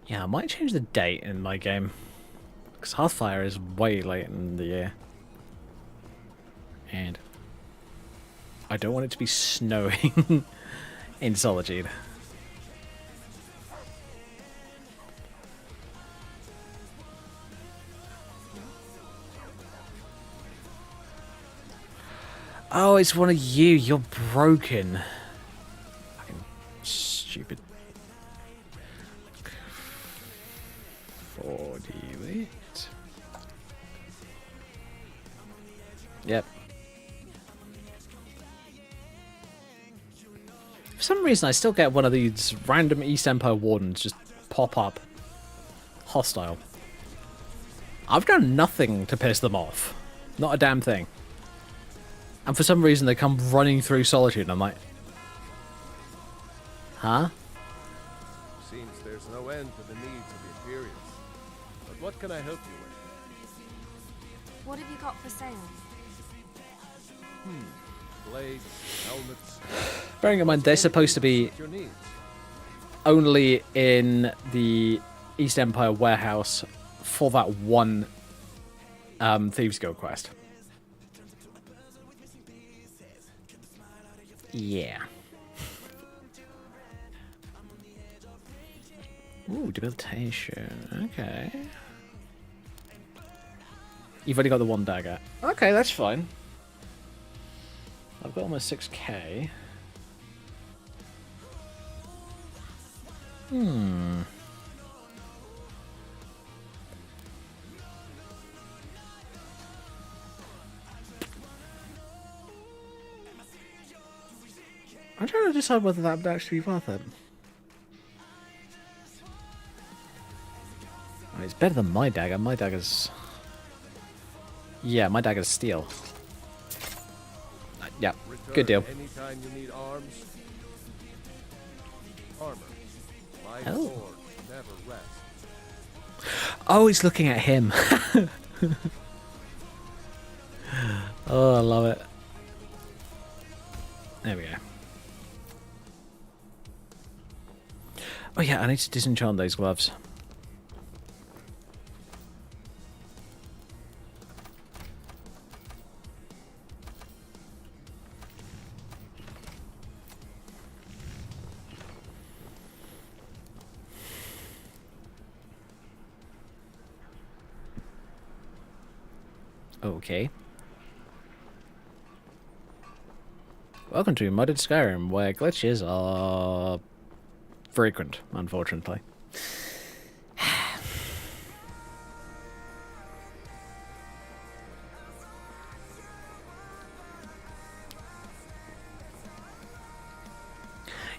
Yeah, I might change the date in my game, because Hearthfire is way late in the year. And I don't want it to be snowing in Solitude. Oh, it's one of you. You're broken. Fucking stupid. 48. Yep. For some reason, I still get one of these random East Empire Wardens just pop up. Hostile. I've done nothing to piss them off. Not a damn thing. And for some reason, they come running through Solitude, and I'm like... Huh? Seems there's no end to the needs of the Imperials. But what can I help you with? What have you got for sale? Blades, helmets... Bearing in mind, they're supposed to be Your needs. only in the East Empire warehouse for that one Thieves Guild quest. Yeah. Ooh, debilitation. Okay. You've only got the one dagger. Okay, that's fine. I've got almost 6k. Hmm. I'm trying to decide whether that would actually be worth it. I mean, it's better than my dagger. My dagger's... Yeah, my dagger's steel. Yeah, good deal. Anytime you need arms. Armor. My Oh. sword never rests. Oh, he's looking at him. Oh, I love it. There we go. Oh yeah, I need to disenchant those gloves. Okay. Welcome to modded Skyrim, where glitches are frequent, unfortunately.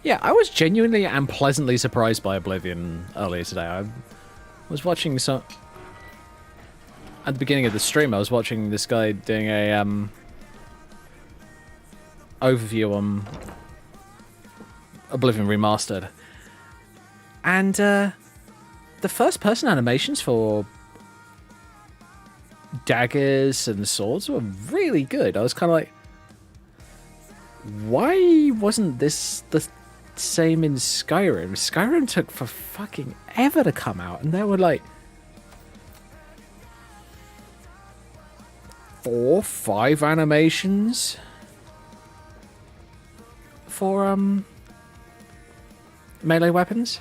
Yeah, I was genuinely and pleasantly surprised by Oblivion earlier today. I was watching some... At the beginning of the stream, I was watching this guy doing a overview on Oblivion Remastered. And the first-person animations for daggers and swords were really good. I was kind of like, why wasn't this the same in Skyrim? Skyrim took for fucking ever to come out, and there were like 4, 5 animations for melee weapons.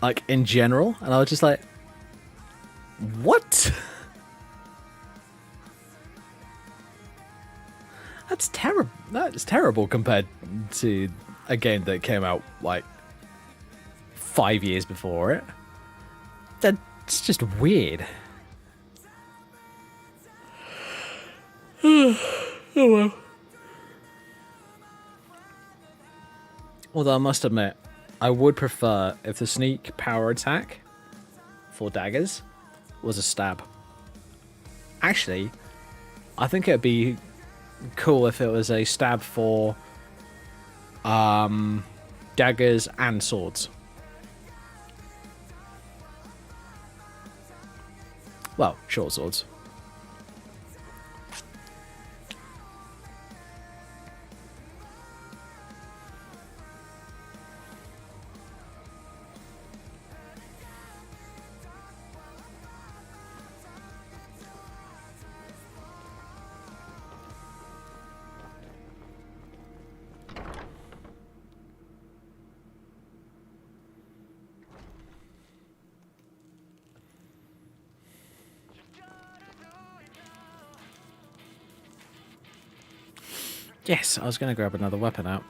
Like in general, and I was just like, what? That's terrible. That's terrible compared to a game that came out like 5 years before it. That's just weird. Oh well. Although I must admit, I would prefer if the sneak power attack for daggers was a stab. Actually, I think it'd be cool if it was a stab for daggers and swords. Well, short swords. Yes, I was going to grab another weapon out.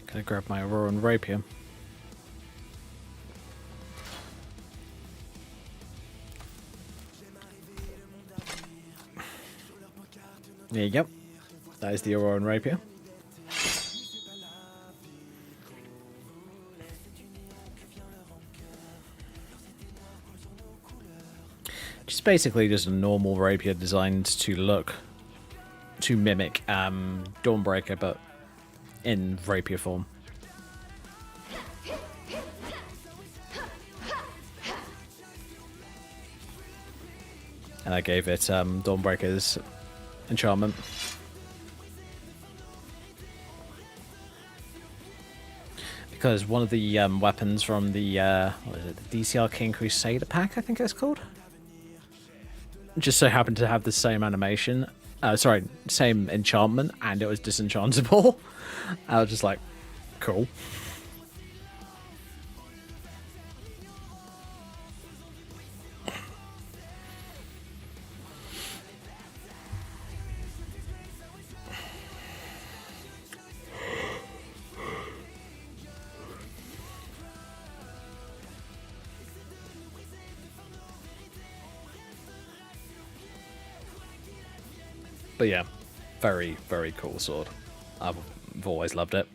Gonna grab my Auroran Rapier. There you go. That is the Auroran Rapier. Just basically just a normal rapier designed to mimic Dawnbreaker, but in rapier form. And I gave it Dawnbreaker's enchantment. Because one of the weapons from the what is it, the DCR King Crusader pack, I think it's called, just so happened to have the same animation. Sorry, same enchantment, and it was disenchantable. I was just like, cool. But yeah, very, very cool sword. I've always loved it.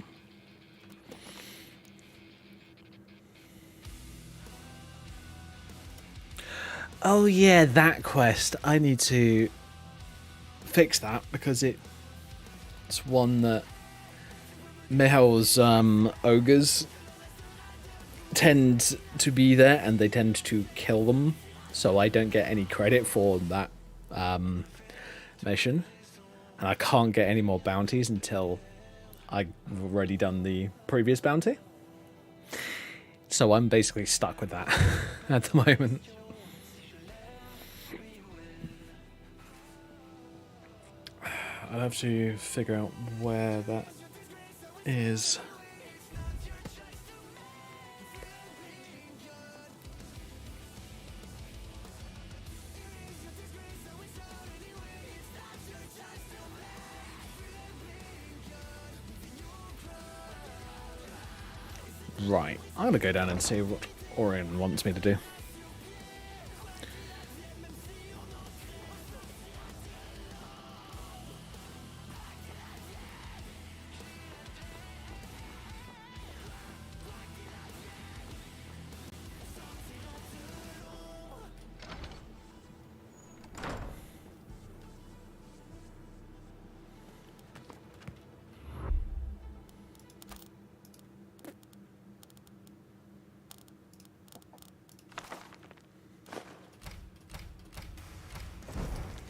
Oh yeah, that quest. I need to fix that because it's one that Mihail's ogres tend to be there and they tend to kill them, so I don't get any credit for that mission. And I can't get any more bounties until I've already done the previous bounty. So I'm basically stuck with that at the moment. I'll have to figure out where that is. Right, I'm gonna go down and see what Orion wants me to do.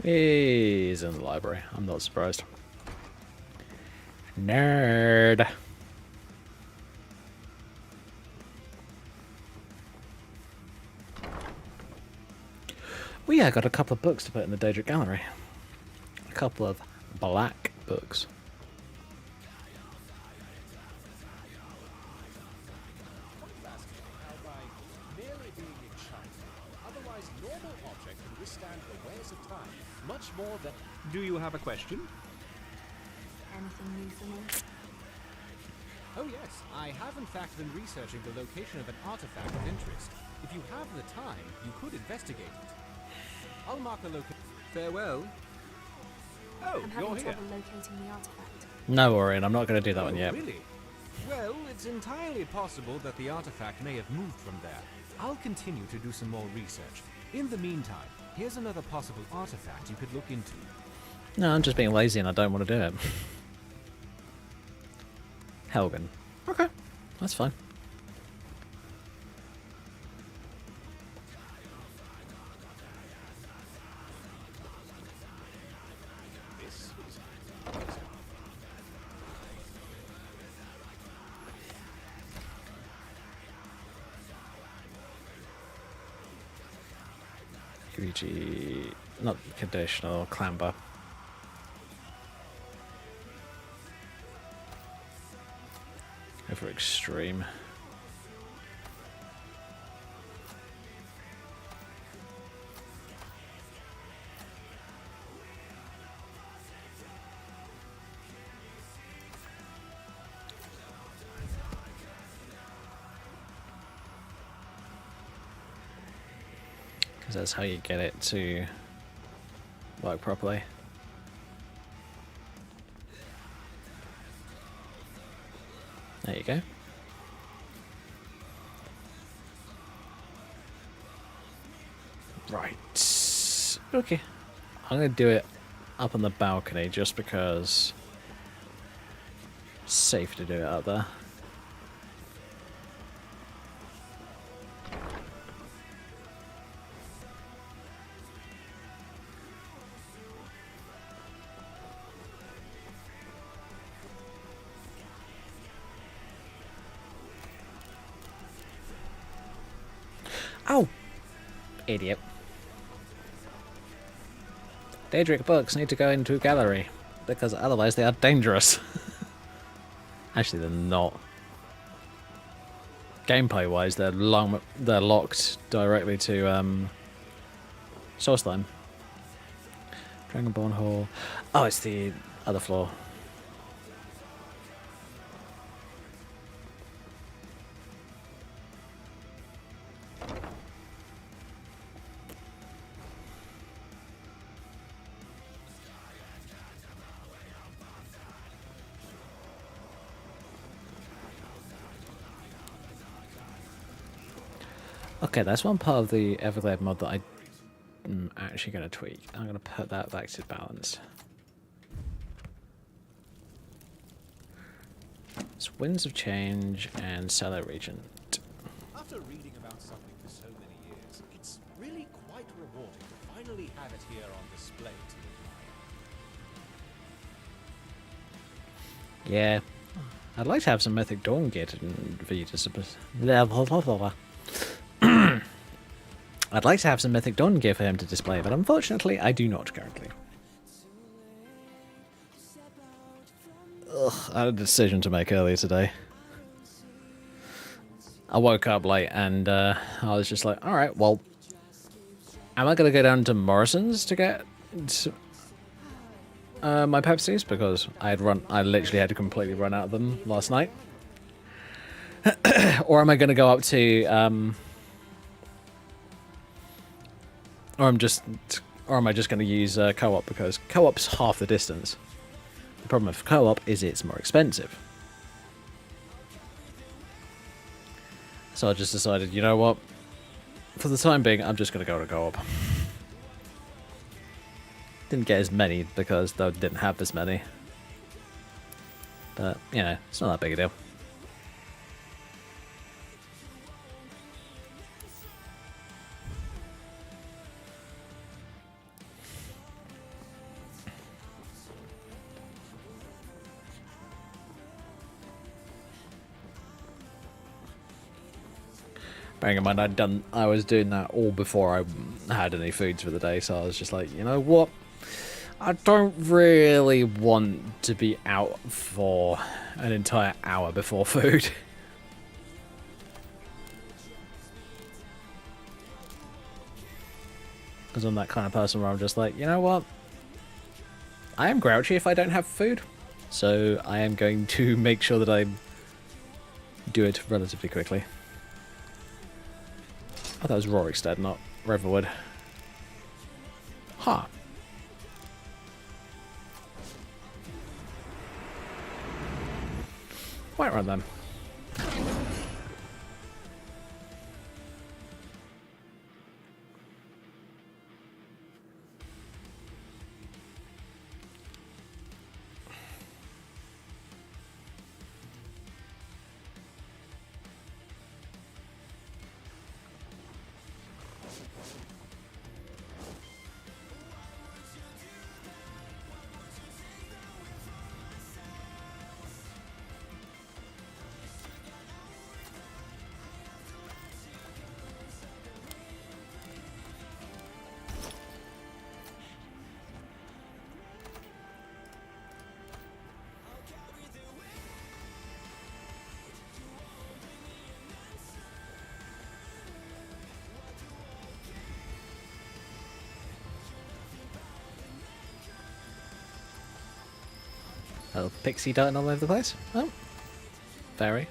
He's in the library. I'm not surprised. Nerd. Well, yeah, I got a couple of books to put in the Daedric Gallery. A couple of black books. Do you have a question? Anything new for me? Oh yes, I have in fact been researching the location of an artifact of interest. If you have the time, you could investigate it. I'll mark the location. Farewell. Oh, I'm you're having here. trouble locating the artifact. No, Orion, I'm not going to do that one yet. Really? Well, it's entirely possible that the artifact may have moved from there. I'll continue to do some more research. In the meantime, here's another possible artifact you could look into. No, I'm just being lazy and I don't want to do it. Helgen. Okay, that's fine. UG, not conditional, clamber. Go for extreme. Because that's how you get it to work properly. There you go. Right. Okay. I'm going to do it up on the balcony just because it's safe to do it up there. Oh! Idiot. Daedric books need to go into gallery, because otherwise they are dangerous. Actually, they're not. Gameplay-wise, they're locked directly to source line. Dragonborn Hall. Oh, it's the other floor. Okay, that's one part of the Everglade mod that I'm actually going to tweak. I'm going to put that back to balance. It's Winds of Change and Cellar Regent. After reading about something for so many years, it's really quite rewarding to finally have it here on display to admire. Yeah. I'd like to have some Mythic Dawn gear to Vids. I'd like to have some Mythic Dawn gear for him to display, but unfortunately I do not currently. Ugh, I had a decision to make earlier today. I woke up late and I was just like, alright, well, am I going to go down to Morrison's to get my Pepsis? Because I literally had to completely run out of them last night. Or am I going to go up to or am I just going to use co-op, because co-op's half the distance. The problem with co-op is it's more expensive. So I just decided, you know what? For the time being, I'm just going to go to co-op. Didn't get as many because they didn't have as many. But, you know, it's not that big a deal. Bearing in mind, I was doing that all before I had any foods for the day, so I was just like, you know what? I don't really want to be out for an entire hour before food. Because I'm that kind of person where I'm just like, you know what? I am grouchy if I don't have food, so I am going to make sure that I do it relatively quickly. Oh, that was Rorikstead, not Riverwood. Huh. Whiterun then. Little pixie darting all over the place. Oh, very.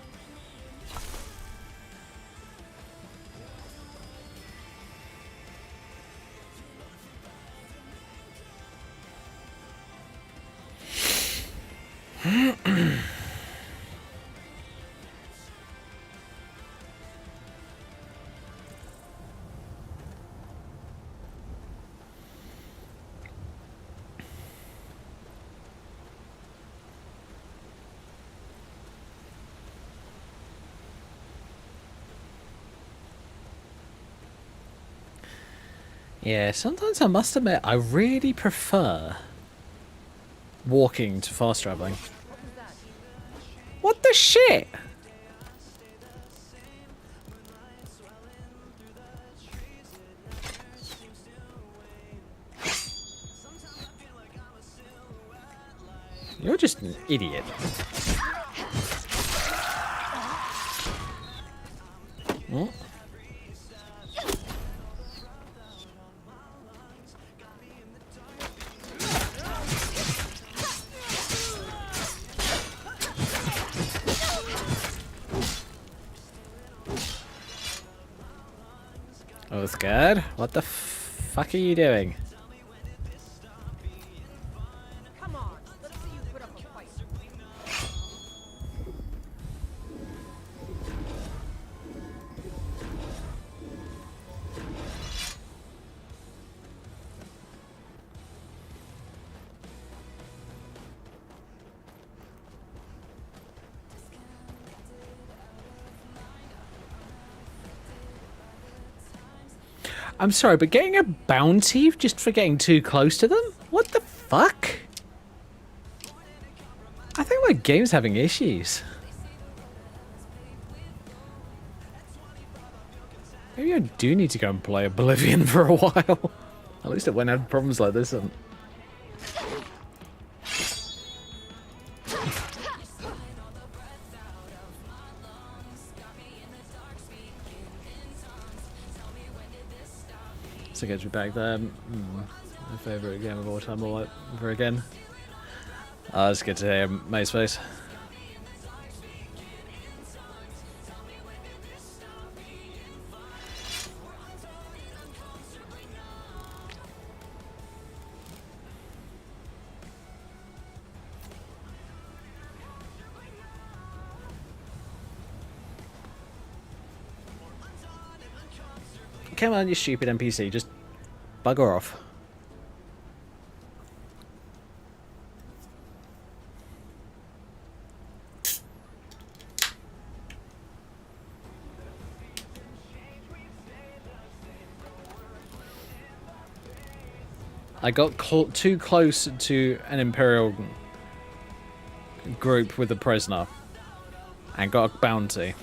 Yeah, sometimes I must admit I really prefer walking to fast traveling. What the shit? You're just an idiot. What? Oh, scared? What the fuck are you doing? Come on, let's see you put up a fight. I'm sorry, but getting a bounty just for getting too close to them? What the fuck? I think my game's having issues. Maybe I do need to go and play Oblivion for a while. At least it won't have problems like this. So gets me back there. My favourite game of all time all over again. It's good to hear Mate's face. Come on, you stupid NPC, just bugger off. I got too close to an Imperial group with a prisoner and got a bounty.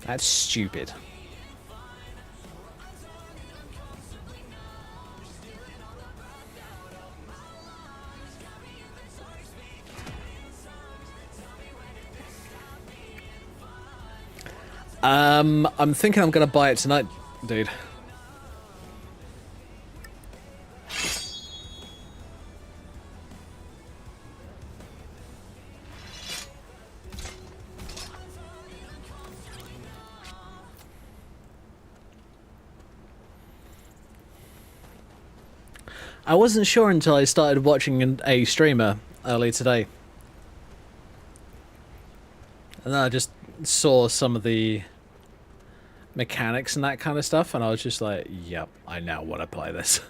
That's stupid. I'm thinking I'm gonna buy it tonight, dude. I wasn't sure until I started watching a streamer earlier today. And then I just saw some of the mechanics and that kind of stuff, and I was just like, yep, I now want to play this.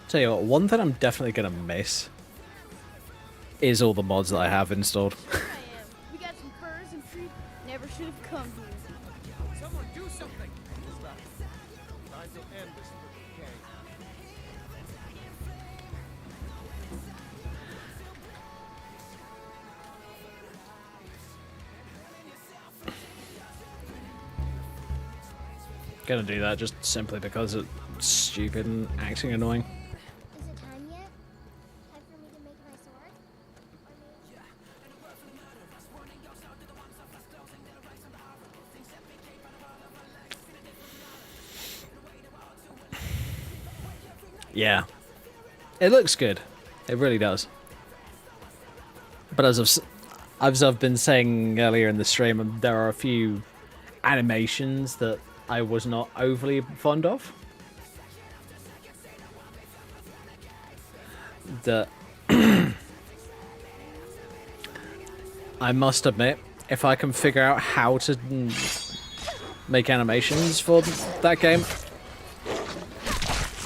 Tell you what, one thing I'm definitely gonna miss is all the mods that I have installed. We got some furs and fruit. Never should have come here. Someone do something! Time to end this decay. Gonna do that just simply because it's stupid and acting annoying. Is it time yet? Time for me to make my sword? Yeah. It looks good. It really does. But as I've been saying earlier in the stream, there are a few animations that I was not overly fond of. That I must admit, if I can figure out how to make animations for that game,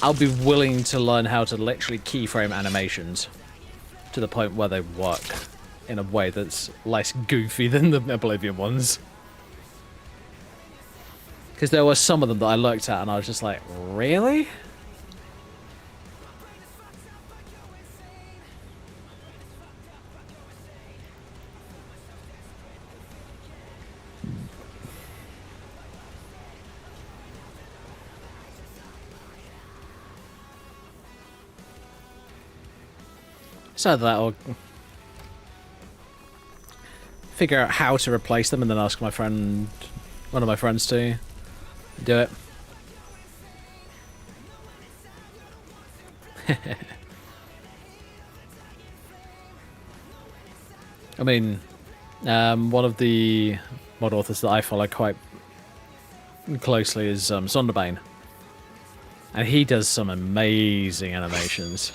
I'll be willing to learn how to literally keyframe animations to the point where they work in a way that's less goofy than the Oblivion ones. Because there were some of them that I looked at and I was just like, really? So that or figure out how to replace them and then ask my friend, one of my friends to do it. I mean, one of the mod authors that I follow quite closely is Sonderbane. And he does some amazing animations.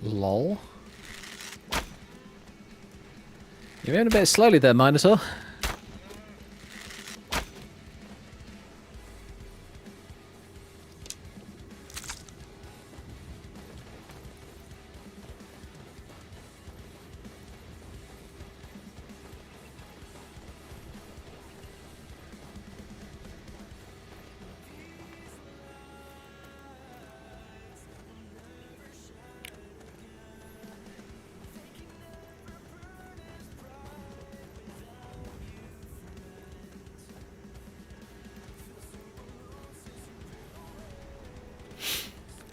Lol. You're moving a bit slowly there, Minotaur.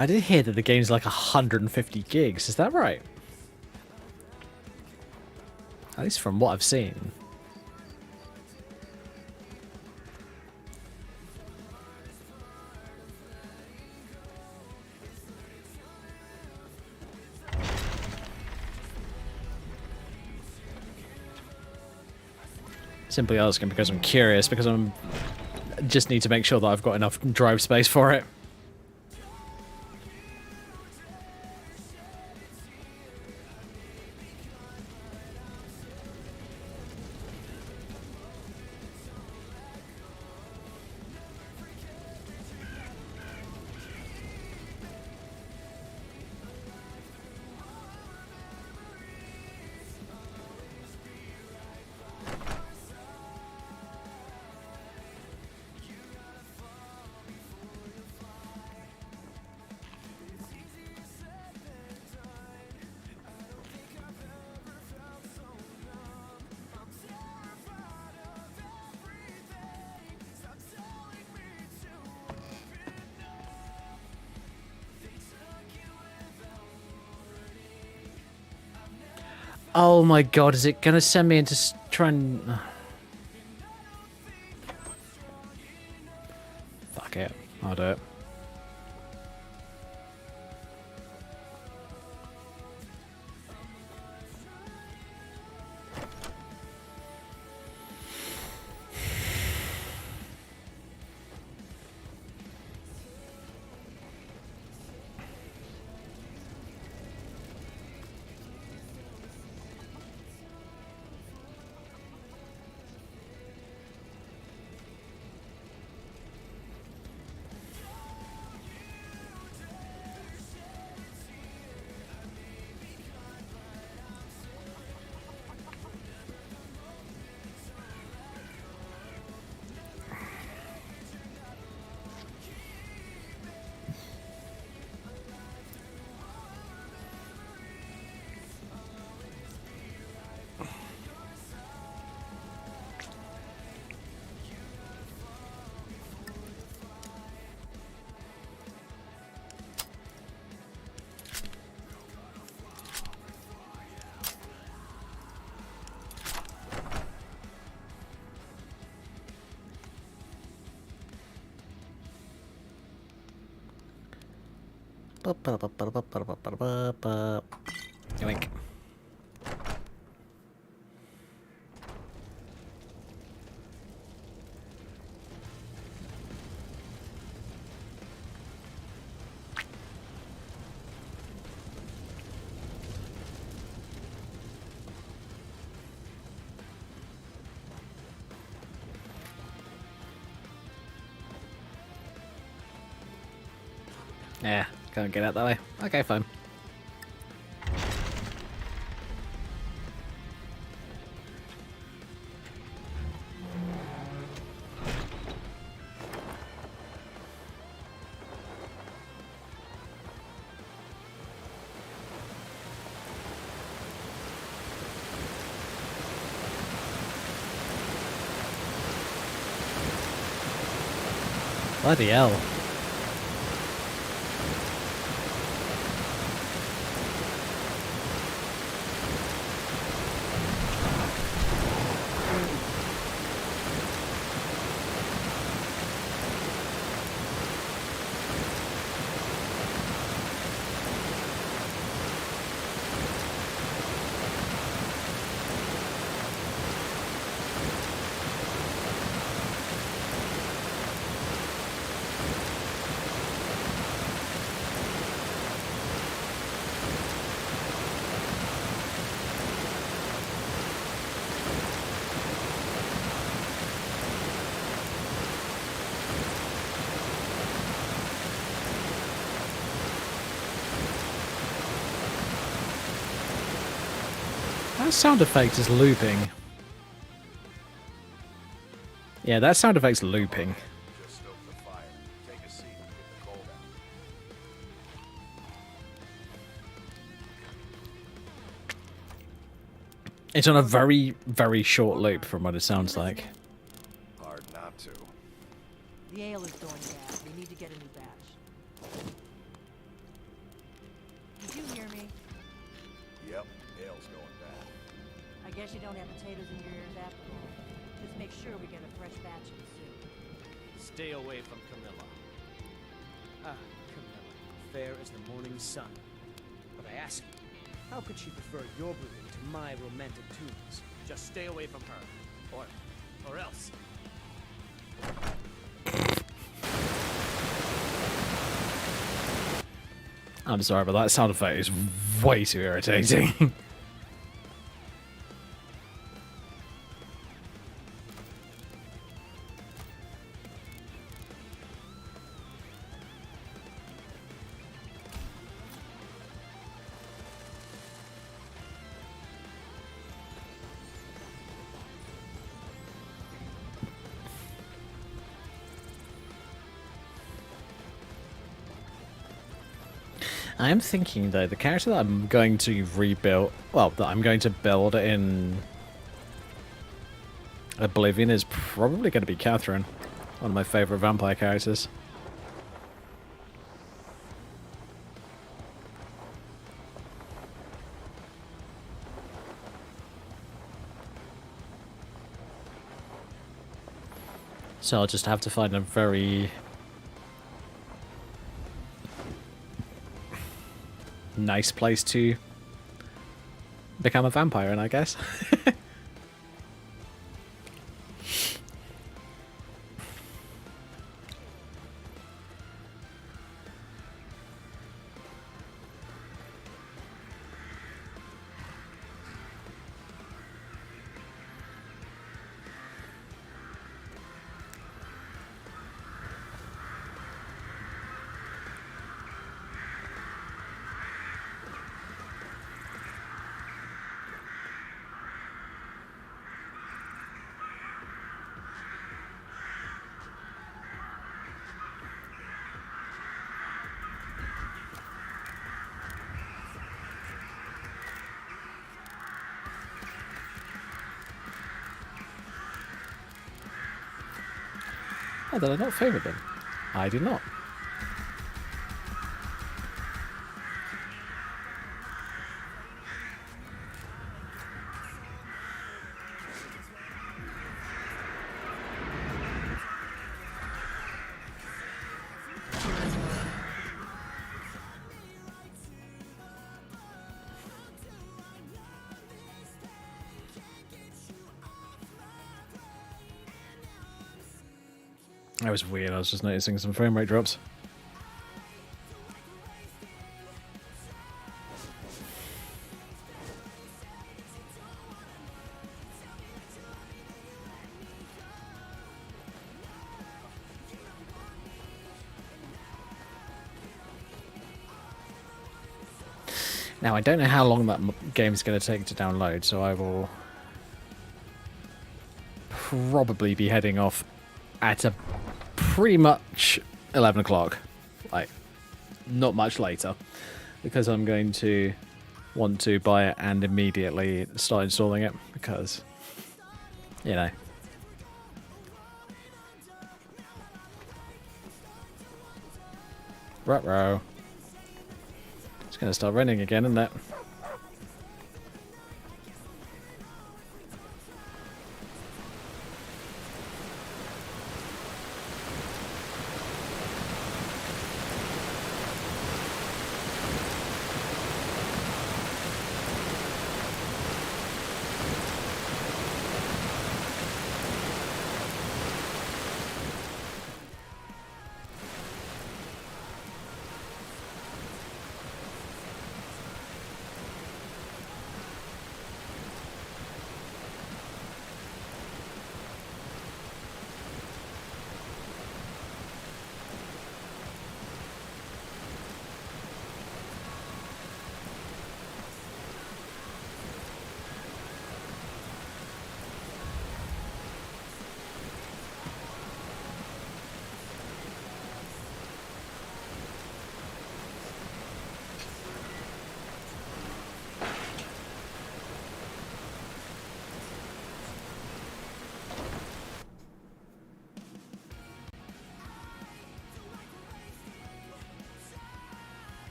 I did hear that the game's like 150 gigs, is that right? At least from what I've seen. Simply asking because I'm curious, because I'm just need to make sure that I've got enough drive space for it. Oh my god, is it gonna send me into try and... Fuck it, I'll do it. Yoink. Yeah, can't get out that way. Okay, fine. Bloody hell. That sound effect is looping. Yeah, that sound effect's looping. Just stoke the fire. Take a seat and get the cold out. It's on a very, very short loop from what it sounds like. Hard not to. The ale is going bad. We need to get a new batch. Did you hear me? Yep, ale's going bad. I guess you don't have potatoes in your ears after all. Just make sure we get a fresh batch of the soup. Stay away from Camilla. Ah, Camilla, fair as the morning sun. But I ask you, how could she prefer your brewing to my romantic tunes? Just stay away from her. Or else. I'm sorry, but that sound effect is way too irritating. I am thinking though, the character that I'm going to rebuild, well, that I'm going to build in Oblivion is probably going to be Catherine, one of my favourite vampire characters. So I'll just have to find a very nice place to become a vampire in, I guess. Oh, did I not favour them? I did not. That was weird. I was just noticing some frame rate drops. Now, I don't know how long that game's going to take to download, so I will probably be heading off at a pretty much 11 o'clock. Like, not much later. Because I'm going to want to buy it and immediately start installing it. Because, you know. Ruh-roh. It's going to start raining again, isn't it?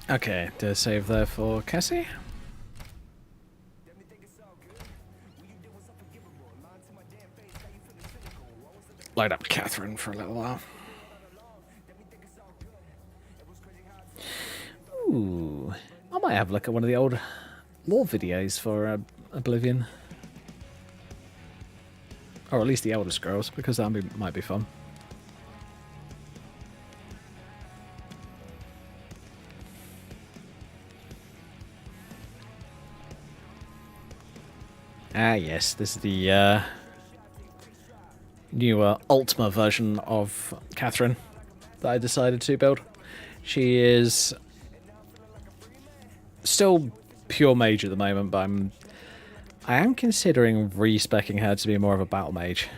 Okay, do a save there for Cassie. Light up Catherine for a little while. Ooh, I might have a look at one of the old lore videos for Oblivion. Or at least the Elder Scrolls, because that might be fun. Ah, yes, this is the newer Ultima version of Catherine that I decided to build. She is still pure mage at the moment, but I am considering respecking her to be more of a battle mage.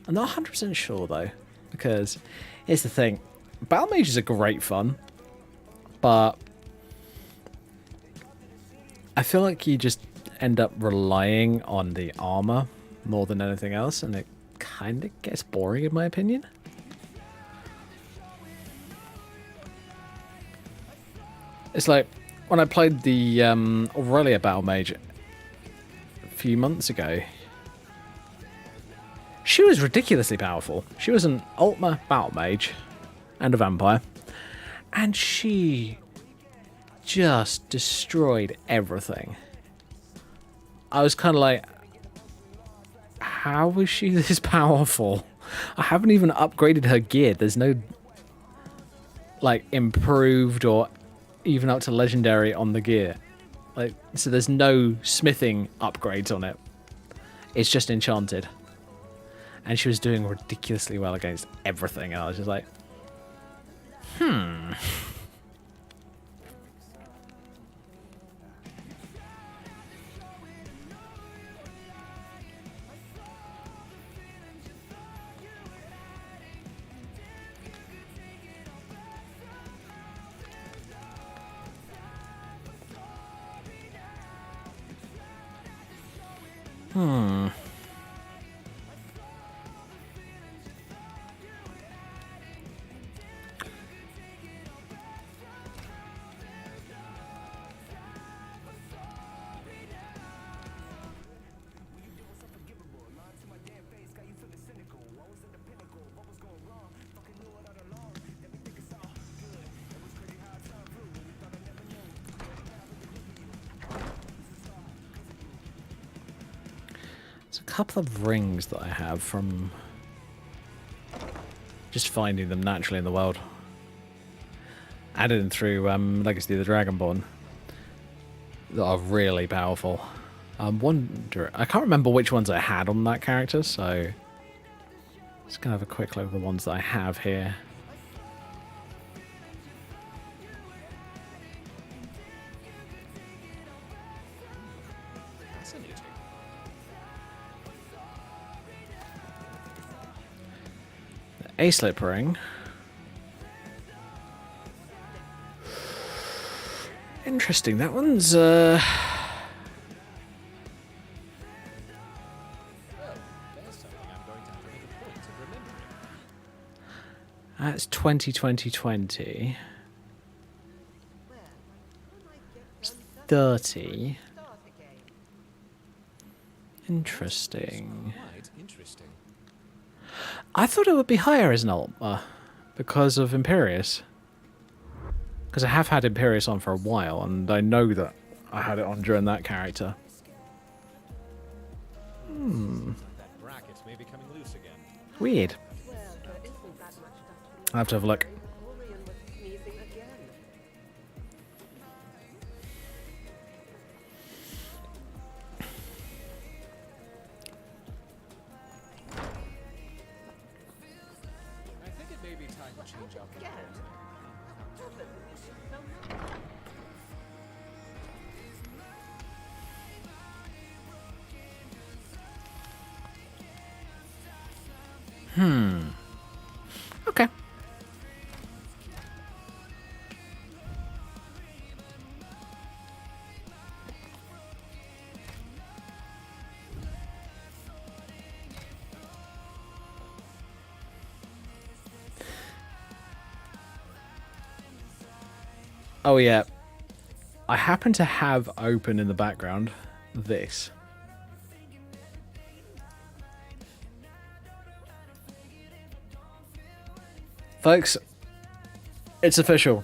I'm not 100% sure though, because here's the thing: battle mages are great fun, but I feel like you just end up relying on the armor more than anything else, and it kind of gets boring in my opinion. It's like when I played the Aurelia Battle Mage a few months ago. She was ridiculously powerful. She was an Ultima Battle Mage and a vampire, and she just destroyed everything. I was kind of like, how is she this powerful? I haven't even upgraded her gear. There's no, like, improved or even up to legendary on the gear. Like, so there's no smithing upgrades on it. It's just enchanted. And she was doing ridiculously well against everything. And I was just like, There's a couple of rings that I have from just finding them naturally in the world. Added in through Legacy of the Dragonborn. That are really powerful. I can't remember which ones I had on that character, so just gonna have a quick look at the ones that I have here. Fascinating. The A-slip ring. Interesting. That one's that's 2020. It's 30. Interesting. Quite interesting. I thought it would be higher as an Ultima because of Imperius. Because I have had Imperius on for a while, and I know that I had it on during that character. That bracket may be coming loose again. Weird. I'll have to have a look. I think it may be time to change up the clothes. Okay. Oh yeah. I happen to have open in the background this. Folks, it's official.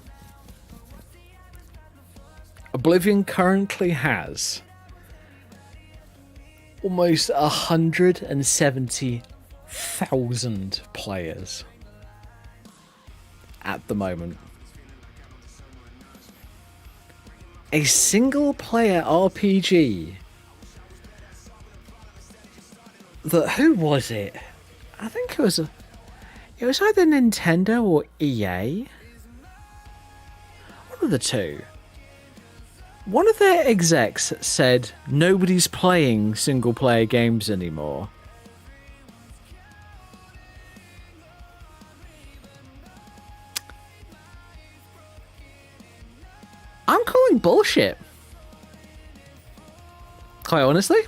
Oblivion currently has almost 170,000 players at the moment. A single player RPG that, who was it? I think it was either Nintendo or EA. One of the two. One of their execs said nobody's playing single player games anymore. I'm calling bullshit. Quite honestly.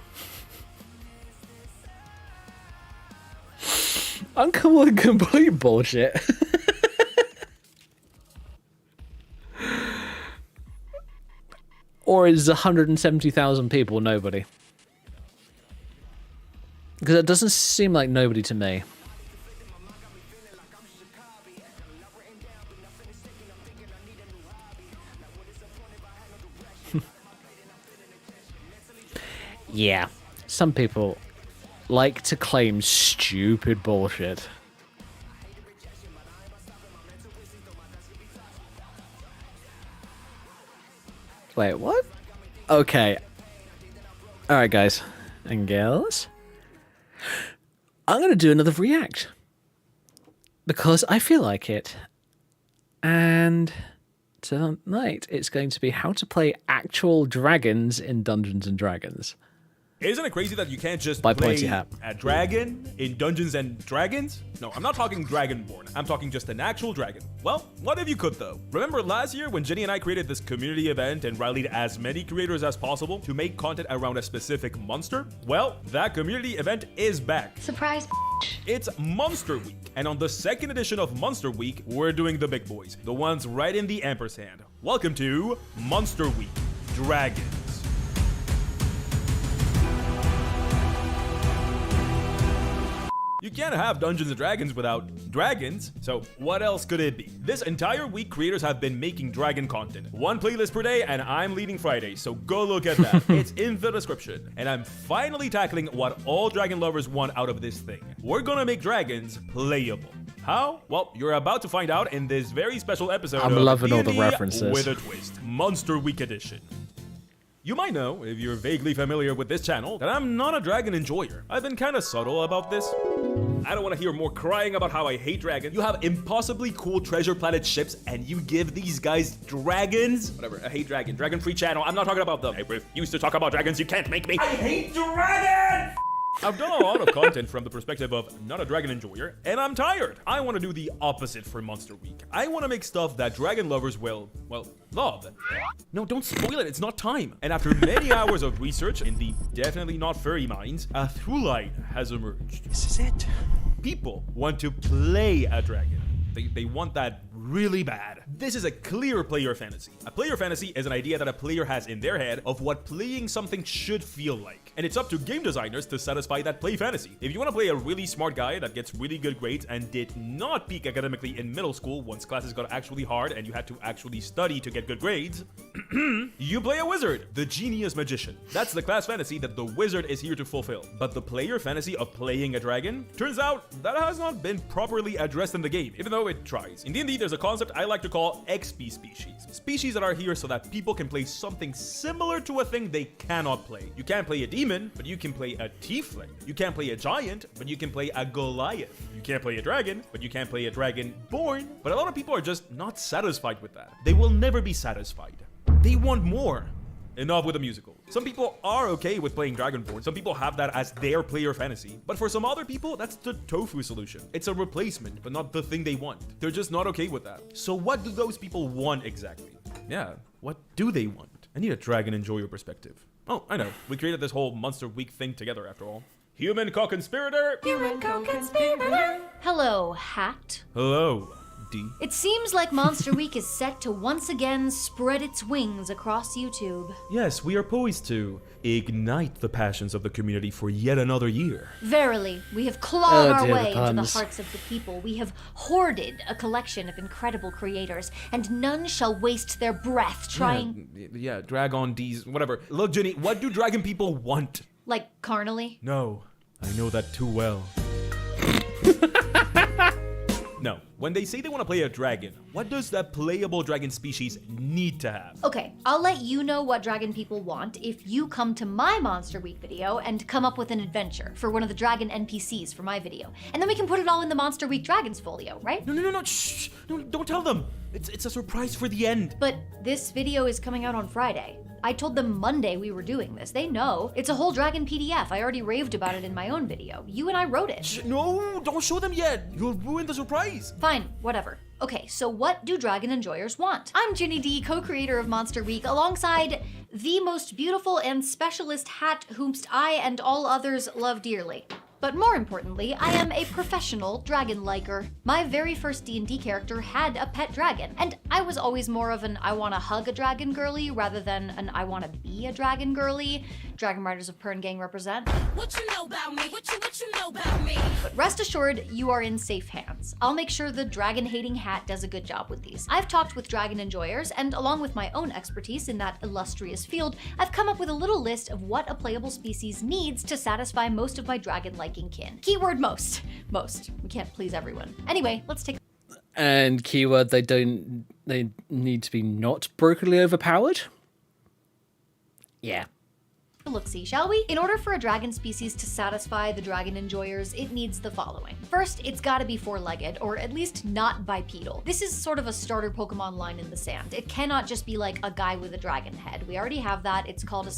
I'm calling complete bullshit. Or is 170,000 people nobody? Because it doesn't seem like nobody to me. Yeah, some people like to claim stupid bullshit. Wait, what? Okay. Alright, guys and girls. I'm going to do another react. Because I feel like it. And tonight it's going to be how to play actual dragons in Dungeons and Dragons. Isn't it crazy that you can't just By play Pointy Hat. a dragon in Dungeons and Dragons? No, I'm not talking Dragonborn. I'm talking just an actual dragon. Well, what if you could though? Remember last year when Jenny and I created this community event and rallied as many creators as possible to make content around a specific monster? Well, that community event is back. Surprise. It's Monster Week, and on the second edition of Monster Week, we're doing the big boys, the ones right in the ampersand. Welcome to Monster Week Dragons. can't have Dungeons and Dragons without dragons, so what else could it be? This entire week, creators have been making dragon content. 1 playlist per day, and I'm leading Friday, so go look at that. It's in the description. And I'm finally tackling what all dragon lovers want out of this thing. We're gonna make dragons playable. How? Well, you're about to find out in this very special episode I'm of loving all the D&D references. with a twist, Monster Week Edition. You might know, if you're vaguely familiar with this channel, that I'm not a dragon enjoyer. I've been kinda subtle about this. I don't want to hear more crying about how I hate dragons. You have impossibly cool Treasure Planet ships, and you give these guys dragons? Whatever, I hate dragon. Dragon-free channel, I'm not talking about them. I refuse to talk about dragons, you can't make me. I hate dragons! I've done a lot of content from the perspective of not a dragon enjoyer, and I'm tired. I want to do the opposite for Monster Week. I want to make stuff that dragon lovers will, well, love. No, don't spoil it, it's not time. And after many hours of research in the definitely not furry minds, a through line has emerged. This is it. People want to play a dragon. They want that really bad. This is a clear player fantasy. A player fantasy is an idea that a player has in their head of what playing something should feel like. And it's up to game designers to satisfy that play fantasy. If you want to play a really smart guy that gets really good grades and did not peak academically in middle school once classes got actually hard and you had to actually study to get good grades, you play a wizard, the genius magician. That's the class fantasy that the wizard is here to fulfill. But the player fantasy of playing a dragon, turns out that has not been properly addressed in the game, even though it tries. In D&D, there's a concept I like to call XP species. Species that are here so that people can play something similar to a thing they cannot play. You can't play a demon, but you can play a tiefling. You can't play a giant, but you can play a Goliath. You can't play a dragon, but you can't play a dragonborn. But a lot of people are just not satisfied with that. They will never be satisfied. They want more. Enough with the musical. Some people are okay with playing Dragonborn. Some people have that as their player fantasy. But for some other people, that's the tofu solution. It's a replacement, but not the thing they want. They're just not okay with that. So what do those people want exactly? Yeah, what do they want? I need a dragon enjoyer perspective. Oh, I know. We created this whole Monster Week thing together after all. Human co-conspirator! Human co-conspirator! Hello, Hat. Hello, D. It seems like Monster Week is set to once again spread its wings across YouTube. Yes, we are poised to ignite the passions of the community for yet another year. Verily, we have clawed our way into the puns. hearts of the people. We have hoarded a collection of incredible creators, and none shall waste their breath trying... Yeah, Dragon D's, whatever. Look, Jenny, what do dragon people want? Like, carnally? No, I know that too well. No, when they say they want to play a dragon, what does that playable dragon species need to have? Okay, I'll let you know what dragon people want if you come to my Monster Week video and come up with an adventure for one of the dragon NPCs for my video. And then we can put it all in the Monster Week Dragons folio, right? No, shh, no, don't tell them. It's a surprise for the end. But this video is coming out on Friday. I told them Monday we were doing this. They know. It's a whole dragon PDF. I already raved about it in my own video. You and I wrote it. No, don't show them yet. You'll ruin the surprise. Fine, whatever. Okay, so what do dragon enjoyers want? I'm Ginny D, co-creator of Monster Week, alongside the most beautiful and specialist Hat whomst I and all others love dearly. But more importantly, I am a professional dragon liker. My very first D&D character had a pet dragon, and I was always more of an I wanna hug a dragon girly rather than an I wanna be a dragon girly. Dragon Riders of Pern Gang represent. What you know about me? What you know about me? But rest assured, you are in safe hands. I'll make sure the dragon-hating Hat does a good job with these. I've talked with dragon enjoyers, and along with my own expertise in that illustrious field, I've come up with a little list of what a playable species needs to satisfy most of my dragon-liking kin. Keyword most. Most. We can't please everyone. Anyway, let's take... And keyword, they need to be not brokily overpowered? Yeah. Look-see, shall we? In order for a dragon species to satisfy the dragon enjoyers, it needs the following. First, it's gotta be four-legged, or at least not bipedal. This is sort of a starter Pokemon line in the sand. It cannot just be like a guy with a dragon head. We already have that. It's called a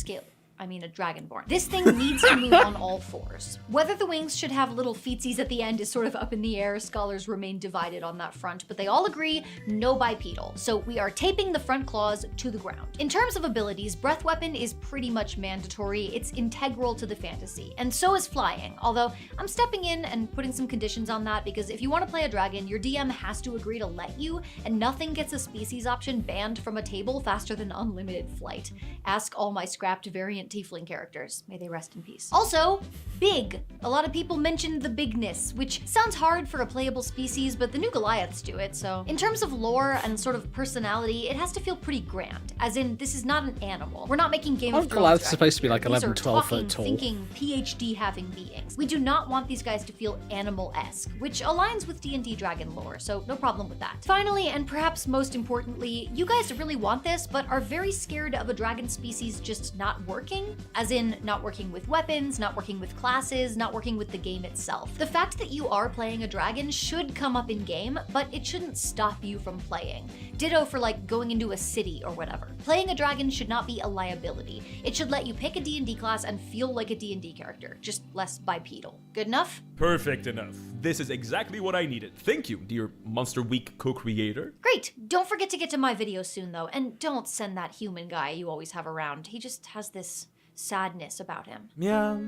Dragonborn. This thing needs to move on all fours. Whether the wings should have little feetsies at the end is sort of up in the air. Scholars remain divided on that front, but they all agree no bipedal. So we are taping the front claws to the ground. In terms of abilities, Breath Weapon is pretty much mandatory. It's integral to the fantasy, and so is flying. Although I'm stepping in and putting some conditions on that because if you want to play a dragon, your DM has to agree to let you, and nothing gets a species option banned from a table faster than unlimited flight. Ask all my scrapped variant giant tiefling characters. May they rest in peace. Also, big. A lot of people mentioned the bigness, which sounds hard for a playable species, but the new Goliaths do it, so. In terms of lore and sort of personality, it has to feel pretty grand. As in, this is not an animal. We're not making Game of Thrones Goliath's dragons supposed to be here. like These 11, are 12 talking, foot tall. thinking, PhD-having beings. We do not want these guys to feel animal-esque, which aligns with D&D dragon lore, so no problem with that. Finally, and perhaps most importantly, you guys really want this, but are very scared of a dragon species just not working, as in not working with weapons, not working with classes, not working with the game itself. The fact that you are playing a dragon should come up in game, but it shouldn't stop you from playing. Ditto for like going into a city or whatever. Playing a dragon should not be a liability. It should let you pick a D&D class and feel like a D&D character, just less bipedal. Good enough? Perfect enough. This is exactly what I needed. Thank you, dear Monster Week co-creator. Great. Don't forget to get to my video soon though, and don't send that human guy you always have around. He just has this sadness about him. Yeah,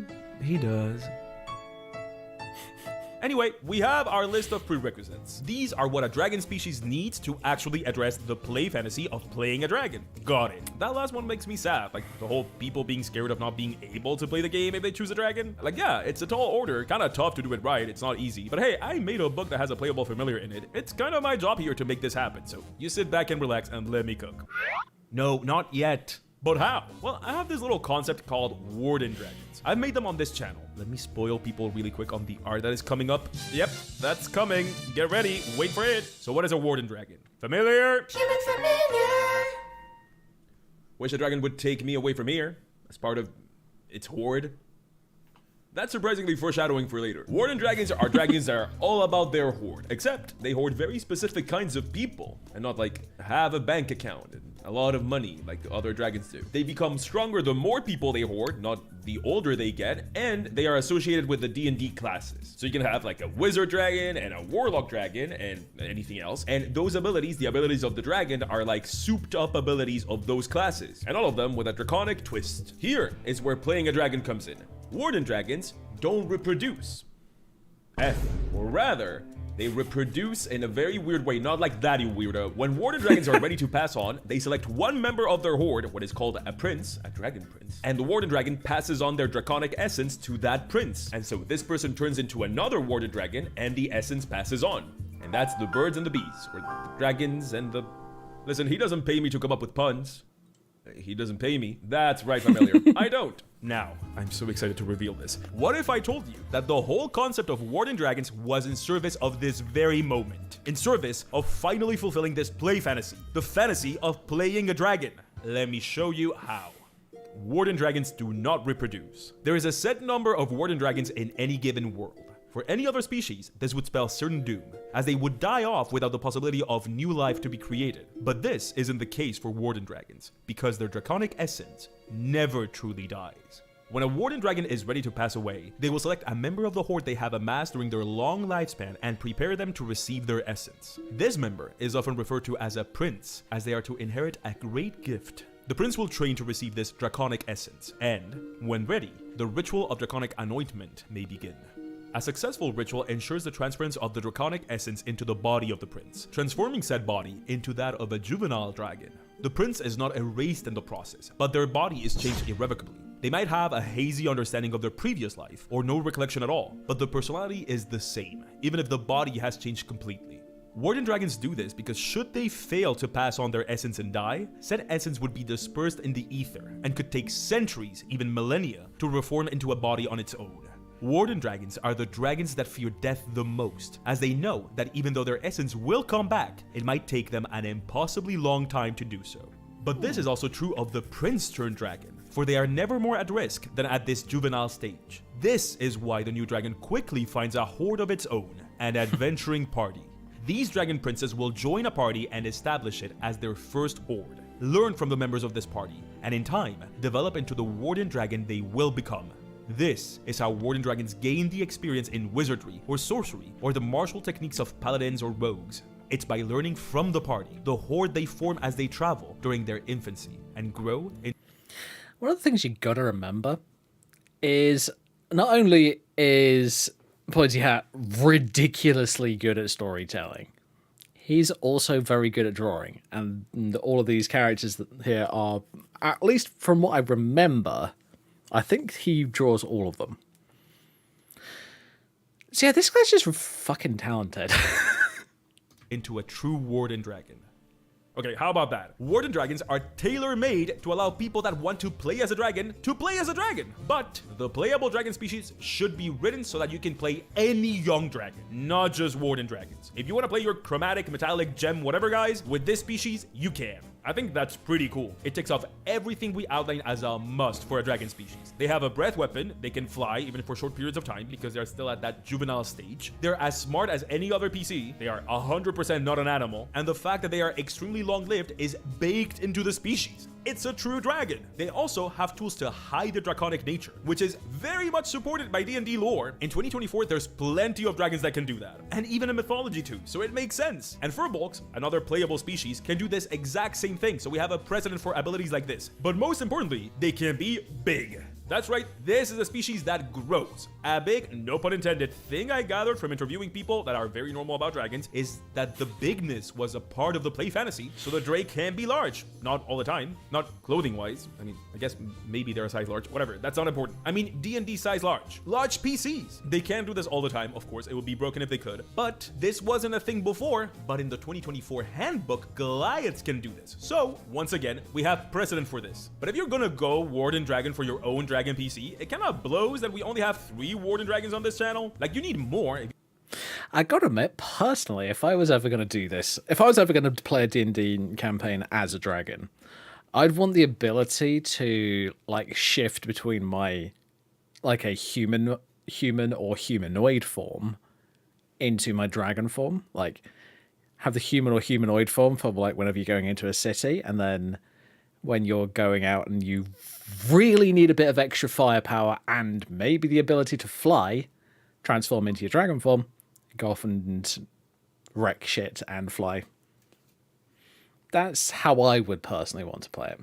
he does. Anyway, we have our list of prerequisites. These are what a dragon species needs to actually address the play fantasy of playing a dragon. Got it. That last one makes me sad. Like, the whole people being scared of not being able to play the game if they choose a dragon. Like, yeah, it's a tall order. Kind of tough to do it right. It's not easy. But hey, I made a book that has a playable familiar in it. It's kind of my job here to make this happen. So you sit back and relax and let me cook. No, not yet. But how? Well, I have this little concept called Warden Dragons. I've made them on this channel. Let me spoil people really quick on the art that is coming up. Yep, that's coming. Get ready. Wait for it. So what is a Warden Dragon? Familiar? Human familiar! Wish a dragon would take me away from here as part of its horde. That's surprisingly foreshadowing for later. Warden dragons are dragons that are all about their horde, except they hoard very specific kinds of people and not like have a bank account and a lot of money like other dragons do. They become stronger the more people they hoard, not the older they get, and they are associated with the D&D classes. So you can have like a wizard dragon and a warlock dragon and anything else, and those abilities, the abilities of the dragon, are like souped up abilities of those classes, and all of them with a draconic twist. Here is where playing a dragon comes in. Warden dragons don't reproduce. Or rather, they reproduce in a very weird way, not like that, you weirdo. When warden dragons are ready to pass on, they select one member of their horde, what is called a prince, a dragon prince, and the warden dragon passes on their draconic essence to that prince. And so this person turns into another warden dragon, and the essence passes on. And that's the birds and the bees, or the dragons and the... Listen, he doesn't pay me to come up with puns. He doesn't pay me. That's right, familiar. I don't. Now, I'm so excited to reveal this. What if I told you that the whole concept of Warden Dragons was in service of this very moment? In service of finally fulfilling this play fantasy. The fantasy of playing a dragon. Let me show you how. Warden Dragons do not reproduce. There is a set number of Warden Dragons in any given world. For any other species, this would spell certain doom, as they would die off without the possibility of new life to be created. But this isn't the case for Warden Dragons, because their draconic essence never truly dies. When a Warden Dragon is ready to pass away, they will select a member of the horde they have amassed during their long lifespan and prepare them to receive their essence. This member is often referred to as a prince, as they are to inherit a great gift. The prince will train to receive this draconic essence, and, when ready, the ritual of draconic anointment may begin. A successful ritual ensures the transference of the draconic essence into the body of the prince, transforming said body into that of a juvenile dragon. The prince is not erased in the process, but their body is changed irrevocably. They might have a hazy understanding of their previous life, or no recollection at all, but the personality is the same, even if the body has changed completely. Warden dragons do this because should they fail to pass on their essence and die, said essence would be dispersed in the ether, and could take centuries, even millennia, to reform into a body on its own. Warden dragons are the dragons that fear death the most, as they know that even though their essence will come back, it might take them an impossibly long time to do so. But this is also true of the prince turned dragon, for they are never more at risk than at this juvenile stage. This is why the new dragon quickly finds a horde of its own, an adventuring party. These dragon princes will join a party and establish it as their first horde, learn from the members of this party, and in time, develop into the warden dragon they will become. This is how Warden Dragons gain the experience in wizardry or sorcery or the martial techniques of paladins or rogues. It's by learning from the party, the horde they form as they travel during their infancy and grow in... One of the things you gotta remember is not only is Pointy Hat ridiculously good at storytelling, he's also very good at drawing, and all of these characters here are, at least from what I remember, I think he draws all of them. So yeah, this guy's just fucking talented. Into a true warden dragon. Okay, how about that? Warden dragons are tailor-made to allow people that want to play as a dragon to play as a dragon. But the playable dragon species should be written so that you can play any young dragon, not just warden dragons. If you want to play your chromatic, metallic, gem, whatever guys, with this species, you can. I think that's pretty cool. It takes off everything we outlined as a must for a dragon species. They have a breath weapon, they can fly even for short periods of time because they're still at that juvenile stage. They're as smart as any other PC, they are 100% not an animal, and the fact that they are extremely long-lived is baked into the species. It's a true dragon. They also have tools to hide their draconic nature, which is very much supported by D&D lore. In 2024, there's plenty of dragons that can do that, and even in mythology too, so it makes sense. And Furbolgs, another playable species, can do this exact same thing, so we have a precedent for abilities like this. But most importantly, they can be big. That's right, this is a species that grows. A big, no pun intended, thing I gathered from interviewing people that are very normal about dragons is that the bigness was a part of the play fantasy, so the Drake can be large. Not all the time, not clothing-wise. I mean, I guess maybe they're a size large, whatever, that's not important. I mean, D&D size large. Large PCs. They can't do this all the time, of course, it would be broken if they could. But this wasn't a thing before, but in the 2024 handbook, Goliaths can do this. So, once again, we have precedent for this. But if you're gonna go Warden Dragon for your own dragon PC, it kind of blows that we only have 3 Warden Dragons on this channel. Like, you need more. I gotta admit, personally, if I was ever going to do this, if I was ever going to play a D&D campaign as a dragon, I'd want the ability to, like, shift between my, like, a human or humanoid form into my dragon form. Like, have the human or humanoid form for, like, whenever you're going into a city, and then when you're going out and you really need a bit of extra firepower and maybe the ability to fly, transform into your dragon form, go off and wreck shit and fly. That's how I would personally want to play it.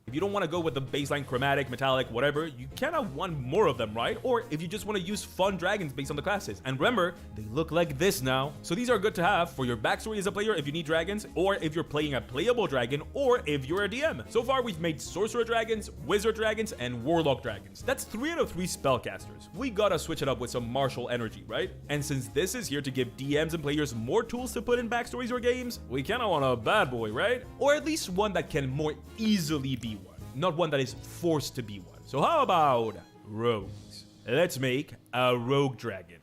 If you don't want to go with the baseline chromatic, metallic, whatever, you kind of want more of them, right? Or if you just want to use fun dragons based on the classes. And remember, they look like this now. So these are good to have for your backstory as a player if you need dragons, or if you're playing a playable dragon, or if you're a DM. So far, we've made sorcerer dragons, wizard dragons, and warlock dragons. That's 3 out of 3 spellcasters. We gotta switch it up with some martial energy, right? And since this is here to give DMs and players more tools to put in backstories or games, we kinda want a bad boy, right? Or at least one that can more easily be one. Not one that is forced to be one. So how about rogues? Let's make a rogue dragon.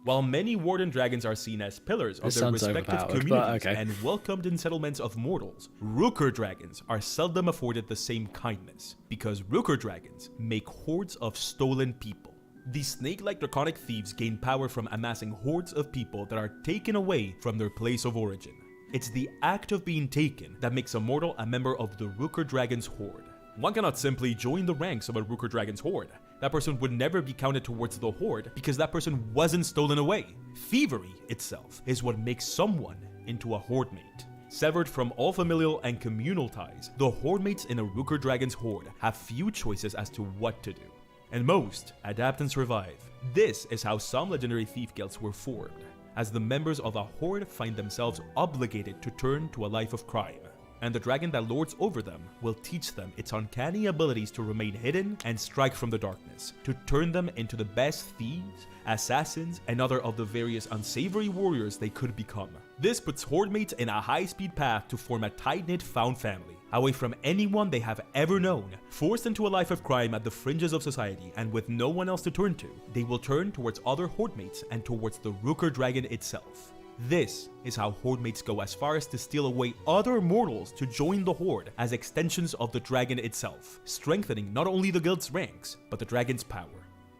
While many warden dragons are seen as pillars of their respective communities and welcomed in settlements of mortals, rooker dragons are seldom afforded the same kindness, because rooker dragons make hordes of stolen people. These snake-like draconic thieves gain power from amassing hordes of people that are taken away from their place of origin. It's the act of being taken that makes a mortal a member of the Rooker Dragon's horde. One cannot simply join the ranks of a Rooker Dragon's horde. That person would never be counted towards the horde because that person wasn't stolen away. Thievery itself is what makes someone into a horde mate. Severed from all familial and communal ties, the horde mates in a Rooker Dragon's horde have few choices as to what to do. And most adapt and survive. This is how some legendary thief guilds were formed, as the members of a horde find themselves obligated to turn to a life of crime. And the dragon that lords over them will teach them its uncanny abilities to remain hidden and strike from the darkness, to turn them into the best thieves, assassins, and other of the various unsavory warriors they could become. This puts horde mates in a high-speed path to form a tight-knit found family, away from anyone they have ever known. Forced into a life of crime at the fringes of society and with no one else to turn to, they will turn towards other horde mates and towards the Rooker Dragon itself. This is how horde mates go as far as to steal away other mortals to join the horde as extensions of the dragon itself, strengthening not only the guild's ranks, but the dragon's power.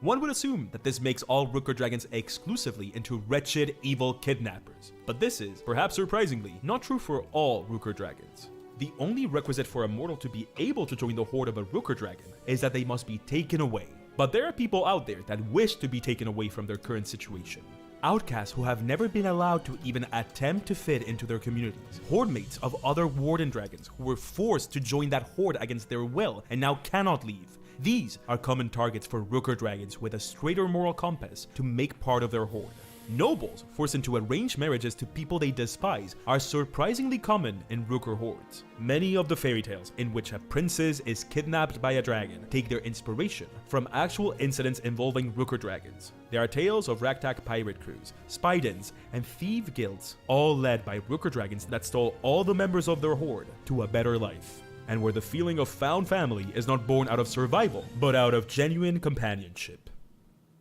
One would assume that this makes all Rooker Dragons exclusively into wretched, evil kidnappers. But this is, perhaps surprisingly, not true for all Rooker Dragons. The only requisite for a mortal to be able to join the horde of a Rooker Dragon is that they must be taken away. But there are people out there that wish to be taken away from their current situation. Outcasts who have never been allowed to even attempt to fit into their communities. Horde mates of other Warden Dragons who were forced to join that horde against their will and now cannot leave. These are common targets for Rooker Dragons with a straighter moral compass to make part of their horde. Nobles forced into arranged marriages to people they despise are surprisingly common in Rooker hordes. Many of the fairy tales in which a princess is kidnapped by a dragon take their inspiration from actual incidents involving Rooker dragons. There are tales of ragtag pirate crews, spy dens, and thief guilds, all led by Rooker dragons that stole all the members of their horde to a better life, and where the feeling of found family is not born out of survival, but out of genuine companionship.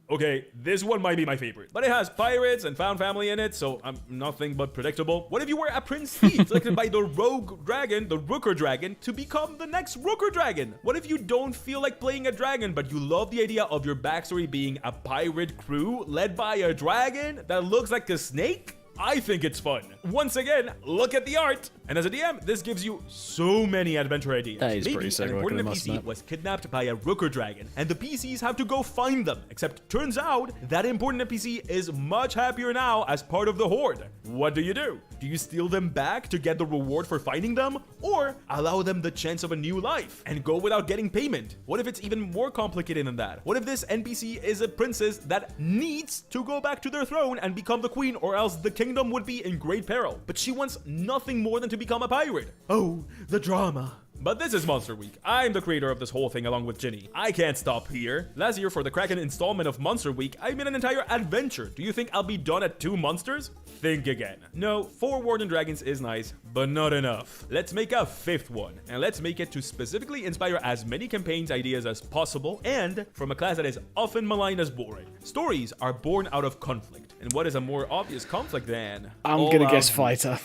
Okay, this one might be my favorite, but it has pirates and found family in it, so I'm nothing but predictable. What if you were a prince thief selected by the rogue dragon, the Rooker dragon, to become the next Rooker dragon? What if you don't feel like playing a dragon, but you love the idea of your backstory being a pirate crew led by a dragon that looks like a snake? I think it's fun. Once again, look at the art. And as a DM, this gives you so many adventure ideas. That is Maybe pretty sick an important looking, NPC was kidnapped by a Rooker dragon, and the PCs have to go find them. Except turns out that important NPC is much happier now as part of the horde. What do? Do you steal them back to get the reward for finding them? Or allow them the chance of a new life and go without getting payment? What if it's even more complicated than that? What if this NPC is a princess that needs to go back to their throne and become the queen, or else the kingdom would be in great peril, but she wants nothing more than to become a pirate? Oh, the drama. But this is Monster Week. I'm the creator of this whole thing along with Ginny. I can't stop here. Last year for the Kraken installment of Monster Week, I made an entire adventure. Do you think I'll be done at 2 monsters? Think again. No, 4 Warden Dragons is nice, but not enough. Let's make a 5th one, and let's make it to specifically inspire as many campaigns ideas as possible, and from a class that is often maligned as boring. Stories are born out of conflict, and what is a more obvious conflict than... I'm gonna guess fighter.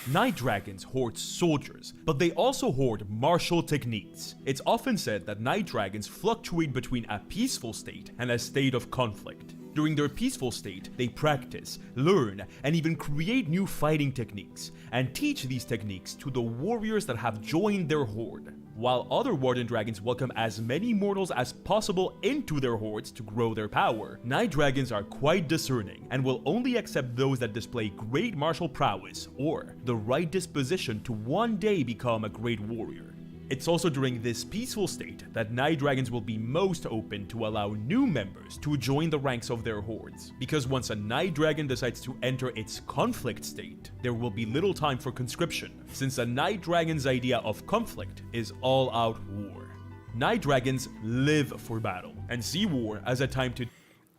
Night dragons hoard soldiers, but they also hoard martial techniques. It's often said that night dragons fluctuate between a peaceful state and a state of conflict. During their peaceful state, they practice, learn, and even create new fighting techniques, and teach these techniques to the warriors that have joined their horde. While other Warden Dragons welcome as many mortals as possible into their hordes to grow their power, Night Dragons are quite discerning and will only accept those that display great martial prowess or the right disposition to one day become a great warrior. It's also during this peaceful state that Night Dragons will be most open to allow new members to join the ranks of their hordes, because once a Night Dragon decides to enter its conflict state, there will be little time for conscription, since a Night Dragon's idea of conflict is all-out war. Night Dragons live for battle, and see war as a time to...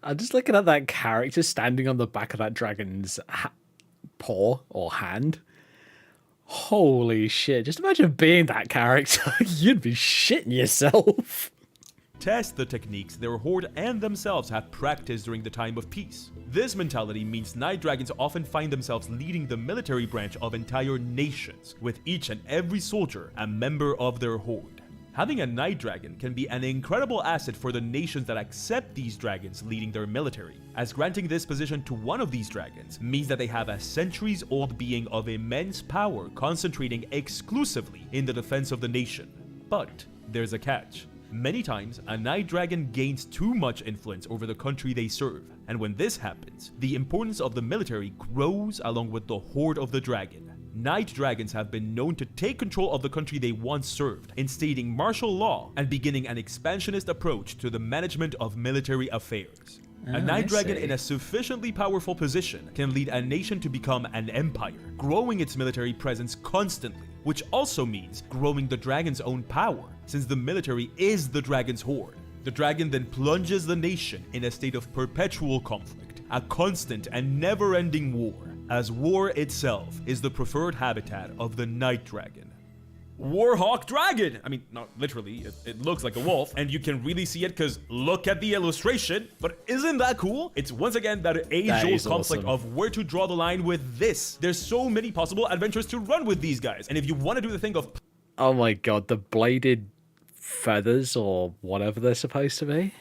I'm just looking at that character standing on the back of that dragon's paw or hand. Holy shit, just imagine being that character. You'd be shitting yourself. Test the techniques their horde and themselves have practiced during the time of peace. This mentality means Night Dragons often find themselves leading the military branch of entire nations, with each and every soldier a member of their horde. Having a Night Dragon can be an incredible asset for the nations that accept these dragons leading their military, as granting this position to one of these dragons means that they have a centuries-old being of immense power concentrating exclusively in the defense of the nation. But there's a catch. Many times, a Night Dragon gains too much influence over the country they serve, and when this happens, the importance of the military grows along with the horde of the dragon. Night Dragons have been known to take control of the country they once served, instating martial law and beginning an expansionist approach to the management of military affairs. A Night Dragon in a sufficiently powerful position can lead a nation to become an empire, growing its military presence constantly, which also means growing the dragon's own power, since the military is the dragon's horde. The dragon then plunges the nation in a state of perpetual conflict, a constant and never-ending war, as war itself is the preferred habitat of the Night Dragon. Warhawk Dragon! I mean, not literally, it looks like a wolf, and you can really see it because look at the illustration, but isn't that cool? It's once again that age-old conflict of where to draw the line with this. There's so many possible adventures to run with these guys, and if you want to do the thing of... Oh my god, the bladed feathers, or whatever they're supposed to be.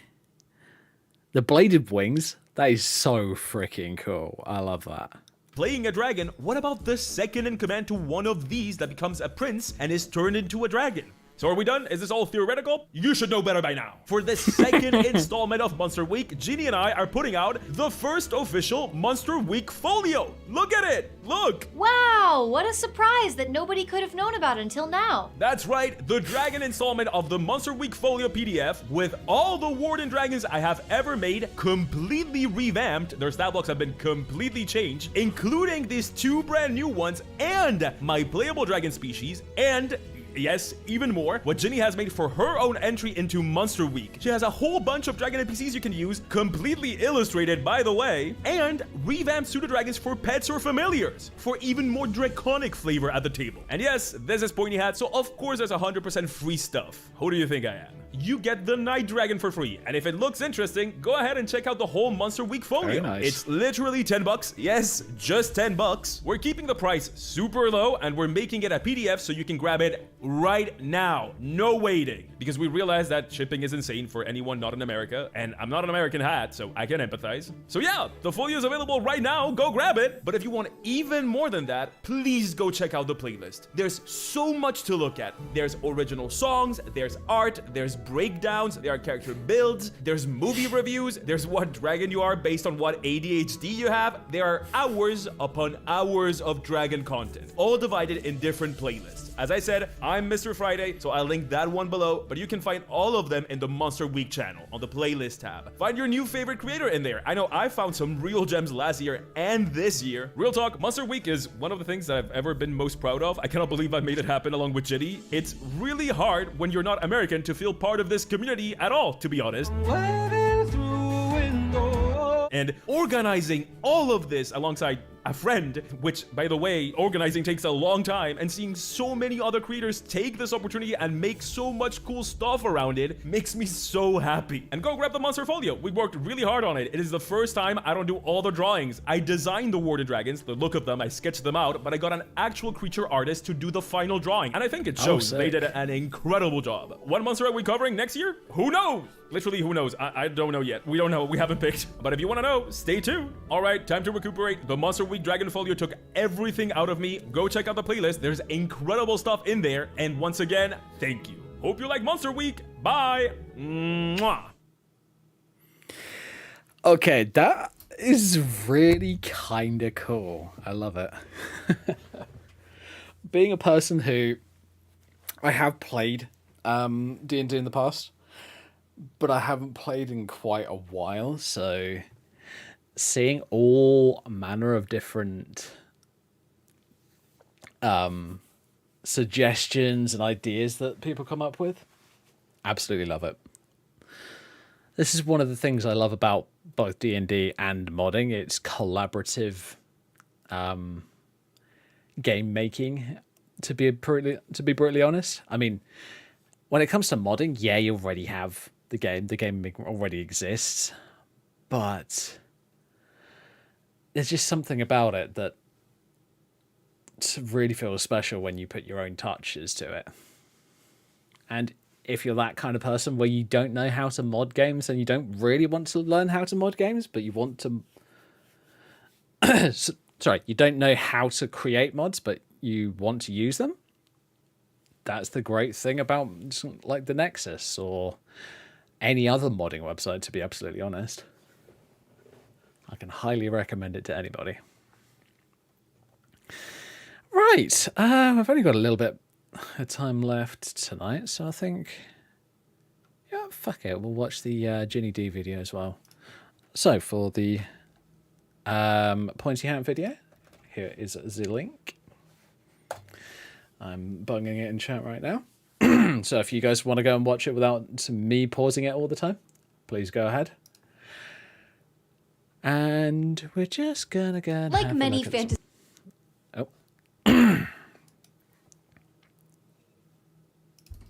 The bladed wings, that is so freaking cool. I love that. Playing a dragon, what about the second in command to one of these that becomes a prince and is turned into a dragon? So are we done? Is this all theoretical? You should know better by now. For the second installment of Monster Week, Ginny and I are putting out the first official Monster Week folio. Look at it! Look! Wow! Wow, what a surprise that nobody could have known about until now. That's right, the Dragon installment of the Monster Week Folio PDF with all the Warden Dragons I have ever made, completely revamped. Their stat blocks have been completely changed, including these 2 brand new ones and my playable dragon species, and yes, even more, what Ginny has made for her own entry into Monster Week. She has a whole bunch of dragon NPCs you can use, completely illustrated by the way, and revamped pseudo-dragons for pets or familiars, for even more draconic flavor at the table. And yes, this is Pointy Hat, so of course there's 100% free stuff. Who do you think I am? You get the Night Dragon for free, and if it looks interesting, go ahead and check out the whole Monster Week folio. Very nice. It's literally $10. Yes, just $10. We're keeping the price super low, and we're making it a PDF so you can grab it right now. No waiting. Because we realize that shipping is insane for anyone not in America, and I'm not an American hat, so I can empathize. So yeah, the folio is available right now. Go grab it. But if you want even more than that, please go check out the playlist. There's so much to look at. There's original songs, there's art, there's breakdowns, there are character builds, there's movie reviews, there's what dragon you are based on what ADHD you have. There are hours upon hours of dragon content, all divided in different playlists. As I said, I'm Mr. Friday, so I'll link that one below, but you can find all of them in the Monster Week channel on the playlist tab. Find your new favorite creator in there. I know I found some real gems last year and this year. Real talk, Monster Week is one of the things that I've ever been most proud of. I cannot believe I made it happen along with Ginny. It's really hard when you're not American to feel part of this community at all, to be honest. And organizing all of this alongside a friend, which, by the way, organizing takes a long time, and seeing so many other creators take this opportunity and make so much cool stuff around it makes me so happy. And go grab the Monster Folio. We worked really hard on it. It is the first time I don't do all the drawings. I designed the Warden Dragons, the look of them, I sketched them out, but I got an actual creature artist to do the final drawing. And I think it shows. They did an incredible job. What monster are we covering next year? Who knows? Literally, who knows? I don't know yet. We don't know. We haven't picked. But if you want to know, stay tuned. All right, time to recuperate. The Monster Week Dragon Folio took everything out of me. Go check out the playlist. There's incredible stuff in there. And once again, thank you. Hope you like Monster Week. Bye. Mwah. Okay, that is really kind of cool. I love it. Being a person who I have played D&D in the past, but I haven't played in quite a while, so seeing all manner of different suggestions and ideas that people come up with, absolutely love it. This is one of the things I love about both D&D and modding. It's collaborative game making, to be brutally honest. I mean, when it comes to modding, yeah, you already have the game already exists, but there's just something about it that really feels special when you put your own touches to it. And if you're that kind of person where you don't know how to mod games and you don't really want to learn how to mod games, but you want to sorry, you don't know how to create mods, but you want to use them, that's the great thing about like the Nexus or any other modding website, to be absolutely honest. I can highly recommend it to anybody. Right, I've only got a little bit of time left tonight, so I think, yeah, fuck it, we'll watch the Ginny D video as well. So for the Pointy Hat video, here is the link. I'm bunging it in chat right now. So if you guys want to go and watch it without me pausing it all the time, please go ahead. And we're just gonna go like many fantasy. Oh.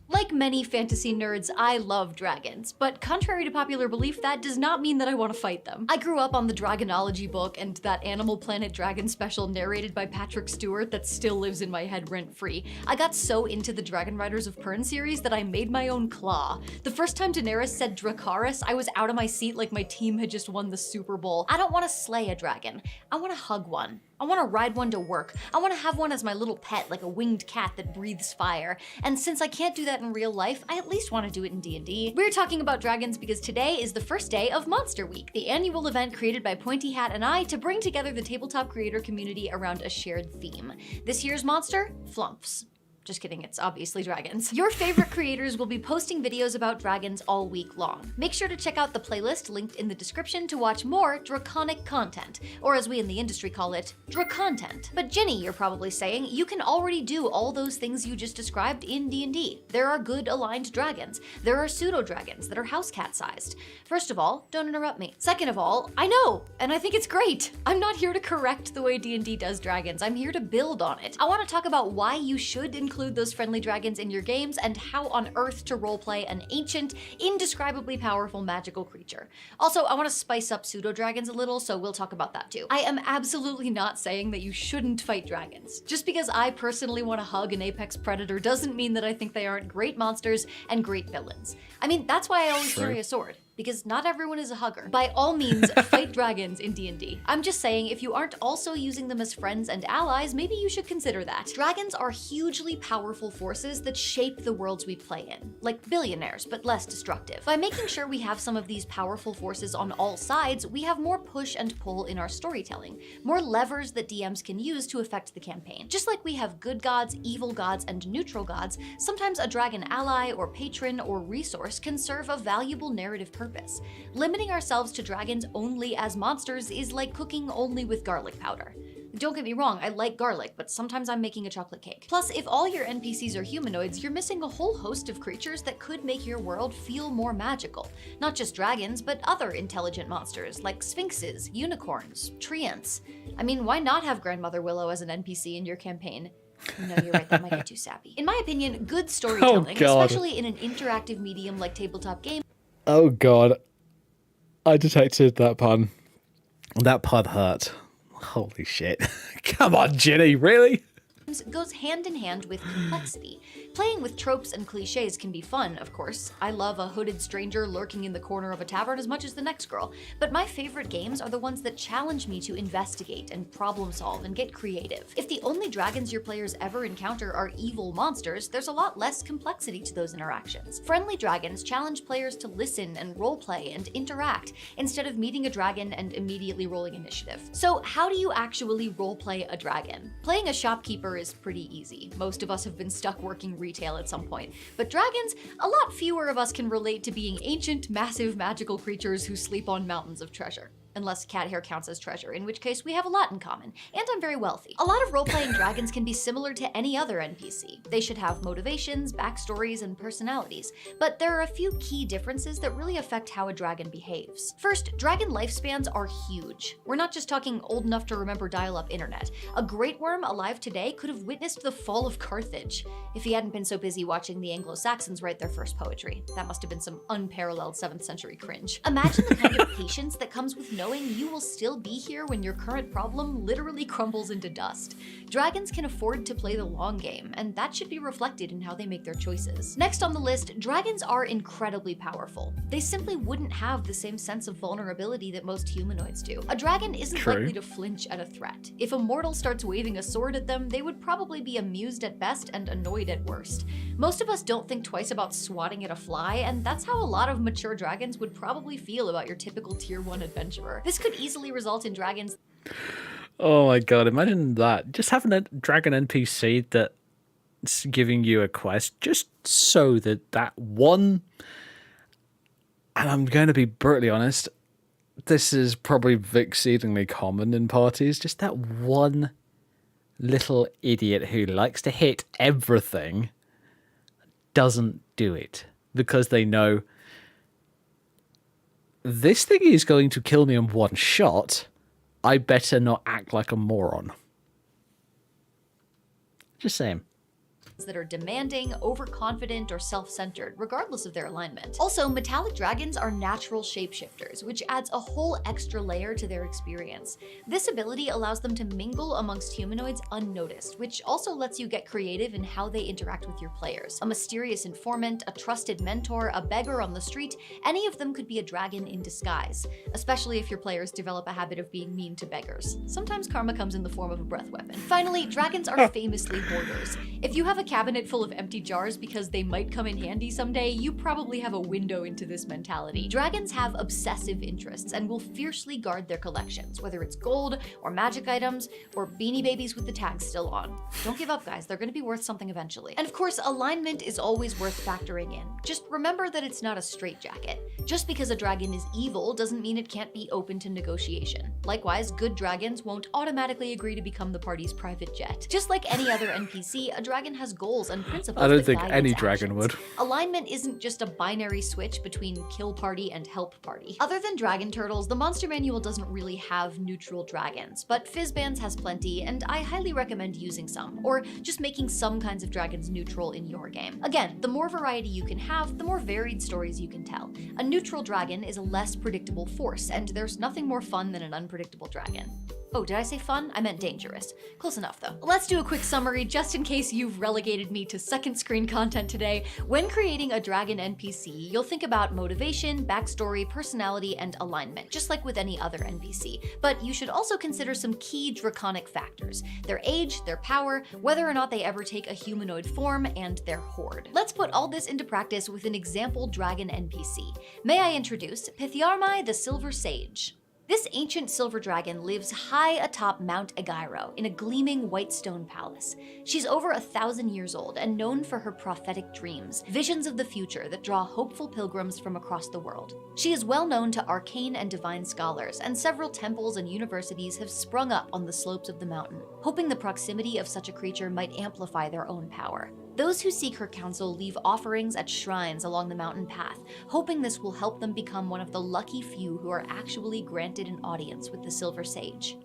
Like many fantasy nerds, I love dragons, but contrary to popular belief, that does not mean that I want to fight them. I grew up on the Dragonology book and that Animal Planet Dragon special narrated by Patrick Stewart that still lives in my head rent-free. I got so into the Dragon Riders of Pern series that I made my own claw. The first time Daenerys said Dracarys, I was out of my seat like my team had just won the Super Bowl. I don't want to slay a dragon. I want to hug one. I want to ride one to work. I want to have one as my little pet, like a winged cat that breathes fire. And since I can't do that in real life, I at least want to do it in D&D. We're talking about dragons because today is the first day of Monster Week, the annual event created by Pointy Hat and I to bring together the tabletop creator community around a shared theme. This year's monster? Flumps. Just kidding, it's obviously dragons. Your favorite creators will be posting videos about dragons all week long. Make sure to check out the playlist linked in the description to watch more draconic content, or as we in the industry call it, dracontent. But Jenny, you're probably saying, you can already do all those things you just described in D&D. There are good aligned dragons. There are pseudo-dragons that are house cat sized. First of all, don't interrupt me. Second of all, I know, and I think it's great. I'm not here to correct the way D&D does dragons. I'm here to build on it. I want to talk about why you should include those friendly dragons in your games and how on earth to roleplay an ancient, indescribably powerful magical creature. Also, I want to spice up pseudo-dragons a little, so we'll talk about that too. I am absolutely not saying that you shouldn't fight dragons. Just because I personally want to hug an apex predator doesn't mean that I think they aren't great monsters and great villains. I mean, that's why I always carry a sword. Because not everyone is a hugger. By all means, fight dragons in D&D. I'm just saying, if you aren't also using them as friends and allies, maybe you should consider that. Dragons are hugely powerful forces that shape the worlds we play in. Like billionaires, but less destructive. By making sure we have some of these powerful forces on all sides, we have more push and pull in our storytelling. More levers that DMs can use to affect the campaign. Just like we have good gods, evil gods, and neutral gods, sometimes a dragon ally or patron or resource can serve a valuable narrative purpose. Limiting ourselves to dragons only as monsters is like cooking only with garlic powder. Don't get me wrong, I like garlic, but sometimes I'm making a chocolate cake. Plus, if all your NPCs are humanoids, you're missing a whole host of creatures that could make your world feel more magical. Not just dragons, but other intelligent monsters like sphinxes, unicorns, treants. I mean, why not have Grandmother Willow as an NPC in your campaign? No, you're right, that might get too sappy. In my opinion, good storytelling, especially in an interactive medium like tabletop games. Oh god. I detected that pun. That pun hurt. Holy shit. Come on, Ginny, really? Goes hand in hand with complexity. Playing with tropes and cliches can be fun, of course. I love a hooded stranger lurking in the corner of a tavern as much as the next girl, but my favorite games are the ones that challenge me to investigate and problem solve and get creative. If the only dragons your players ever encounter are evil monsters, there's a lot less complexity to those interactions. Friendly dragons challenge players to listen and roleplay and interact, instead of meeting a dragon and immediately rolling initiative. So how do you actually roleplay a dragon? Playing a shopkeeper is pretty easy. Most of us have been stuck working retail at some point. But dragons, a lot fewer of us can relate to being ancient, massive, magical creatures who sleep on mountains of treasure. Unless cat hair counts as treasure, in which case we have a lot in common, and I'm very wealthy. A lot of role-playing dragons can be similar to any other NPC. They should have motivations, backstories, and personalities, but there are a few key differences that really affect how a dragon behaves. First, dragon lifespans are huge. We're not just talking old enough to remember dial-up internet. A great worm alive today could have witnessed the fall of Carthage, if he hadn't been so busy watching the Anglo-Saxons write their first poetry. That must have been some unparalleled 7th century cringe. Imagine the kind of patience that comes with knowing you will still be here when your current problem literally crumbles into dust. Dragons can afford to play the long game, and that should be reflected in how they make their choices. Next on the list, dragons are incredibly powerful. They simply wouldn't have the same sense of vulnerability that most humanoids do. A dragon isn't likely to flinch at a threat. If a mortal starts waving a sword at them, they would probably be amused at best and annoyed at worst. Most of us don't think twice about swatting at a fly, and that's how a lot of mature dragons would probably feel about your typical tier 1 adventurer. This could easily result in dragons. Oh my god, imagine that. Just having a dragon NPC that's giving you a quest just so that one, and I'm going to be brutally honest, this is probably exceedingly common in parties, just that one little idiot who likes to hit everything doesn't do it because they know this thing is going to kill me in one shot. I better not act like a moron. Just saying. that are demanding, overconfident, or self-centered, regardless of their alignment. Also, metallic dragons are natural shapeshifters, which adds a whole extra layer to their experience. This ability allows them to mingle amongst humanoids unnoticed, which also lets you get creative in how they interact with your players. A mysterious informant, a trusted mentor, a beggar on the street, any of them could be a dragon in disguise, especially if your players develop a habit of being mean to beggars. Sometimes karma comes in the form of a breath weapon. Finally, dragons are famously hoarders. If you have a cabinet full of empty jars because they might come in handy someday, you probably have a window into this mentality. Dragons have obsessive interests and will fiercely guard their collections, whether it's gold or magic items or Beanie Babies with the tags still on. Don't give up, guys. They're going to be worth something eventually. And of course, alignment is always worth factoring in. Just remember that it's not a straitjacket. Just because a dragon is evil doesn't mean it can't be open to negotiation. Likewise, good dragons won't automatically agree to become the party's private jet. Just like any other NPC, a dragon has goals and principles. I don't that think guide any its dragon actions. would. Alignment isn't just a binary switch between kill party and help party. Other than dragon turtles, the monster manual doesn't really have neutral dragons, but Fizzbands has plenty, and I highly recommend using some, or just making some kinds of dragons neutral in your game. Again, the more variety you can have, the more varied stories you can tell. A neutral dragon is a less predictable force, and there's nothing more fun than an unpredictable dragon. Oh, did I say fun? I meant dangerous. Close enough, though. Let's do a quick summary, just in case you've relegated me to second screen content today. When creating a dragon NPC, you'll think about motivation, backstory, personality, and alignment, just like with any other NPC. But you should also consider some key draconic factors: their age, their power, whether or not they ever take a humanoid form, and their horde. Let's put all this into practice with an example dragon NPC. May I introduce Pithiarmai the Silver Sage. This ancient silver dragon lives high atop Mount Agairo in a gleaming white stone palace. She's over 1,000 years old and known for her prophetic dreams, visions of the future that draw hopeful pilgrims from across the world. She is well known to arcane and divine scholars, and several temples and universities have sprung up on the slopes of the mountain, hoping the proximity of such a creature might amplify their own power. Those who seek her counsel leave offerings at shrines along the mountain path, hoping this will help them become one of the lucky few who are actually granted an audience with the Silver Sage.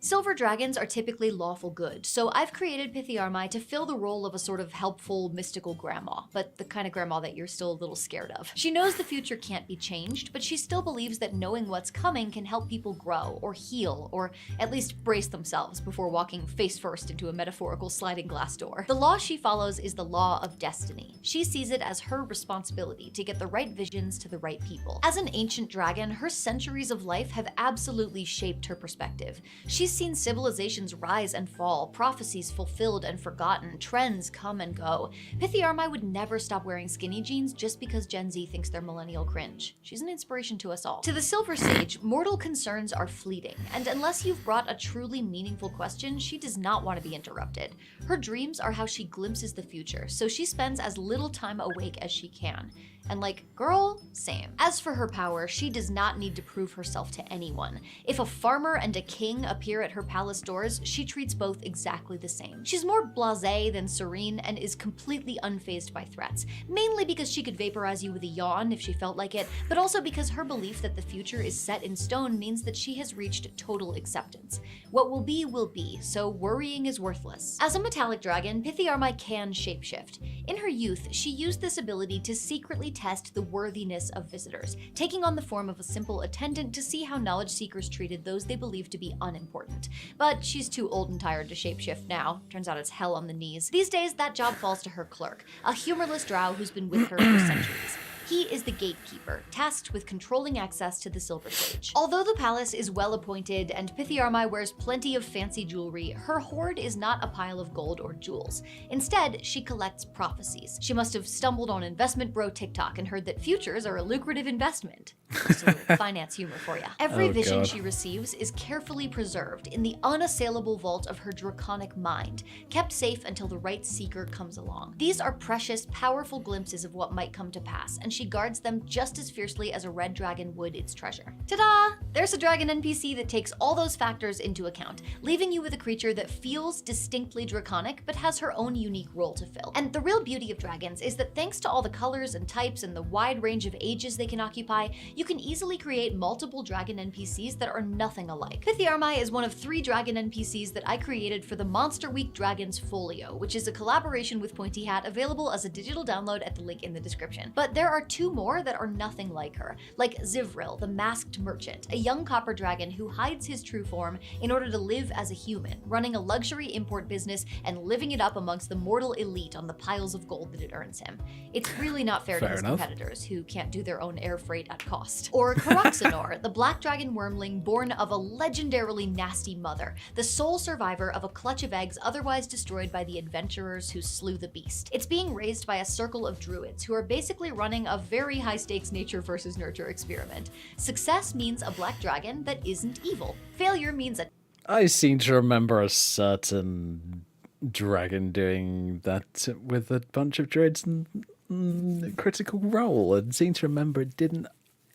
Silver dragons are typically lawful good, so I've created Pithiarmai to fill the role of a sort of helpful, mystical grandma, but the kind of grandma that you're still a little scared of. She knows the future can't be changed, but she still believes that knowing what's coming can help people grow, or heal, or at least brace themselves before walking face first into a metaphorical sliding glass door. The law she follows is the law of destiny. She sees it as her responsibility to get the right visions to the right people. As an ancient dragon, her centuries of life have absolutely shaped her perspective. She's seen civilizations rise and fall, prophecies fulfilled and forgotten, trends come and go. Pithiarmai would never stop wearing skinny jeans just because Gen Z thinks they're millennial cringe. She's an inspiration to us all. To the Silver Sage, mortal concerns are fleeting, and unless you've brought a truly meaningful question, she does not want to be interrupted. Her dreams are how she glimpses the future, so she spends as little time awake as she can. And like, girl, same. As for her power, she does not need to prove herself to anyone. If a farmer and a king appear at her palace doors, she treats both exactly the same. She's more blasé than serene and is completely unfazed by threats, mainly because she could vaporize you with a yawn if she felt like it, but also because her belief that the future is set in stone means that she has reached total acceptance. What will be, so worrying is worthless. As a metallic dragon, Pithiarmai can shapeshift. In her youth, she used this ability to secretly test the worthiness of visitors, taking on the form of a simple attendant to see how knowledge seekers treated those they believed to be unimportant. But she's too old and tired to shapeshift now. Turns out it's hell on the knees. These days, that job falls to her clerk, a humorless drow who's been with her for centuries. He is the gatekeeper, tasked with controlling access to the Silver Sage. Although the palace is well appointed and Pithiarmai wears plenty of fancy jewelry, her hoard is not a pile of gold or jewels. Instead, she collects prophecies. She must have stumbled on Investment Bro TikTok and heard that futures are a lucrative investment. So, finance humor for ya. Every vision she receives is carefully preserved in the unassailable vault of her draconic mind, kept safe until the right seeker comes along. These are precious, powerful glimpses of what might come to pass, and she guards them just as fiercely as a red dragon would its treasure. Ta-da! There's a dragon NPC that takes all those factors into account, leaving you with a creature that feels distinctly draconic but has her own unique role to fill. And the real beauty of dragons is that thanks to all the colors and types and the wide range of ages they can occupy, you can easily create multiple dragon NPCs that are nothing alike. Pithiarmai is one of 3 dragon NPCs that I created for the Monster Week Dragons Folio, which is a collaboration with Pointy Hat available as a digital download at the link in the description. But there are 2 more that are nothing like her, like Zivril, the Masked Merchant, a young copper dragon who hides his true form in order to live as a human, running a luxury import business and living it up amongst the mortal elite on the piles of gold that it earns him. It's really not fair to his competitors, who can't do their own air freight at cost. Or Karoxenor, the black dragon wormling born of a legendarily nasty mother, the sole survivor of a clutch of eggs otherwise destroyed by the adventurers who slew the beast. It's being raised by a circle of druids who are basically running a very high-stakes nature versus nurture experiment. Success means a black dragon that isn't evil. Failure means a... I seem to remember a certain dragon doing that with a bunch of druids in Critical Role, and seem to remember it didn't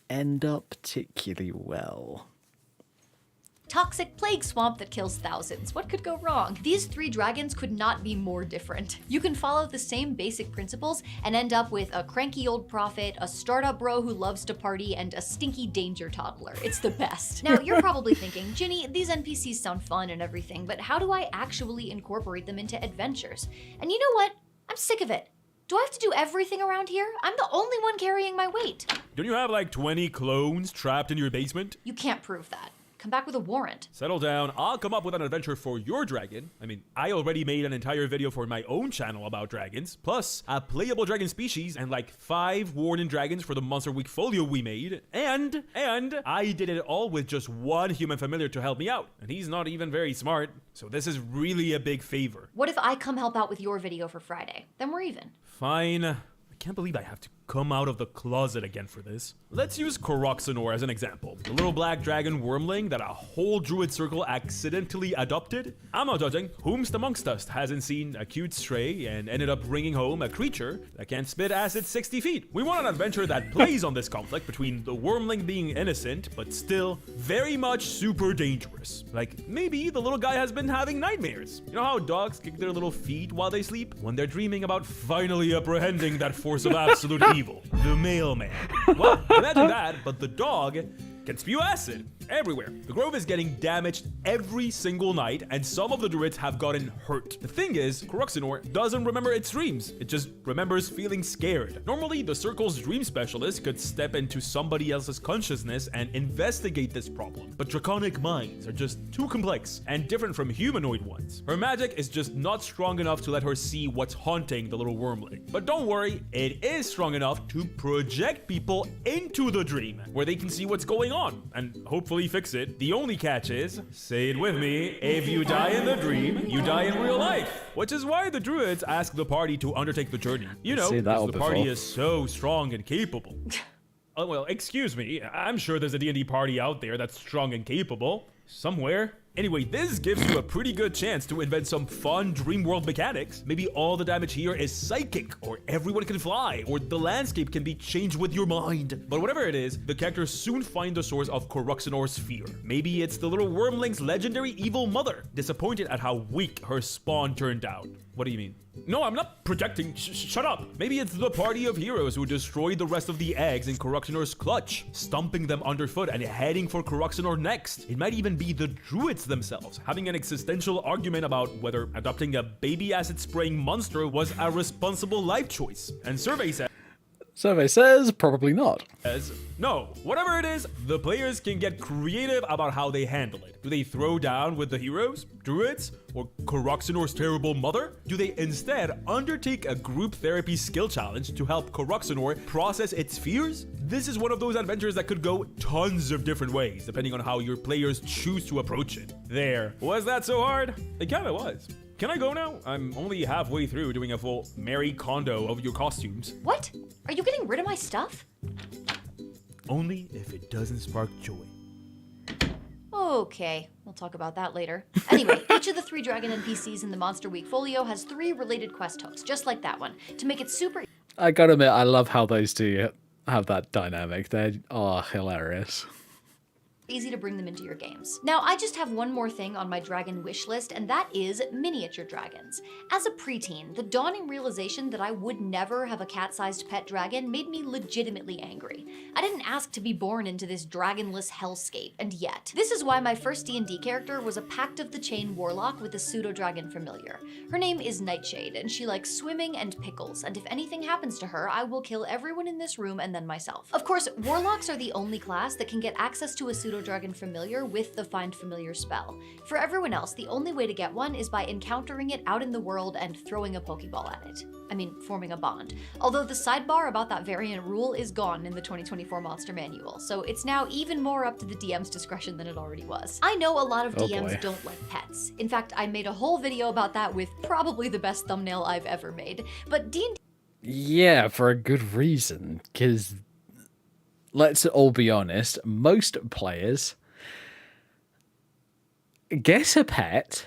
end up particularly well. toxic plague swamp that kills thousands. What could go wrong? These 3 dragons could not be more different. You can follow the same basic principles and end up with a cranky old prophet, a startup bro who loves to party, and a stinky danger toddler. It's the best. Now, you're probably thinking, Ginny, these NPCs sound fun and everything, but how do I actually incorporate them into adventures? And you know what? I'm sick of it. Do I have to do everything around here? I'm the only one carrying my weight. Don't you have like 20 clones trapped in your basement? You can't prove that. Come back with a warrant. Settle down. I'll come up with an adventure for your dragon. I mean, I already made an entire video for my own channel about dragons, plus a playable dragon species and like 5 warden dragons for the Monster Week folio we made. And I did it all with just 1 human familiar to help me out. And he's not even very smart. So this is really a big favor. What if I come help out with your video for Friday? Then we're even. Fine. I can't believe I have to come out of the closet again for this. Let's use Karoxenor as an example. The little black dragon wormling that a whole druid circle accidentally adopted. I'm not judging. Whomst amongst us hasn't seen a cute stray and ended up bringing home a creature that can spit acid 60 feet. We want an adventure that plays on this conflict between the wormling being innocent, but still very much super dangerous. Like, maybe the little guy has been having nightmares. You know how dogs kick their little feet while they sleep? When they're dreaming about finally apprehending that force of absolute evil, the mailman. Well, imagine that, but the dog can spew acid everywhere. The grove is getting damaged every single night, and some of the druids have gotten hurt. The thing is, Karoxenor doesn't remember its dreams. It just remembers feeling scared. Normally, the circle's dream specialist could step into somebody else's consciousness and investigate this problem, but draconic minds are just too complex and different from humanoid ones. Her magic is just not strong enough to let her see what's haunting the little wormling. But don't worry, it is strong enough to project people into the dream, where they can see what's going on, and hopefully fix it. The only catch is, say it with me, if you die in the dream, you die in real life. Which is why the druids ask the party to undertake the journey. You know, because the party is so strong and capable. Oh, well, excuse me. I'm sure there's a D&D party out there that's strong and capable. Somewhere. Anyway, this gives you a pretty good chance to invent some fun dream world mechanics. Maybe all the damage here is psychic, or everyone can fly, or the landscape can be changed with your mind. But whatever it is, the characters soon find the source of Karoxenor's fear. Maybe it's the little wormling's legendary evil mother, disappointed at how weak her spawn turned out. What do you mean? No, I'm not projecting. Shut up. Maybe it's the party of heroes who destroyed the rest of the eggs in Karoxenor's clutch, stomping them underfoot and heading for Karoxenor next. It might even be the druids themselves, having an existential argument about whether adopting a baby acid-spraying monster was a responsible life choice. And Survey says probably not. No, whatever it is, the players can get creative about how they handle it. Do they throw down with the heroes, druids, or Karoxenor's terrible mother? Do they instead undertake a group therapy skill challenge to help Karoxenor process its fears? This is one of those adventures that could go tons of different ways, depending on how your players choose to approach it. There. Was that so hard? It kinda was. Can I go now? I'm only halfway through doing a full Mary Kondo of your costumes. What? Are you getting rid of my stuff? Only if it doesn't spark joy. Okay, we'll talk about that later. Anyway, each of the 3 dragon NPCs in the Monster Week folio has 3 related quest hooks, just like that one, to make it super... I gotta admit, I love how those two have that dynamic. They are hilarious. Easy to bring them into your games. Now, I just have one more thing on my dragon wish list, and that is miniature dragons. As a preteen, the dawning realization that I would never have a cat-sized pet dragon made me legitimately angry. I didn't ask to be born into this dragonless hellscape, and yet. This is why my first D&D character was a Pact of the Chain warlock with a pseudo-dragon familiar. Her name is Nightshade, and she likes swimming and pickles, and if anything happens to her, I will kill everyone in this room and then myself. Of course, warlocks are the only class that can get access to a pseudo-dragon familiar with the Find Familiar spell. For everyone else, the only way to get one is by encountering it out in the world and throwing a Pokeball at it. I mean, forming a bond. Although the sidebar about that variant rule is gone in the 2024 Monster Manual, so it's now even more up to the DM's discretion than it already was. I know a lot of DMs don't like pets. In fact, I made a whole video about that with probably the best thumbnail I've ever made. But D&D... Yeah, for a good reason, because let's all be honest, most players get a pet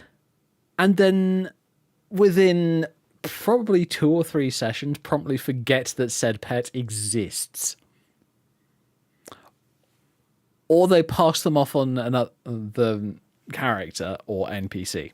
and then within probably 2 or 3 sessions promptly forget that said pet exists. Or they pass them off on the character or NPC.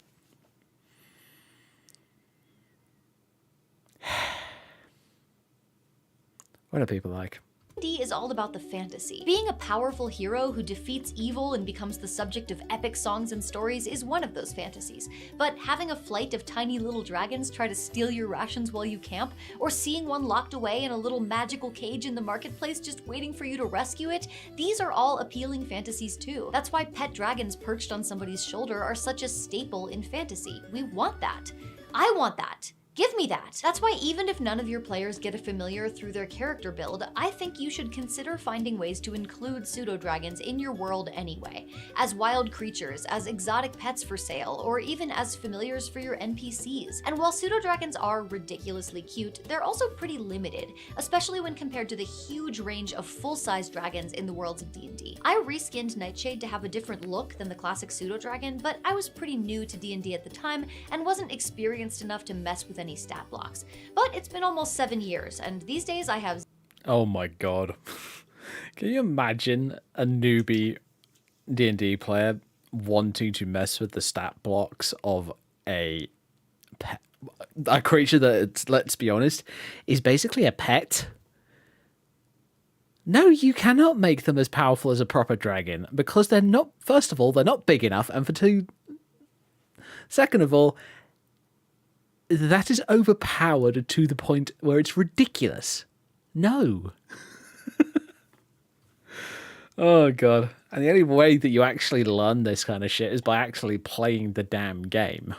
What are people like? D&D is all about the fantasy. Being a powerful hero who defeats evil and becomes the subject of epic songs and stories is one of those fantasies. But having a flight of tiny little dragons try to steal your rations while you camp, or seeing one locked away in a little magical cage in the marketplace just waiting for you to rescue it, these are all appealing fantasies too. That's why pet dragons perched on somebody's shoulder are such a staple in fantasy. We want that. I want that. Give me that! That's why even if none of your players get a familiar through their character build, I think you should consider finding ways to include pseudo-dragons in your world anyway, as wild creatures, as exotic pets for sale, or even as familiars for your NPCs. And while pseudo-dragons are ridiculously cute, they're also pretty limited, especially when compared to the huge range of full-size dragons in the worlds of D&D. I reskinned Nightshade to have a different look than the classic pseudo-dragon, but I was pretty new to D&D at the time and wasn't experienced enough to mess with any stat blocks. But it's been almost 7 years, and these days I have... Oh my god. Can you imagine a newbie D&D player wanting to mess with the stat blocks of a creature that, let's be honest, is basically a pet? No, you cannot make them as powerful as a proper dragon, because they're not, first of all, they're not big enough, and second of all, that is overpowered to the point where it's ridiculous. No. Oh, God. And the only way that you actually learn this kind of shit is by actually playing the damn game.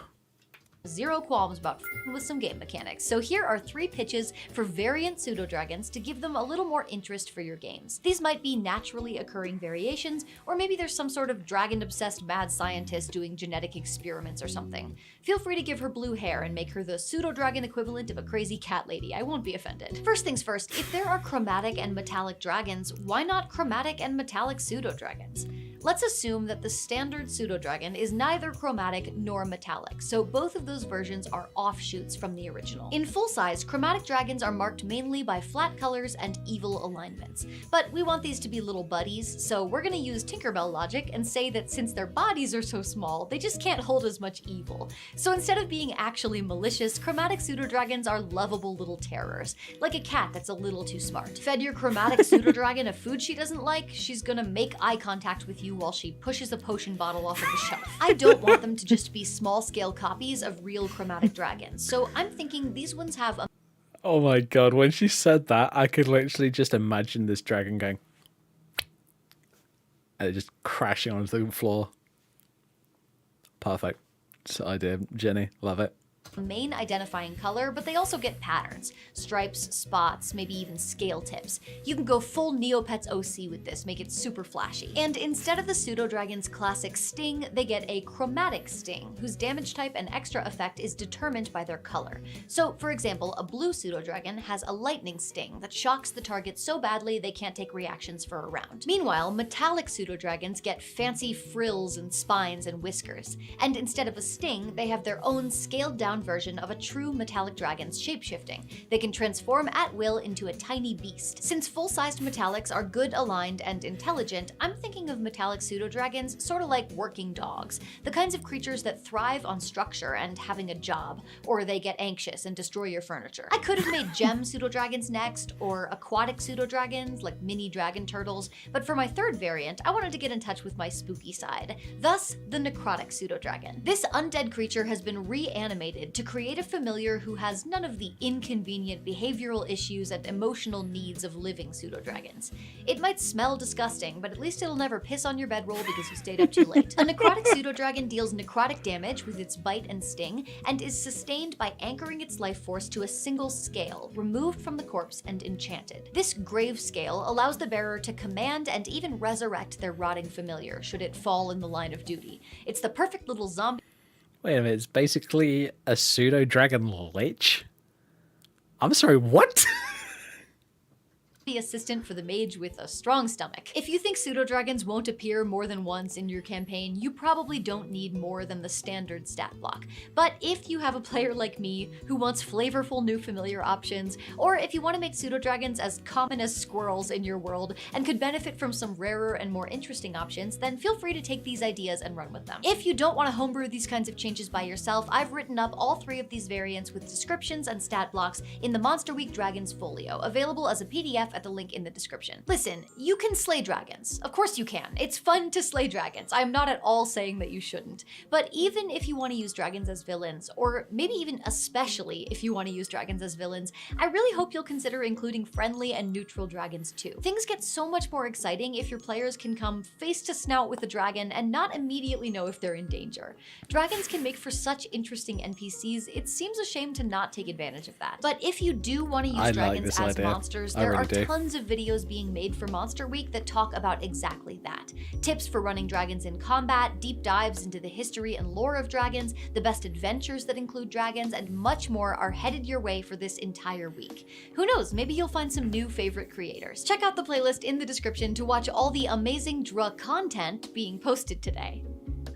Zero qualms about f***ing with some game mechanics. So here are 3 pitches for variant pseudo-dragons to give them a little more interest for your games. These might be naturally occurring variations, or maybe there's some sort of dragon-obsessed mad scientist doing genetic experiments or something. Feel free to give her blue hair and make her the pseudo-dragon equivalent of a crazy cat lady. I won't be offended. First things first, if there are chromatic and metallic dragons, why not chromatic and metallic pseudo-dragons? Let's assume that the standard pseudo-dragon is neither chromatic nor metallic, so both of those versions are offshoots from the original. In full size, chromatic dragons are marked mainly by flat colors and evil alignments. But we want these to be little buddies, so we're gonna use Tinkerbell logic and say that since their bodies are so small, they just can't hold as much evil. So instead of being actually malicious, chromatic pseudo-dragons are lovable little terrors, like a cat that's a little too smart. Fed your chromatic pseudo-dragon a food she doesn't like, she's gonna make eye contact with you while she pushes a potion bottle off of the shelf. I don't want them to just be small-scale copies of real chromatic dragons, so I'm thinking these ones have a... Oh my god, when she said that, I could literally just imagine this dragon going... and it just crashing onto the floor. Perfect. It's an idea, Jenny. Love it. main identifying color, but they also get patterns, stripes, spots, maybe even scale tips. You can go full Neopets OC with this, make it super flashy. And instead of the pseudo-dragon's classic sting, they get a chromatic sting, whose damage type and extra effect is determined by their color. So, for example, a blue pseudo-dragon has a lightning sting that shocks the target so badly they can't take reactions for a round. Meanwhile, metallic pseudo-dragons get fancy frills and spines and whiskers, and instead of a sting, they have their own scaled-down down version of a true metallic dragon's shapeshifting. They can transform at will into a tiny beast. Since full-sized metallics are good, aligned, and intelligent, I'm thinking of metallic pseudo-dragons sort of like working dogs, the kinds of creatures that thrive on structure and having a job, or they get anxious and destroy your furniture. I could have made gem pseudo-dragons next, or aquatic pseudo-dragons like mini dragon turtles, but for my third variant, I wanted to get in touch with my spooky side. Thus, the necrotic pseudo-dragon. This undead creature has been reanimated to create a familiar who has none of the inconvenient behavioral issues and emotional needs of living pseudo-dragons. It might smell disgusting, but at least it'll never piss on your bedroll because you stayed up too late. A necrotic pseudo-dragon deals necrotic damage with its bite and sting, and is sustained by anchoring its life force to a single scale, removed from the corpse and enchanted. This grave scale allows the bearer to command and even resurrect their rotting familiar, should it fall in the line of duty. It's the perfect little zombie. Wait a minute, it's basically a pseudo-dragon lich? I'm sorry, what? Assistant for the mage with a strong stomach. If you think pseudo-dragons won't appear more than once in your campaign, you probably don't need more than the standard stat block. But if you have a player like me who wants flavorful new familiar options, or if you want to make pseudo-dragons as common as squirrels in your world and could benefit from some rarer and more interesting options, then feel free to take these ideas and run with them. If you don't want to homebrew these kinds of changes by yourself, I've written up all 3 of these variants with descriptions and stat blocks in the Monster Week Dragons Folio, available as a PDF at the link in the description. Listen, you can slay dragons. Of course you can. It's fun to slay dragons. I'm not at all saying that you shouldn't. But even if you want to use dragons as villains, or maybe even especially if you want to use dragons as villains, I really hope you'll consider including friendly and neutral dragons too. Things get so much more exciting if your players can come face to snout with a dragon and not immediately know if they're in danger. Dragons can make for such interesting NPCs, it seems a shame to not take advantage of that. But if you do want to use dragons as monsters, there are tons of videos being made for Monster Week that talk about exactly that. Tips for running dragons in combat, deep dives into the history and lore of dragons, the best adventures that include dragons, and much more are headed your way for this entire week. Who knows, maybe you'll find some new favorite creators. Check out the playlist in the description to watch all the amazing Dra content being posted today.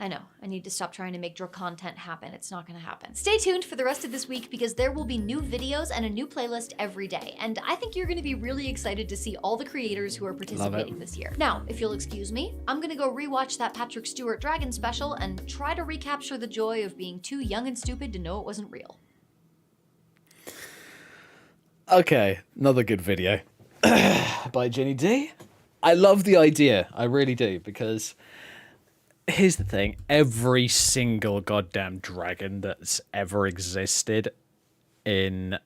I know, I need to stop trying to make Dra content happen. It's not gonna happen. Stay tuned for the rest of this week because there will be new videos and a new playlist every day. And I think you're gonna be really excited to see all the creators who are participating this year. Now, if you'll excuse me, I'm gonna go rewatch that Patrick Stewart Dragon special and try to recapture the joy of being too young and stupid to know it wasn't real. Okay, another good video by Jenny D. I love the idea, I really do, because here's the thing, every single goddamn dragon that's ever existed in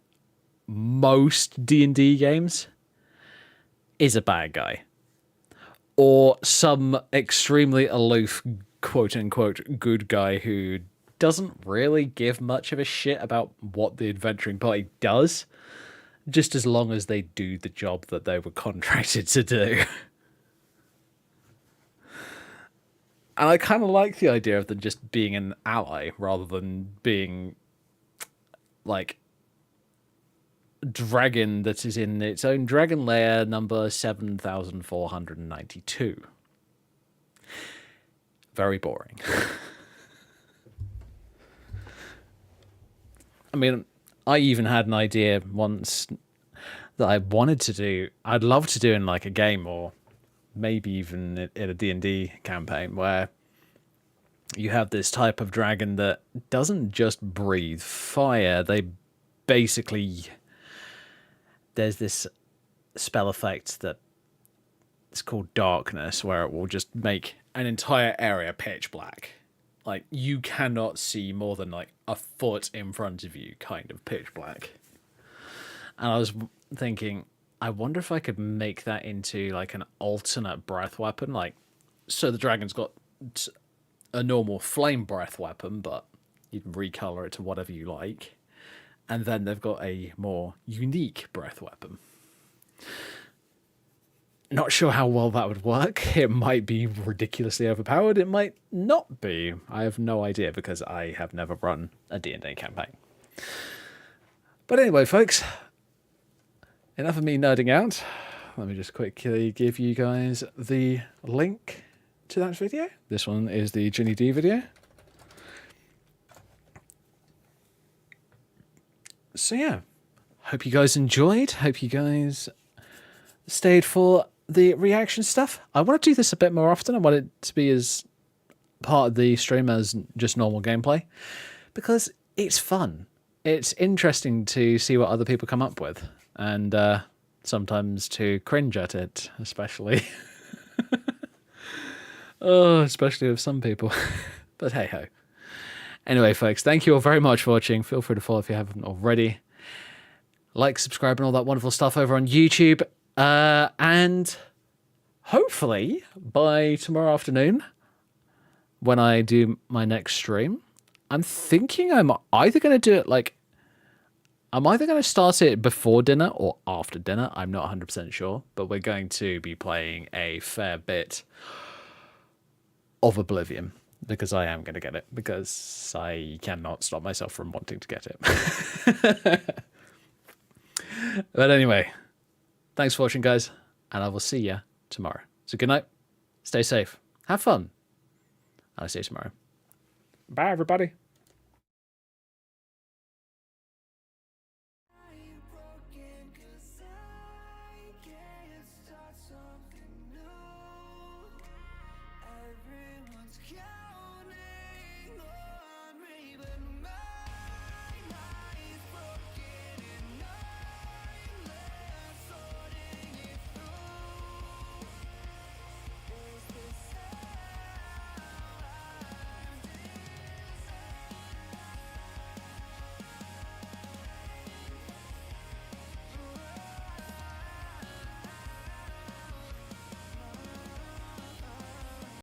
most D&D games is a bad guy. Or some extremely aloof, quote-unquote, good guy who doesn't really give much of a shit about what the adventuring party does, just as long as they do the job that they were contracted to do. And I kind of like the idea of them just being an ally rather than being like dragon that is in its own dragon lair number 7492. Very boring. I mean, I even had an idea once that I wanted to do, I'd love to do in like a game or maybe even in a D&D campaign where you have this type of dragon that doesn't just breathe fire. They basically, there's this spell effect that it's called darkness, where it will just make an entire area pitch black. Like you cannot see more than like a foot in front of you, kind of pitch black. And I was thinking, I wonder if I could make that into like an alternate breath weapon. Like, so the dragon's got a normal flame breath weapon, but you can recolor it to whatever you like. And then they've got a more unique breath weapon. Not sure how well that would work. It might be ridiculously overpowered. It might not be. I have no idea because I have never run a D&D campaign. But anyway, folks, enough of me nerding out. Let me just quickly give you guys the link to that video. This one is the Ginny D video. So yeah, hope you guys enjoyed. Hope you guys stayed for the reaction stuff. I want to do this a bit more often. I want it to be as part of the stream as just normal gameplay, because it's fun. It's interesting to see what other people come up with, and sometimes to cringe at it, especially. Oh, especially with some people. But hey ho. Anyway, folks, thank you all very much for watching. Feel free to follow if you haven't already. Like, subscribe, and all that wonderful stuff over on YouTube. And hopefully by tomorrow afternoon, when I do my next stream, I'm thinking I'm either going to do it like... I'm either going to start it before dinner or after dinner. I'm not 100% sure. But we're going to be playing a fair bit of Oblivion, because I am going to get it, because I cannot stop myself from wanting to get it. But anyway, thanks for watching, guys, and I will see you tomorrow. So good night, stay safe, have fun, and I'll see you tomorrow. Bye, everybody. Everyone's counting.